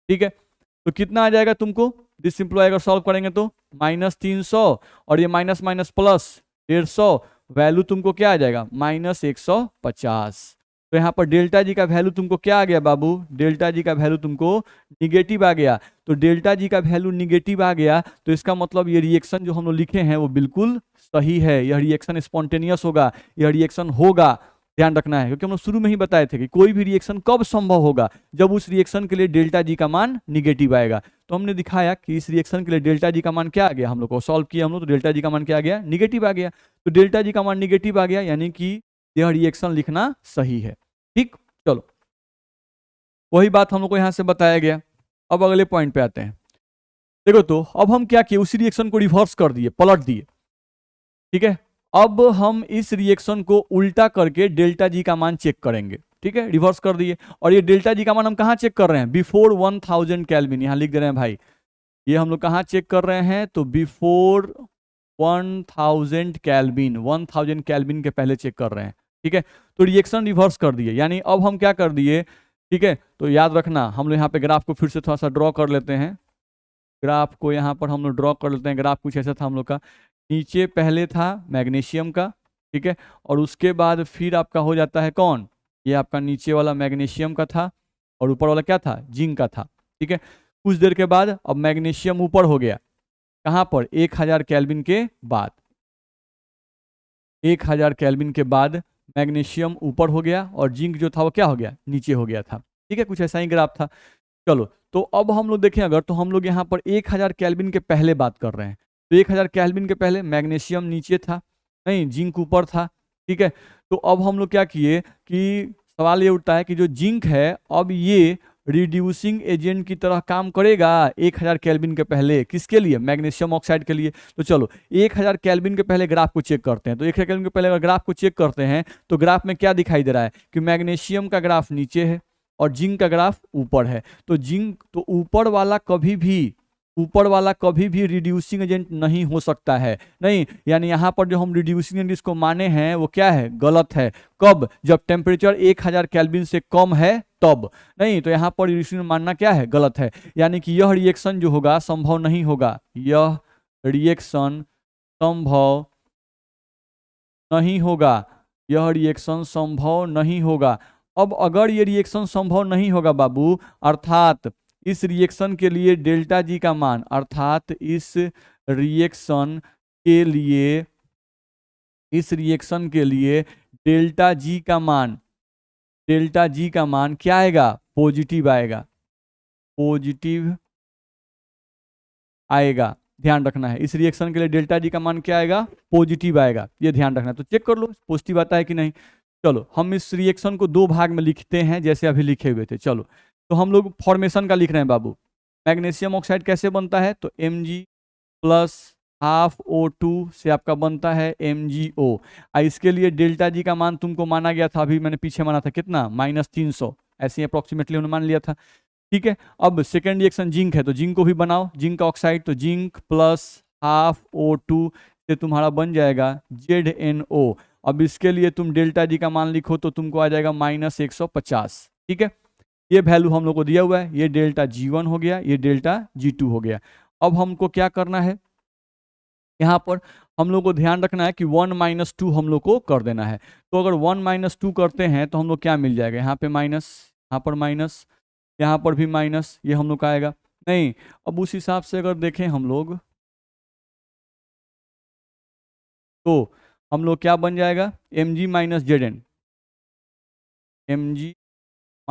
[SPEAKER 1] ठीक है, तो कितना आ जाएगा तुमको, दिस सिंप्लीफाई अगर सॉल्व करेंगे तो -300 और ये माइनस माइनस प्लस 150, वैल्यू तुमको क्या आ जाएगा, -150। तो यहाँ पर डेल्टा जी का वैल्यू तुमको क्या आ गया बाबू, डेल्टा जी का वैल्यू तुमको निगेटिव आ गया। तो डेल्टा जी का वैल्यू निगेटिव आ गया तो इसका मतलब ये रिएक्शन जो हम लोग लिखे हैं वो बिल्कुल सही है, यह रिएक्शन स्पॉन्टेनियस होगा, यह रिएक्शन होगा। ध्यान रखना है, क्योंकि हम लोग शुरू में ही बताए थे कि कोई भी रिएक्शन कब संभव होगा, जब उस रिएक्शन के लिए डेल्टा जी का मान निगेटिव आएगा। तो हमने दिखाया कि इस रिएक्शन के लिए डेल्टा जी का मान क्या आ गया, हम लोग को सॉल्व किया हम लोग, तो डेल्टा जी का मान क्या आ गया, निगेटिव आ गया। तो डेल्टा जी का मान निगेटिव आ गया यानी कि यह रिएक्शन लिखना सही है। ठीक, चलो वही बात हम लोग को यहाँ से बताया गया। अब अगले पॉइंट पे आते हैं। देखो तो अब हम क्या किए, उसी रिएक्शन को रिवर्स कर दिए, पलट दिए। ठीक है, अब हम इस रिएक्शन को उल्टा करके डेल्टा जी का मान चेक करेंगे। ठीक है, रिवर्स कर दिए और ये डेल्टा जी का मान हम कहाँ चेक कर रहे हैं, बिफोर 1000 केल्विन, यहाँ लिख दे रहे हैं भाई, ये हम लोग कहाँ चेक कर रहे हैं, तो बिफोर 1000 केल्विन, 1000 केल्विन के पहले चेक कर रहे हैं। ठीक है, तो रिएक्शन रिवर्स कर दिए, यानी अब हम क्या कर दिए। ठीक है, तो याद रखना हम लोग यहाँ पे ग्राफ को फिर से थोड़ा सा ड्रॉ कर लेते हैं। ग्राफ को यहाँ पर हम लोग ड्रॉ कर लेते हैं। ग्राफ कुछ ऐसा था हम लोग का, नीचे पहले था मैग्नीशियम का, ठीक है, और उसके बाद फिर आपका हो जाता है कौन, ये आपका नीचे वाला मैग्नीशियम का था और ऊपर वाला क्या था, जिंक का था। ठीक है, कुछ देर के बाद अब मैग्नीशियम ऊपर हो गया, कहाँ पर, 1000 केल्विन के बाद, 1000 केल्विन के बाद मैग्नीशियम ऊपर हो गया और जिंक जो था वो क्या हो गया, नीचे हो गया था। ठीक है, कुछ ऐसा ही ग्राफ था। चलो तो अब हम लोग देखें अगर, तो हम लोग यहाँ पर 1000 केल्विन के पहले बात कर रहे हैं, तो 1000 केल्विन के पहले मैग्नीशियम नीचे था, नहीं जिंक ऊपर था। ठीक है, तो अब हम लोग क्या किए कि सवाल ये उठता है कि जो जिंक है अब ये रिड्यूसिंग एजेंट की तरह काम करेगा 1000 केल्विन के पहले, किसके लिए, मैग्नीशियम ऑक्साइड के लिए। तो चलो 1000 केल्विन के पहले ग्राफ को चेक करते हैं। तो 1000 केल्विन के पहले अगर ग्राफ को चेक करते हैं तो ग्राफ में क्या दिखाई दे रहा है कि मैग्नीशियम का ग्राफ नीचे है और जिंक का ग्राफ ऊपर है। तो जिंक, तो ऊपर वाला कभी भी रिड्यूसिंग एजेंट नहीं हो सकता है, नहीं, यानी यहाँ पर जो हम रिड्यूसिंग एजेंट इसको माने हैं वो क्या है, गलत है। कब, जब टेम्परेचर 1000 केल्विन से कम है तब, नहीं, तो यहाँ पर रिड्यूसिंग मानना क्या है, गलत है। यानी कि यह रिएक्शन जो होगा संभव नहीं होगा, यह रिएक्शन संभव नहीं होगा, यह रिएक्शन संभव नहीं होगा। अब अगर ये रिएक्शन संभव नहीं होगा बाबू, अर्थात इस रिएक्शन के लिए डेल्टा जी का मान, अर्थात इस रिएक्शन के लिए डेल्टा जी का मान क्या आएगा, पॉजिटिव आएगा, पॉजिटिव आएगा। ध्यान रखना है, इस रिएक्शन के लिए डेल्टा जी का मान क्या आएगा, पॉजिटिव आएगा, ये ध्यान रखना है। तो चेक कर लो पॉजिटिव आता है कि नहीं। चलो हम इस रिएक्शन को दो भाग में लिखते हैं जैसे अभी लिखे हुए थे। चलो तो हम लोग फॉर्मेशन का लिख रहे हैं बाबू। मैग्नीशियम ऑक्साइड कैसे बनता है, तो Mg प्लस हाफ O2 से आपका बनता है MgO। इसके लिए डेल्टा जी का मान तुमको माना गया था, अभी मैंने पीछे माना था कितना, -300, ऐसे अप्रोक्सीमेटली उन्होंने मान लिया था। ठीक है, अब सेकेंड रिएक्शन जिंक है, तो जिंक को भी बनाओ, जिंक ऑक्साइड, तो जिंक प्लस हाफ O2 से तुम्हारा बन जाएगा ZnO। अब इसके लिए तुम डेल्टा जी का मान लिखो तो तुमको आ जाएगा -150। ठीक है, ये वैल्यू हम लोग को दिया हुआ है, ये डेल्टा G1 हो गया, ये डेल्टा G2 हो गया। अब हमको क्या करना है, यहाँ पर हम लोग को ध्यान रखना है कि 1 - 2 हम लोग को कर देना है। तो अगर 1 - 2 करते हैं तो हम लोग क्या मिल जाएगा, यहाँ पे माइनस, यहाँ पर माइनस, यहाँ पर भी माइनस, ये हम लोग का आएगा नहीं। अब उस हिसाब से अगर देखें हम लोग, तो हम लोग क्या बन जाएगा, Mg - Zn, Mg -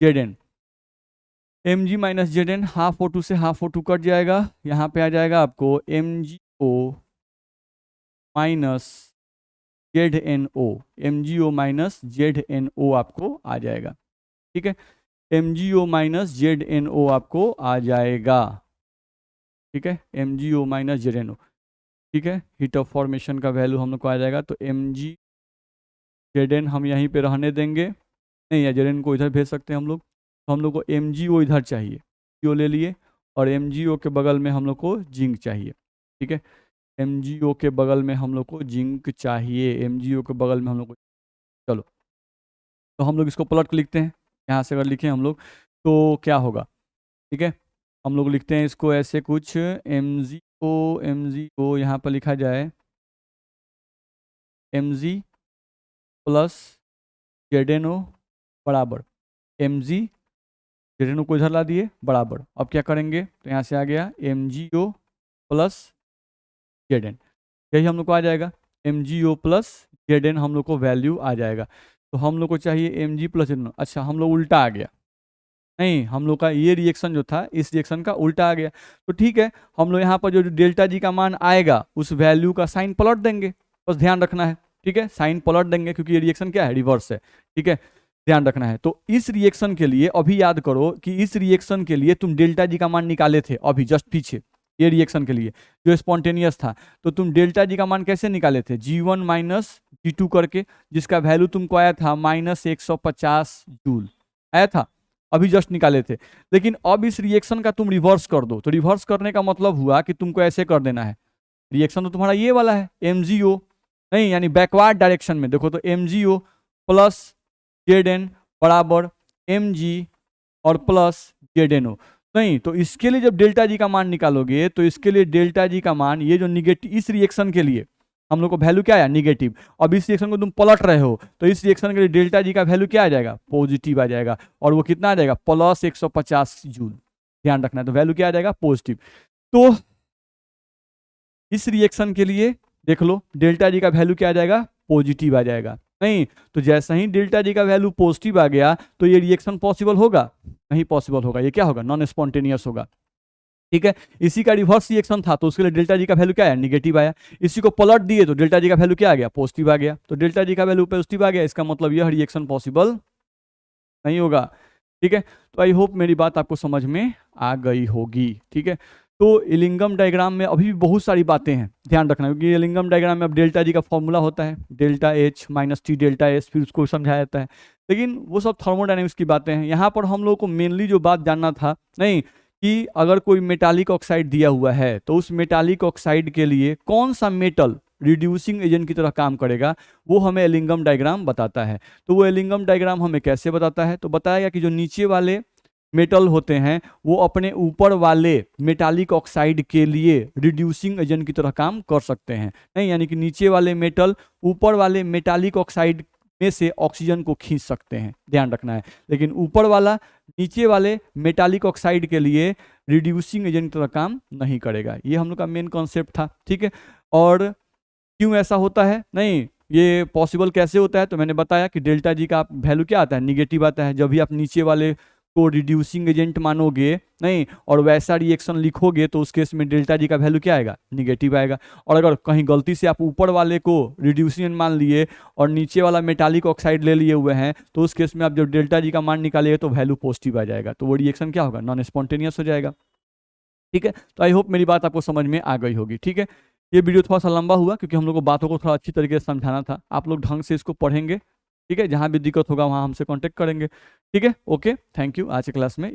[SPEAKER 1] Zn, Mg - Zn, half O2 से हाफ O2 कट जाएगा, यहाँ पे आ जाएगा आपको MgO minus ZnO, MgO minus ZnO आपको आ जाएगा। ठीक है, MgO माइनस ZnO आपको आ जाएगा। ठीक है, MgO माइनस ZnO। ठीक है, हीट ऑफ फॉर्मेशन का वैल्यू हम लोग को आ जाएगा, तो Mg Zn हम यहीं पे रहने देंगे, नहीं या Zn को इधर भेज सकते हैं हम लोग। तो हम लोग को MgO इधर चाहिए, MgO ले लिए, और MgO के बगल में हम लोग को जिंक चाहिए। ठीक है, MgO के बगल में हम लोग को जिंक चाहिए, MgO के बगल में हम लोग को, चलो तो हम लोग इसको पलट के लिखते हैं। यहाँ से अगर लिखें हम लोग तो क्या होगा, ठीक है, हम लोग लिखते हैं इसको ऐसे कुछ, MgO यहाँ पर लिखा जाए Mg प्लस ZnO बराबर Mg, ZnO को इधर ला दिए बराबर, अब क्या करेंगे, तो यहाँ से आ गया MgO प्लस Zn, यही हम लोग को आ जाएगा, MgO प्लस Zn हम लोग को वैल्यू आ जाएगा। तो हम लोग को चाहिए Mg प्लस Zn, अच्छा हम लोग उल्टा आ गया, नहीं हम लोग का ये रिएक्शन जो था इस रिएक्शन का उल्टा आ गया। तो ठीक है, हम लोग यहाँ पर जो डेल्टा जी का मान आएगा उस वैल्यू का साइन पलट देंगे, बस ध्यान रखना है। ठीक है, साइन पलट देंगे क्योंकि ये रिएक्शन क्या है, रिवर्स है। ठीक है, ध्यान रखना है। तो इस रिएक्शन के लिए अभी याद करो कि इस रिएक्शन के लिए तुम डेल्टा जी का मान निकाले थे अभी जस्ट पीछे, ये रिएक्शन के लिए जो स्पॉन्टेनियस था, तो तुम डेल्टा जी का मान कैसे निकाले थे, G1 माइनस G2 करके, जिसका वैल्यू तुमको आया था -150 जूल आया था, अभी जस्ट निकाले थे। लेकिन अब इस रिएक्शन का तुम रिवर्स कर दो, तो रिवर्स करने का मतलब हुआ कि तुमको ऐसे कर देना है, रिएक्शन तो तुम्हारा ये वाला है MgO, नहीं यानी बैकवर्ड डायरेक्शन में देखो तो MgO प्लस Zn बराबर Mg और प्लस ZnO, नहीं तो इसके लिए जब डेल्टा जी का मान निकालोगे तो इसके लिए डेल्टा जी का मान, ये जो निगेटिव इस रिएक्शन के लिए हम लोग को वैल्यू क्या आया, निगेटिव। अब इस रिएक्शन को तुम पलट रहे हो तो इस रिएक्शन के लिए डेल्टा जी का वैल्यू क्या आ जाएगा, पॉजिटिव आ जाएगा, और वो कितना आ जाएगा, +150 जूल, ध्यान रखना है। तो वैल्यू क्या आ जाएगा, पॉजिटिव। तो इस रिएक्शन के लिए देख लो डेल्टा जी का वैल्यू क्या आ जाएगा, पॉजिटिव आ जाएगा, नहीं तो जैसा ही डेल्टा जी का वैल्यू पॉजिटिव आ गया तो ये रिएक्शन पॉसिबल होगा, नहीं पॉसिबल होगा, ये क्या होगा, नॉन स्पॉन्टेनियस होगा। ठीक है, इसी का रिवर्स रिएक्शन था तो उसके लिए डेल्टा जी का वैल्यू क्या है, निगेटिव आया, इसी को पलट दिए तो डेल्टा जी का वैल्यू क्या आ गया, पॉजिटिव आ गया। तो डेल्टा जी का वैल्यू पॉजिटिव आ गया, इसका मतलब यह रिएक्शन पॉसिबल नहीं होगा। ठीक है, तो आई होप मेरी बात आपको समझ में आ गई होगी। ठीक है, तो इलिंगम डायग्राम में अभी भी बहुत सारी बातें हैं, ध्यान रखना, क्योंकि इलिंगम डायग्राम में अब डेल्टा जी का फॉर्मूला होता है delta H minus T delta S, फिर उसको समझाया जाता है, लेकिन वो सब थर्मोडायनेमिक्स की बातें हैं। यहाँ पर हम लोग को मेनली जो बात जानना था, नहीं कि अगर कोई मेटालिक ऑक्साइड दिया हुआ है तो उस मेटालिक ऑक्साइड के लिए कौन सा मेटल रिड्यूसिंग एजेंट की तरह काम करेगा, वो हमें एलिंगम डायग्राम बताता है। तो वो एलिंगम डायग्राम हमें कैसे बताता है, तो बताएगा कि जो नीचे वाले मेटल होते हैं वो अपने ऊपर वाले मेटालिक ऑक्साइड के लिए रिड्यूसिंग एजेंट की तरह काम कर सकते हैं, नहीं यानी कि नीचे वाले मेटल ऊपर वाले मेटालिक ऑक्साइड में से ऑक्सीजन को खींच सकते हैं, ध्यान रखना है, लेकिन ऊपर वाला नीचे वाले मेटालिक ऑक्साइड के लिए रिड्यूसिंग एजेंट की तरह काम नहीं करेगा। ये हम लोग का मेन कॉन्सेप्ट था। ठीक है, और क्यों ऐसा होता है, नहीं ये पॉसिबल कैसे होता है, तो मैंने बताया कि डेल्टा जी का वैल्यू क्या आता है, निगेटिव आता है, जब भी आप नीचे वाले को रिड्यूसिंग एजेंट मानोगे नहीं और वैसा रिएक्शन लिखोगे तो उस केस में डेल्टा जी का वैल्यू क्या आएगा, निगेटिव आएगा। और अगर कहीं गलती से आप ऊपर वाले को रिड्यूसिंग एजेंट मान लिए और नीचे वाला मेटालिक ऑक्साइड ले लिए हुए हैं तो उस केस में आप जब डेल्टा जी का मान निकालिएगा तो वैल्यू पॉजिटिव आ जाएगा, तो वो रिएक्शन क्या होगा, नॉन स्पॉन्टेनियस हो जाएगा। ठीक है, तो आई होप मेरी बात आपको समझ में आ गई होगी। ठीक है, ये वीडियो थोड़ा सा लंबा हुआ क्योंकि हम लोग को बातों को थोड़ा अच्छी तरीके से समझाना था। आप लोग ढंग से इसको पढ़ेंगे, ठीक है, जहाँ भी दिक्कत होगा वहाँ हमसे कांटेक्ट करेंगे। ठीक है, ओके, थैंक यू। आज की क्लास में